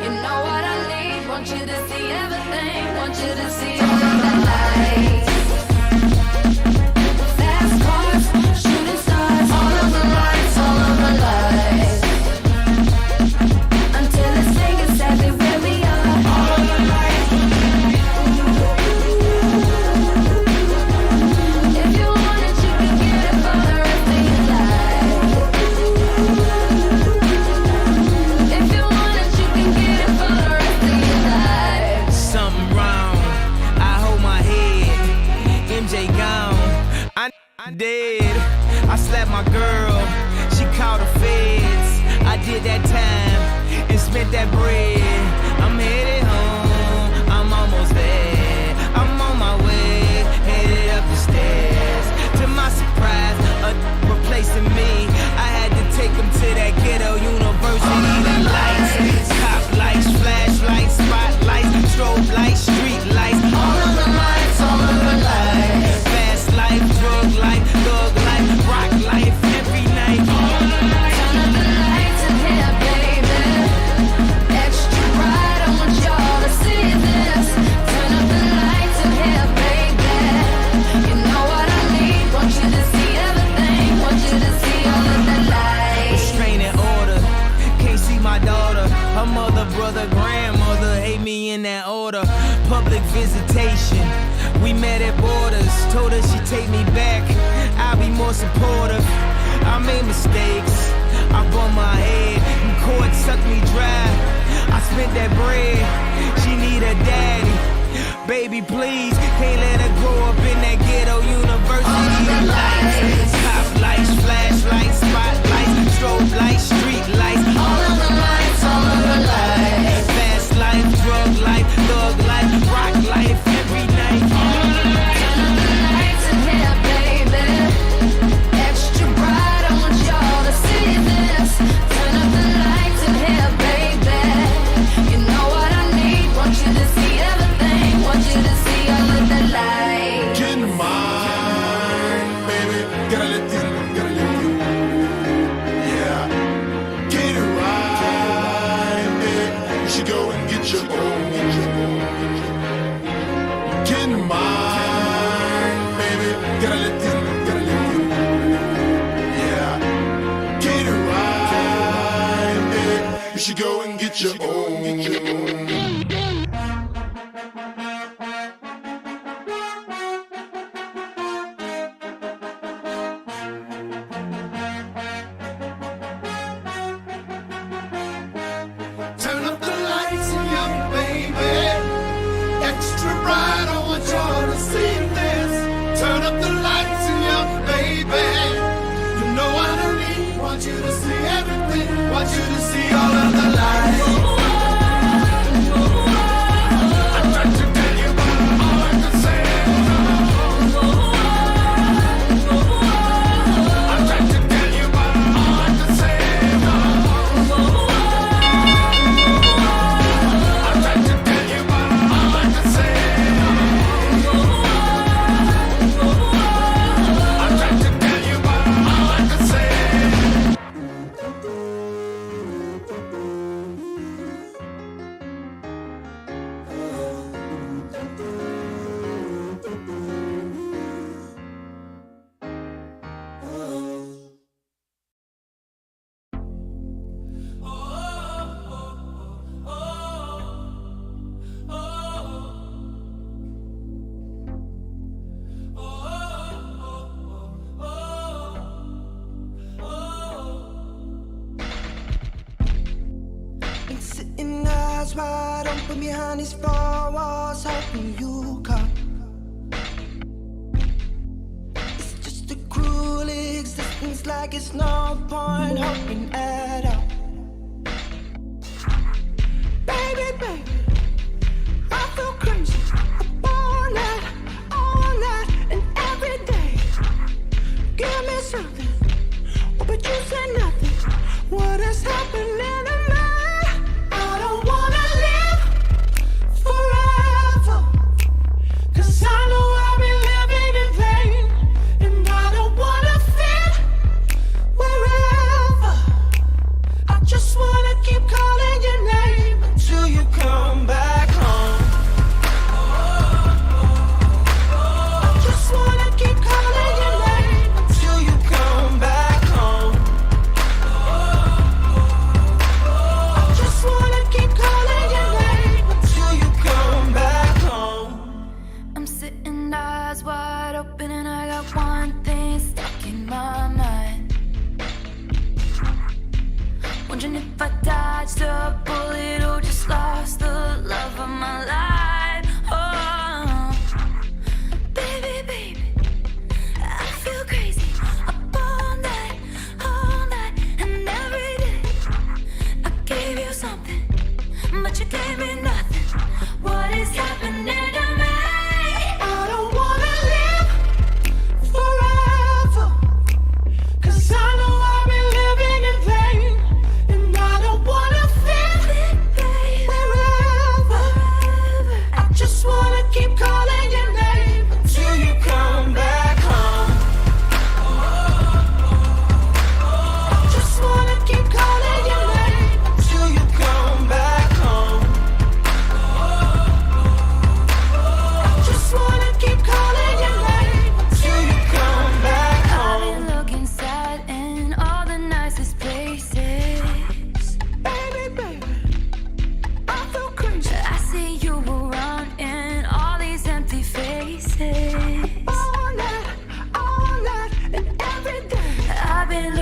You know what I need. Want you to see everything. Want you to see all of the lights. Fast cars, shooting stars. All of the lights, all of the lights. Until it's saying exactly where we are. All of the lights. If you want it, you can get it for the rest of your life. If you want it, you can get it for the rest of your life. Something wrong, I hold my head. MJ gone, I dead. I slapped my girl, she called the feds. I did that time and spent that bread. I'm headed home, I'm almost there. I'm on my way, headed up the stairs. To my surprise, replacing me. I had to take him to that ghetto university. The lights, cop lights, flashlights, spotlights, strobe lights, street lights. All of the lights, all of the lights. Fast life, drug life, thug life, rock life, every night. Turn up the lights in here, baby. Extra bright, I want y'all to see this. Turn up the lights in here, baby. You know what I need. Want you to see everything. Want you to see all of the lights. Restraining order, can't see my daughter. Her mother, brother, grandmother hate me in that order. Public visitation, we met at borders. Told her she'd take me back, I'll be more supportive. I made mistakes, I bumped my head, and court sucked me dry. I spent that bread, she need a daddy. Baby, please, can't let her grow up in that ghetto university. The lights, cop lights, flashlights, spotlights, strobe lights, street lights. All of the lights, all of the lights. Fast life, drug life, thug life, rock life, every night. Turn up the lights in here, baby. Extra bright, I want y'all to see this. Turn up the lights in here, baby. You know what I need. Want you to see everything. Want you to see all of the lights. Get in mine, baby. Gotta let you, yeah. Get it right, baby. You should go and get your own. Get in mine, baby. Gotta let you, yeah. Get it right, baby. You should go and get your own. Turn up the lights in your baby. Extra bright, I want y'all to see this. Turn up the lights in your baby. You know what I need. Want you to see everything. Want you to see all of the lights. I tried to tell you, but all I could say is I tried to tell you, but all I could say is I tried to tell you, but all I could say I tried to tell you, but all I could say Been sitting eyes wide open behind these four walls, hoping you come. It's just a cruel existence, like it's no point hoping at all. Baby, baby, I feel crazy up all night, and every day. Give me something, oh, but you say nothing. What is happening to me? I don't wanna live forever, 'cause I know I've been living in vain, and I don't wanna fit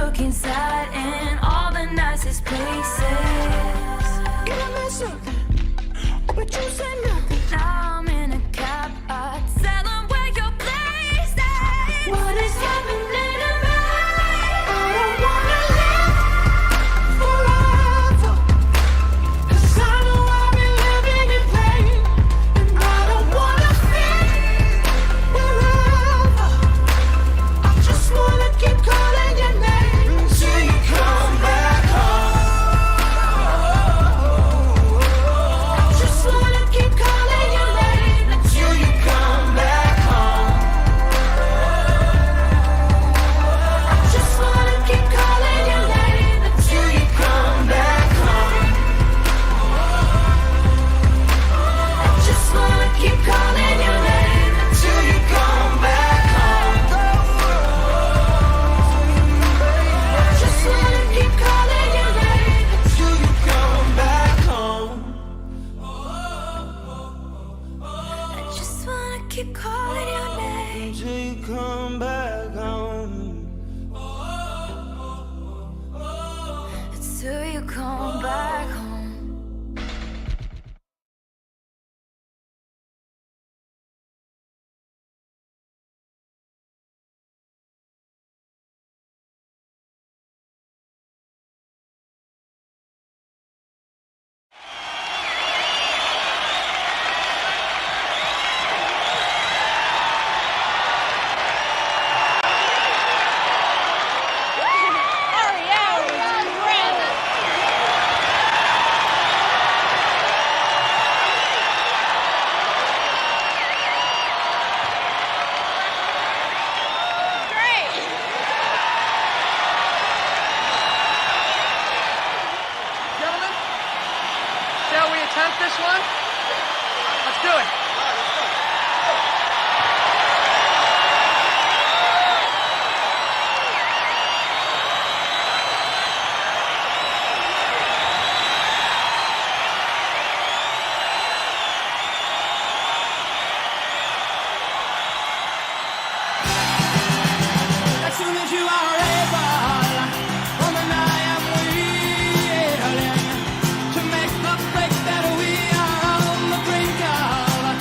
look inside in all the nicest places. You don't mess up, but you said nothing. Now I'm in a cab, I tell them where your place is. What is happening to me? I don't wanna live forever, 'cause I know I've been living in pain, and I don't wanna fit wherever. I just wanna keep calling your name until you come back home. I just wanna keep calling your name until you come back home. I just wanna keep calling your name until you come back home. I just wanna keep calling your name until you come back home. I just wanna keep calling your name until you come back home. I just wanna keep calling your name until you come back home. Until you come back home. Gentlemen, shall we attempt this one? Let's do it. As soon as you are able, woman, I am willing to make the break that we are on the brink of.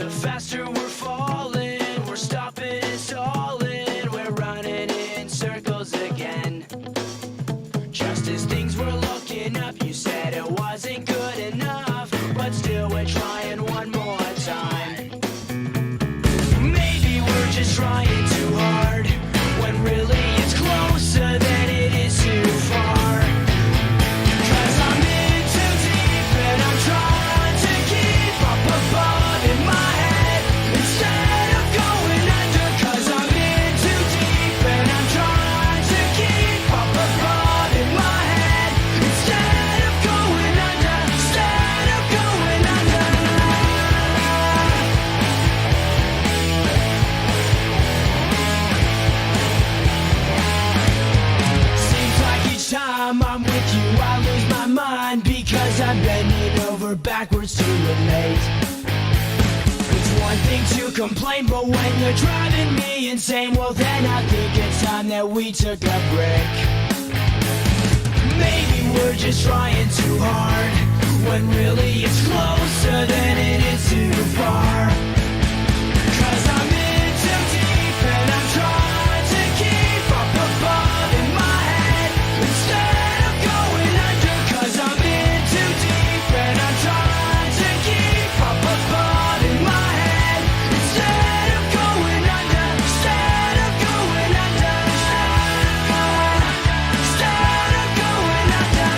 The faster we're falling, we're stopping and stalling, we're running in circles again. Just as things were looking up, you said it wasn't good enough, but still we're trying one more time. Maybe we're just trying too hard, when really it's closer than it is too far. 'Cause I'm in too deep and I'm trying to keep up above in my head instead of going under. 'Cause I'm in too deep and I'm trying to keep up above in my head instead of going under. Instead of going under. Seems like each time I'm with you I lose my mind, because I'm bending over backwards to relate. It's one thing to complain, but when you're driving me insane, well then I think it's time that we took a break. Maybe we're just trying too hard, when really it's closer than it is too far. 'Cause I'm in too deep and I'm trying to keep up above in my head instead of going under. 'Cause I'm in too deep and I'm trying to keep up above in my head instead of going under. Instead of going under. Instead of going under.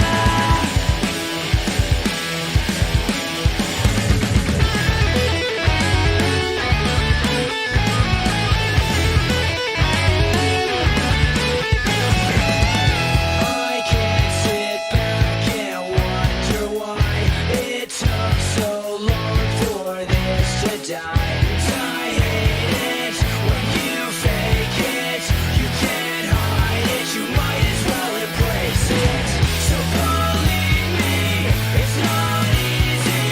I can't sit back and wonder why it took so long for this to die. I hate it when you fake it. You can't hide it, you might as well embrace it. So believe me, it's not easy.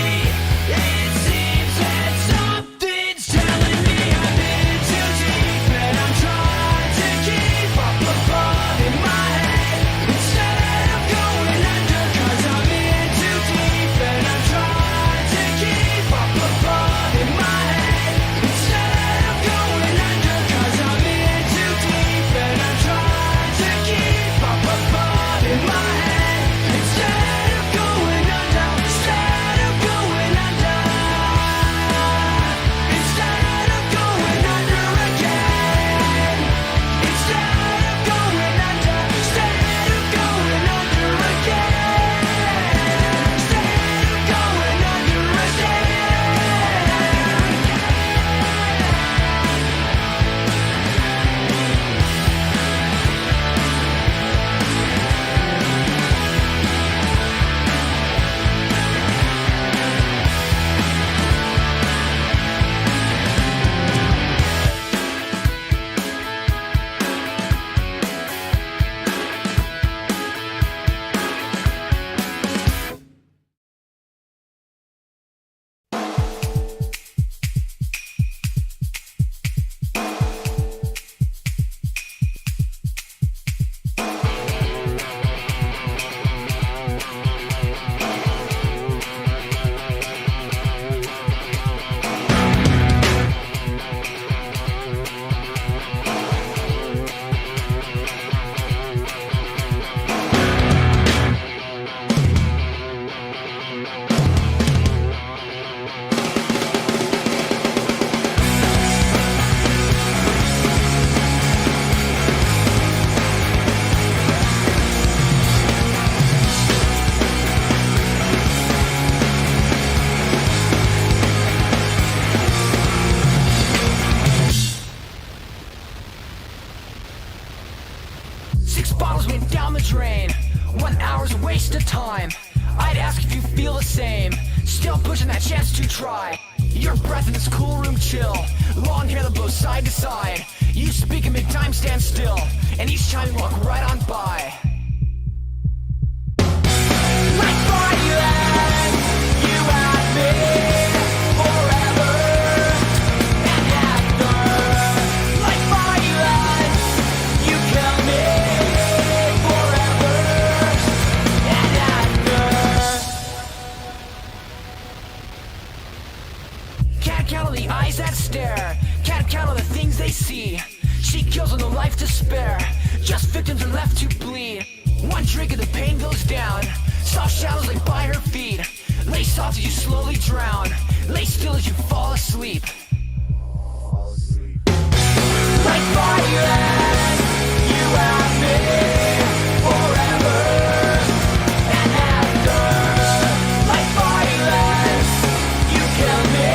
It seems that something's telling me I'm in too deep and I'm trying to keep up above in my head instead of going under. 'Cause I'm in too deep and I'm trying to keep up above in my head instead of going under. 'Cause I'm in too deep and I'm trying to keep up above in my head instead of going under. Instead of going under. Instead of going under again. Instead of going under. Instead of going under again. Instead of going under bottles went down the drain. 1 hour's a waste of time. I'd ask if you feel the same. Still pushing that chance to try. Your breath in this cool room chill. Long hair that blows side to side. You speak and make time stand still. And each time you walk right on by. Like fire, you have me forever and after. Like fire, you kill me forever and after. Can't count on the despair. Just victims are left to bleed. One drink and the pain goes down. Soft shadows lay by her feet. Lay soft as you slowly drown. Lay still as you fall asleep. Like violence, you have me forever and after. Like violence, you kill me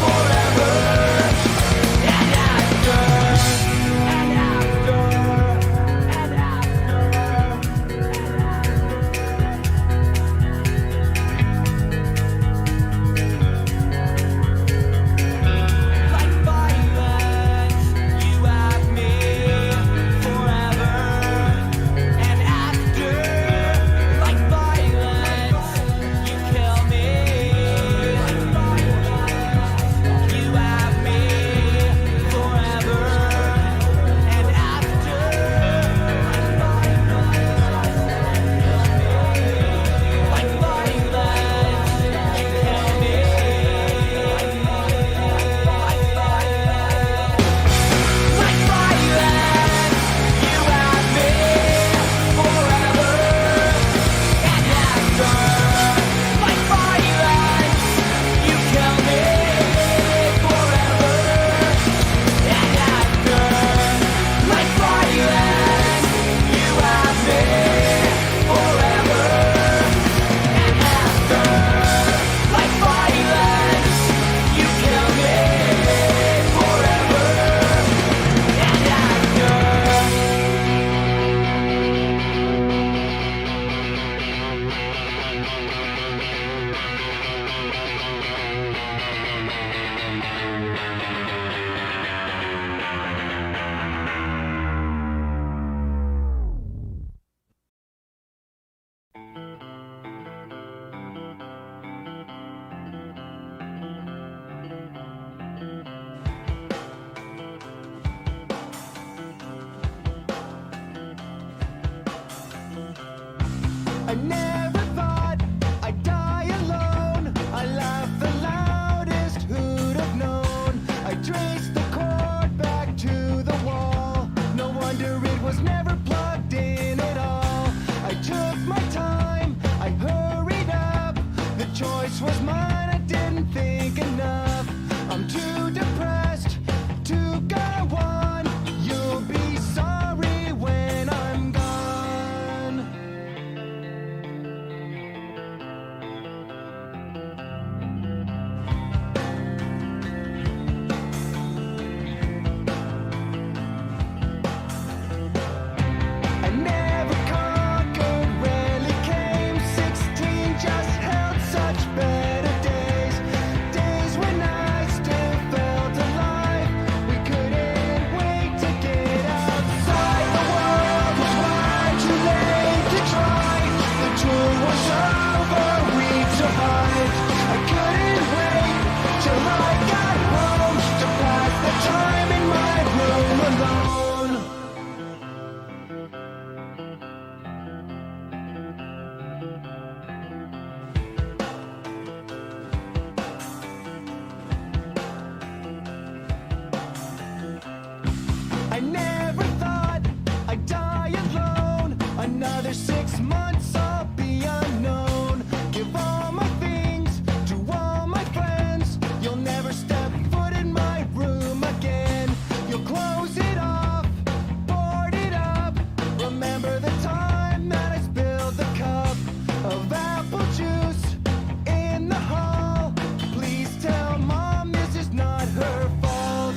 forever and after. And after. And after. Like violence, you have me forever and after. Like violence, you kill me. Like violence, you have me forever and after. Like violence, you kill me. Like violence, you have me forever and after. Like violence, you kill me forever and after. Like violence, you have me forever and after. Like violence, you kill me forever and after. I never thought I'd die alone. I laughed the loudest, who'd have known? I traced the cord back to the wall. No wonder it was never plugged in at all. I took my time, I hurried up. The choice was mine, I didn't think enough. I'm too depressed to go on. You'll be sorry when I'm gone. I never conquered, rarely came. 16 just held such better days. Days when I still felt alive. We couldn't wait to get outside. The world was far too late to try. The tour was over, we survived. I couldn't wait till I got home to pass the time in my room alone. I never thought I'd die alone. Another 6 months I'll be unknown. Give all my things to all my friends. You'll never step foot in my room again. You'll close it off, board it up. Remember the time that I spilled the cup of apple juice in the hall. Please tell Mom this is not her fault.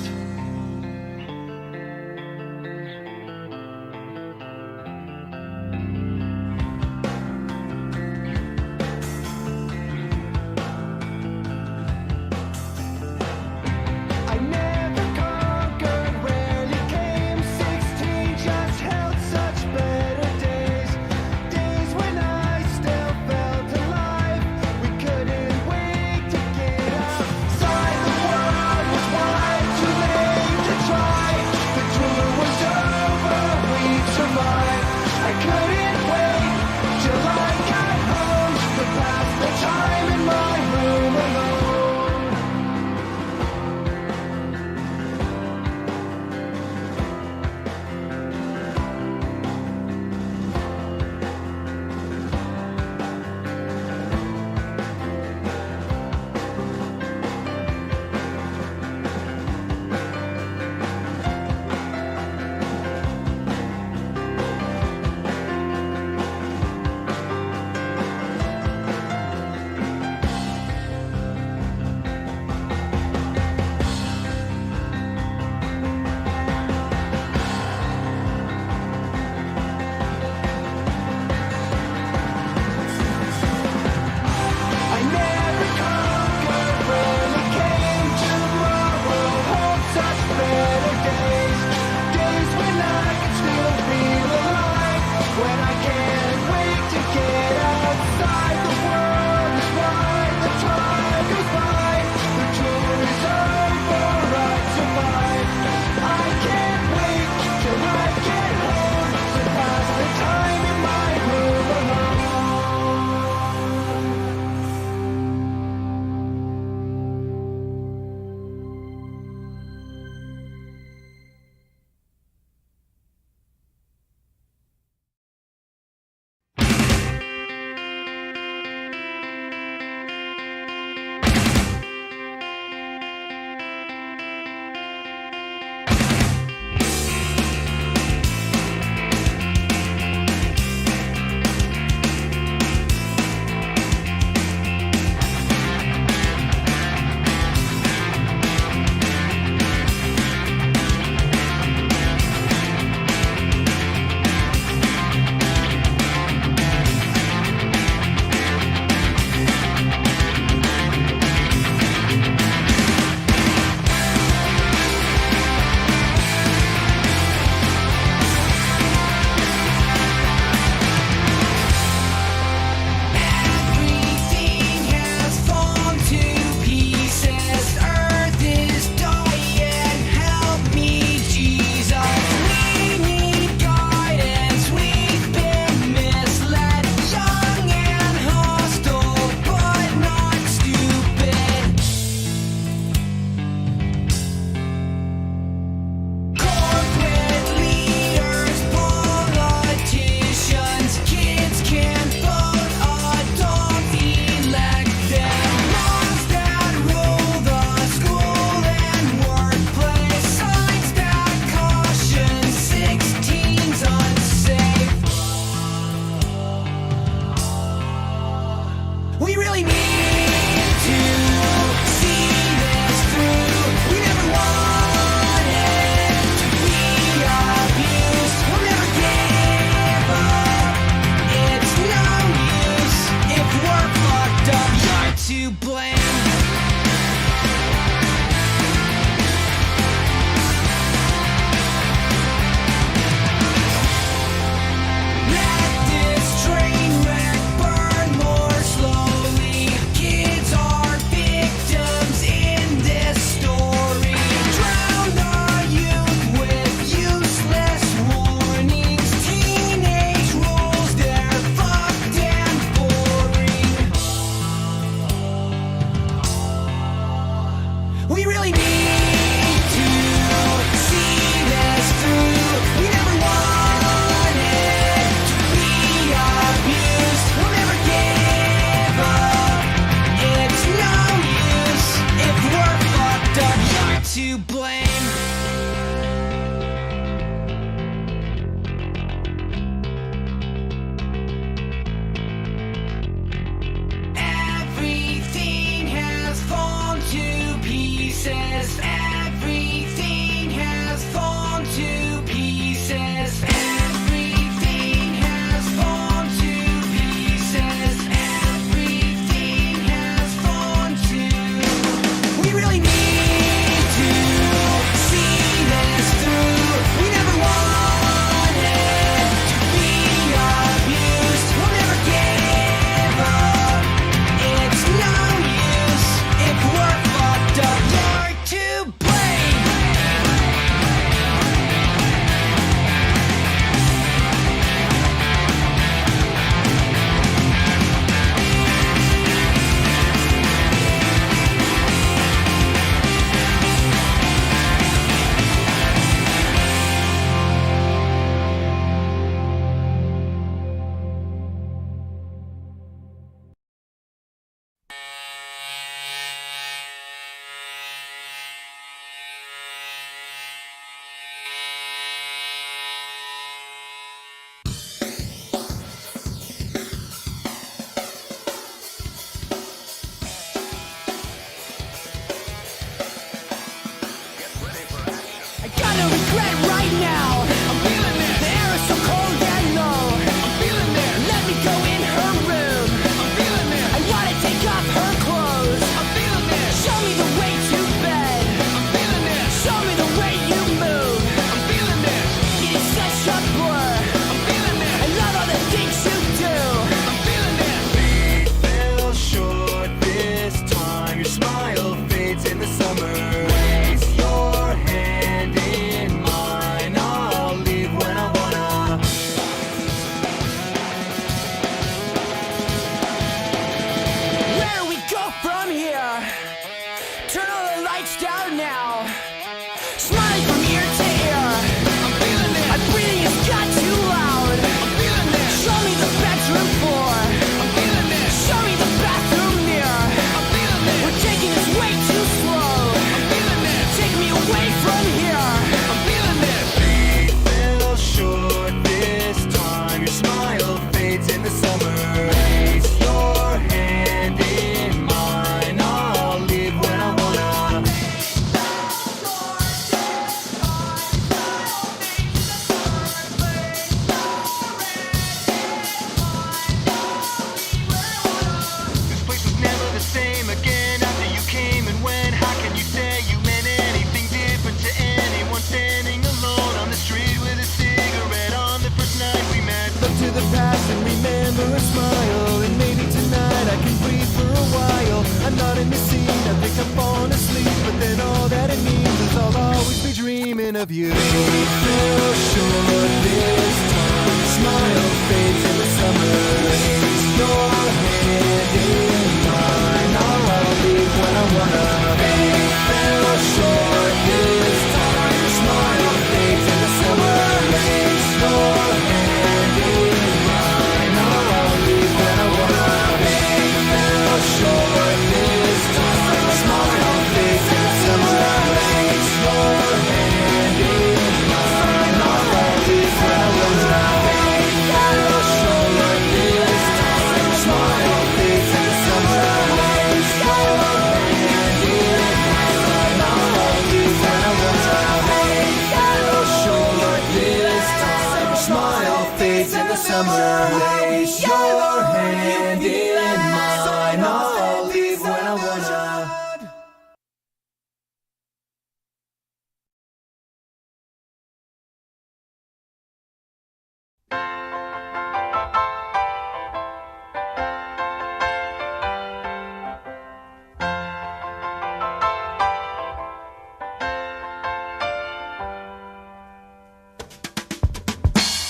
thinking of you. Fate fell short this time. Smile fades in the summer. Place your hand in mine. I'll leave when I wanna. Fate fell short this time. Smile fades in the summer. Place your hand in mine. I'll leave when I wanna. Fate fell short this time. Smile fades in the summer. Place your hand in mine. I'll leave when I wanna. Fate fell short this time. Smile fades in the summer. Place your hand in mine. I'll leave when I wanna. Fate fell short this time. Smile fades in the summer. Place your hand in mine. I'll leave when I wanna.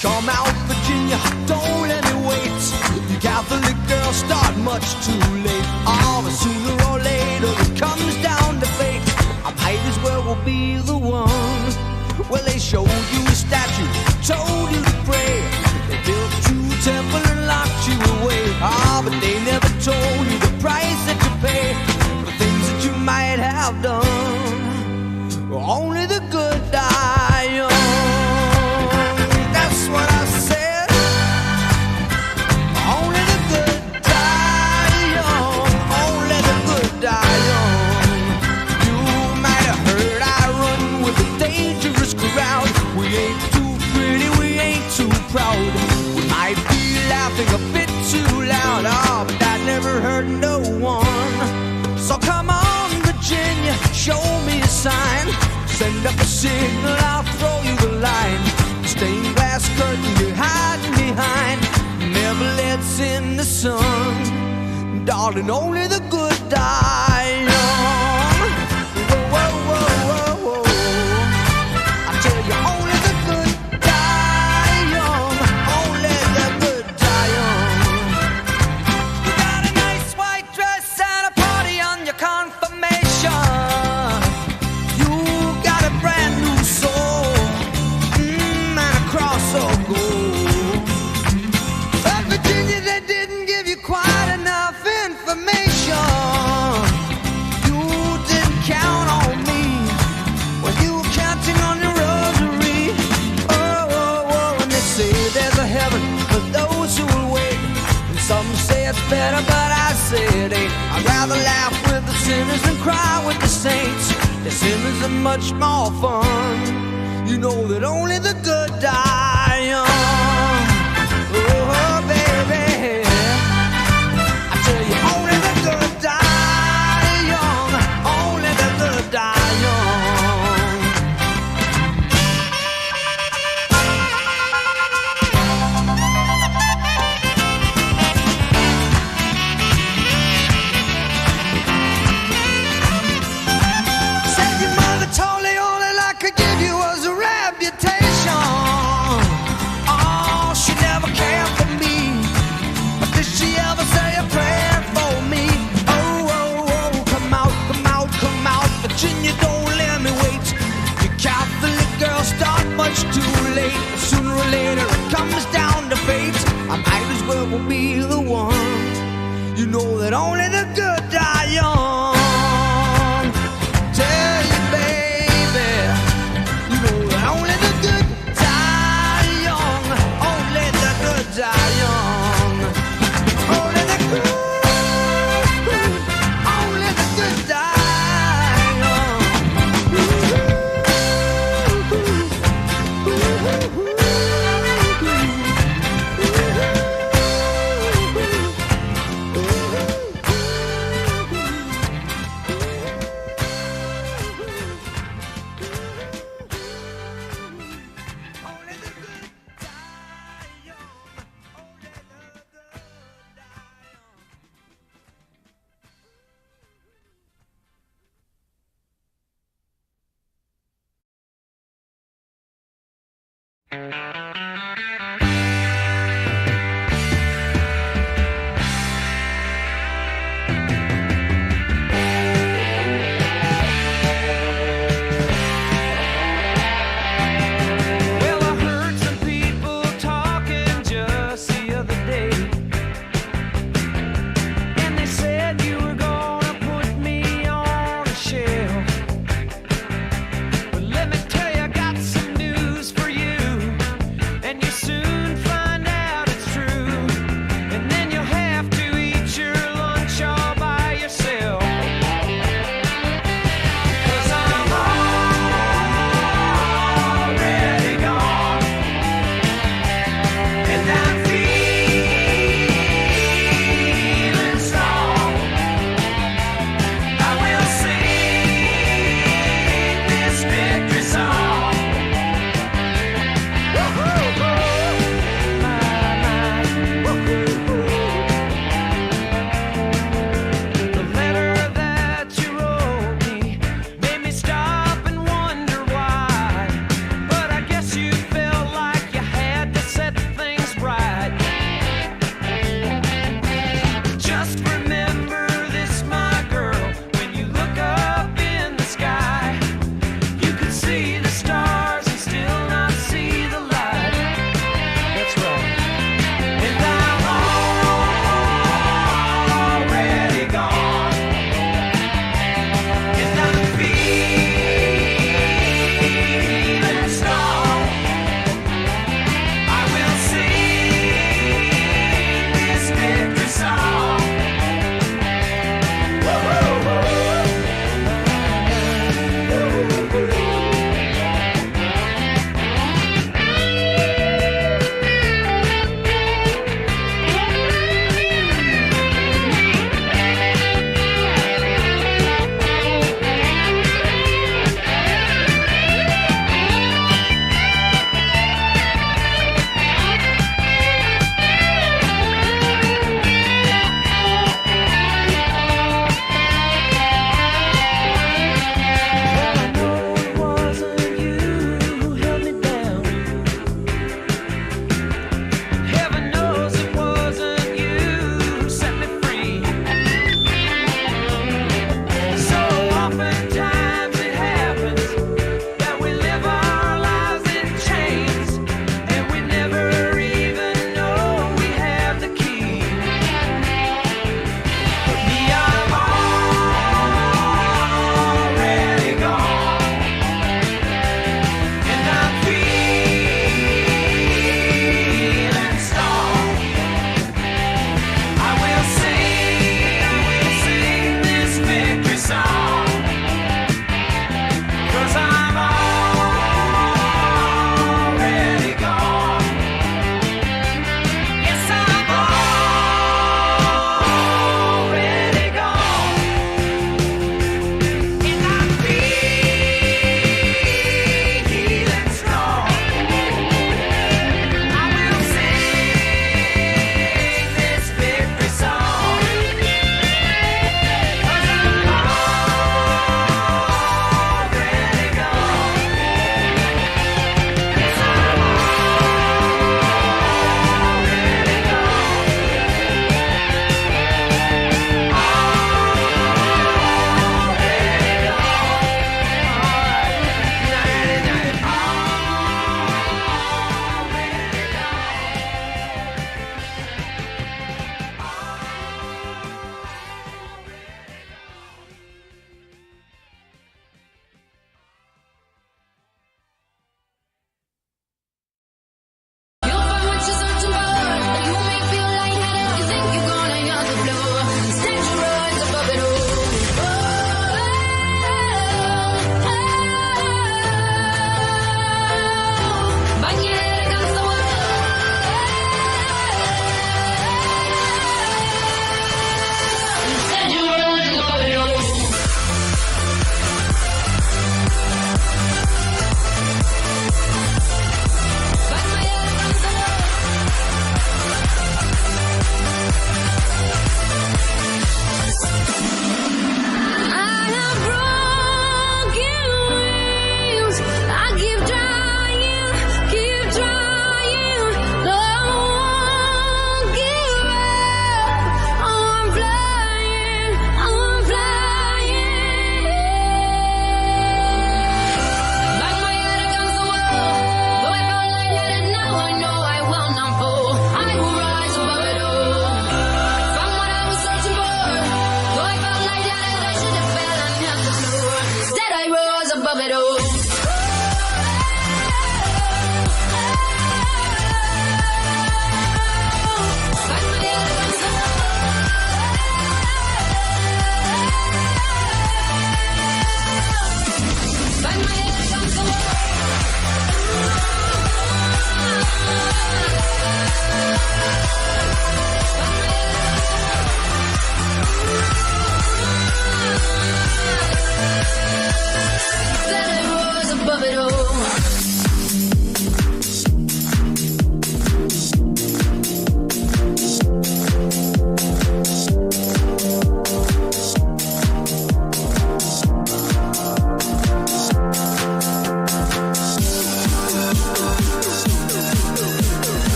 Come out, Virginia, don't let me wait. You Catholic girls start much too late. Oh, but sooner or later it comes down to fate. I might as well will be the one. Well, they showed you a statue, told you to pray. They built you a temple and locked you away. Ah, but they never told you the price that you pay for the things that you might have done. Only the good die young. That's what I said. Only the good die young. Only the good die young. You might have heard I run with a dangerous crowd. We ain't too pretty, we ain't too proud. We might be laughing a bit too loud. Oh, but that never hurt no one. So come on, Virginia, show me a sign. Send up a signal, I'll throw you the line. Stained glass curtain you're hiding behind never lets in the sun. Darling, only the good die young. Whoa, whoa, whoa, whoa, whoa. I tell you, only the good die young. Only the good die young. You got a nice white dress and a party on your confirmation. You got a brand new soul. So gold. But Virginia, they didn't give you quite enough information. You didn't count on me when you were counting on your rosary. Oh, oh, oh, and they say there's a heaven for those who will wait. And some say it's better, but I say it ain't. I'd rather laugh with the sinners than cry with the saints. The sinners are much more fun. You know that only the good die young. Oh, baby, I tell you, only the good die young. Only the good die young. Said your mother told me all that I could give you was a reputation. Oh, she never cared for me, but did she ever say a prayer for me? Oh, oh, oh, come out, come out, come out, Virginia, don't let me wait. You Catholic girls start much too late. Sooner or later it comes down to fate. I might as well be the one. You know that only the good die young. Tell you, baby, you know that only the good die young. Only the good die young. Only the good, only the good die young.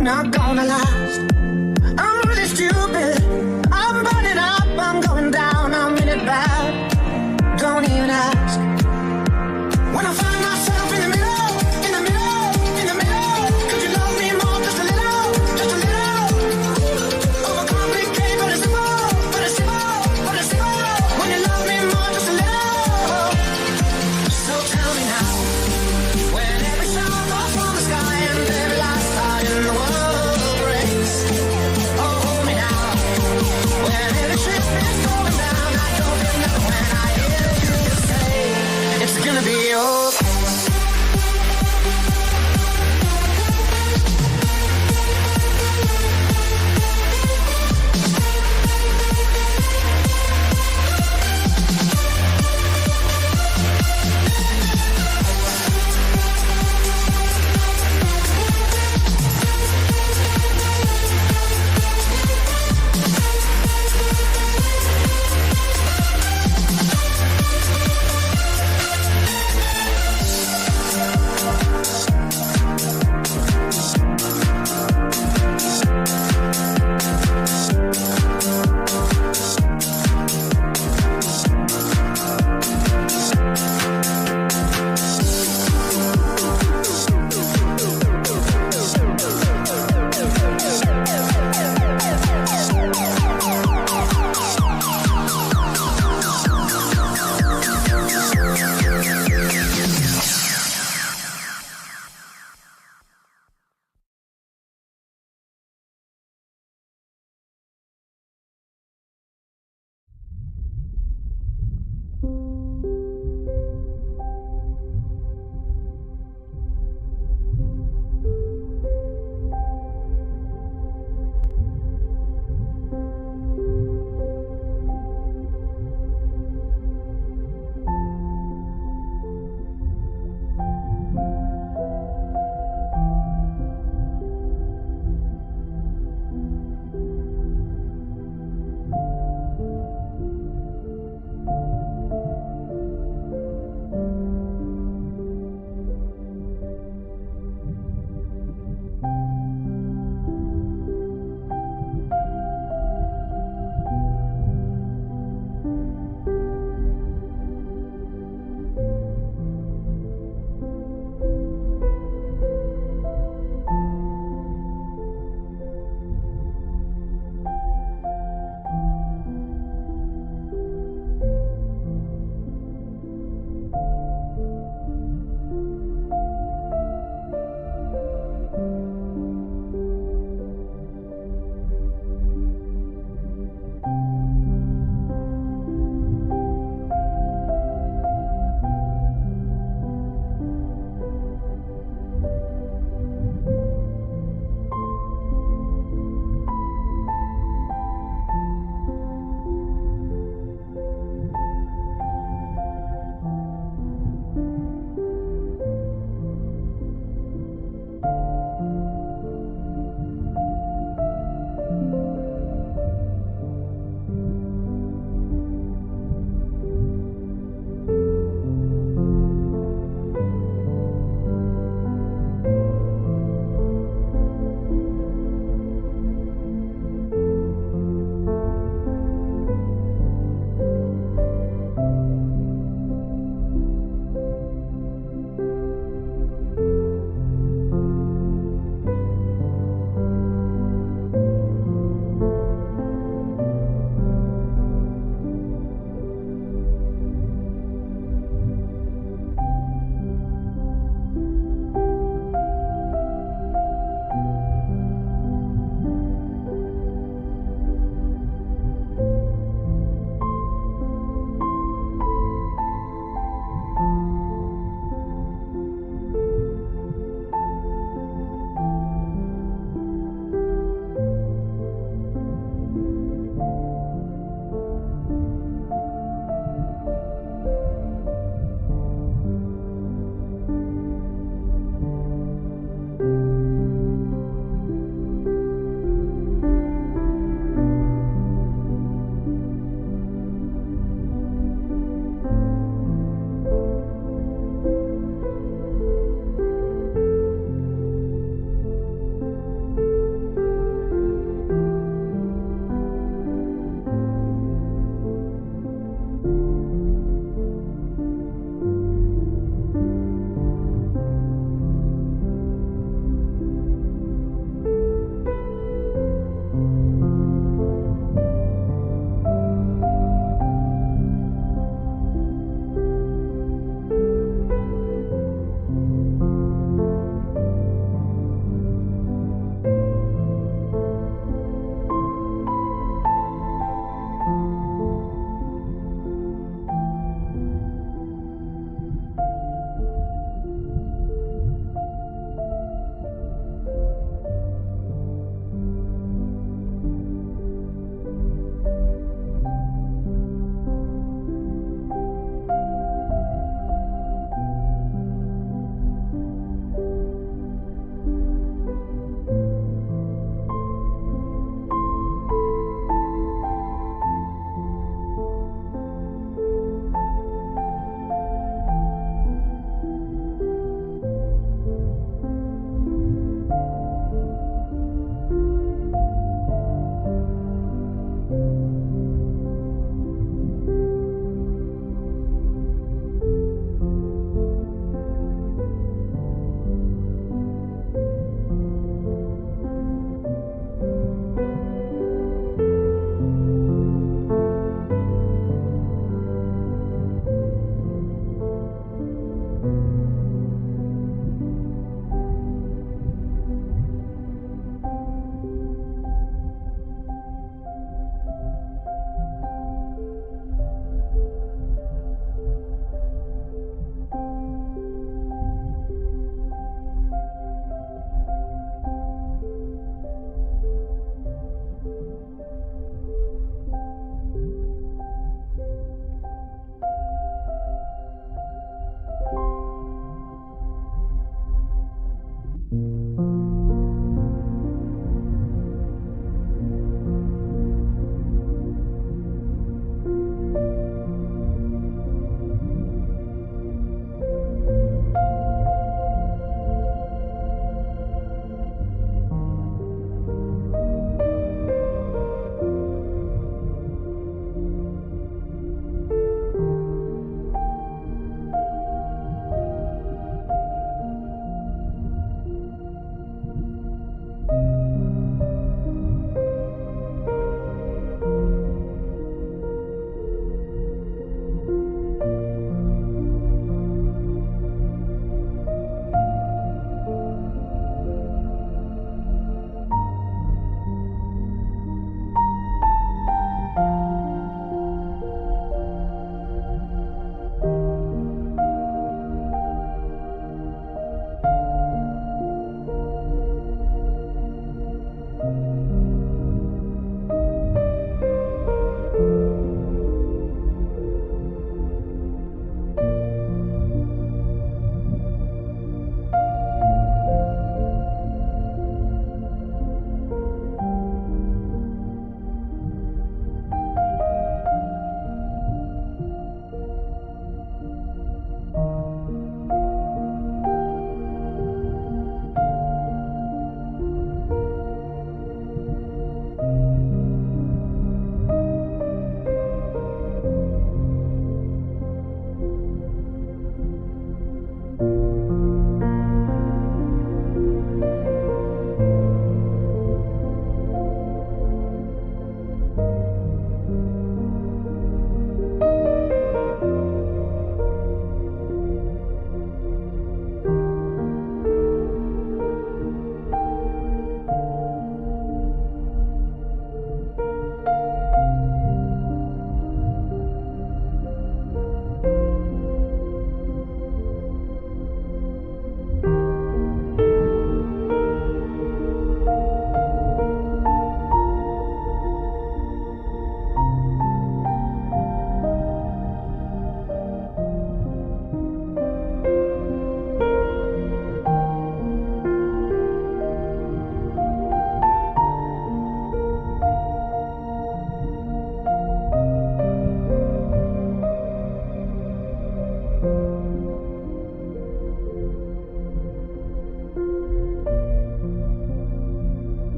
not gonna last. I'm really stupid. I'm burning up, I'm going down, I'm in it bad. Don't even ask. When I find myself in the middle, in the middle, in the middle, could you love me more, just a little, just a little? Overcomplicate, but it's simple, but it's simple, but it's simple. When you love me more, just a little. So tell me now, when every star falls from the sky and every last star in the world breaks. Oh, hold me now, when every ship is going down, I don't remember when I hear you say it's gonna be okay.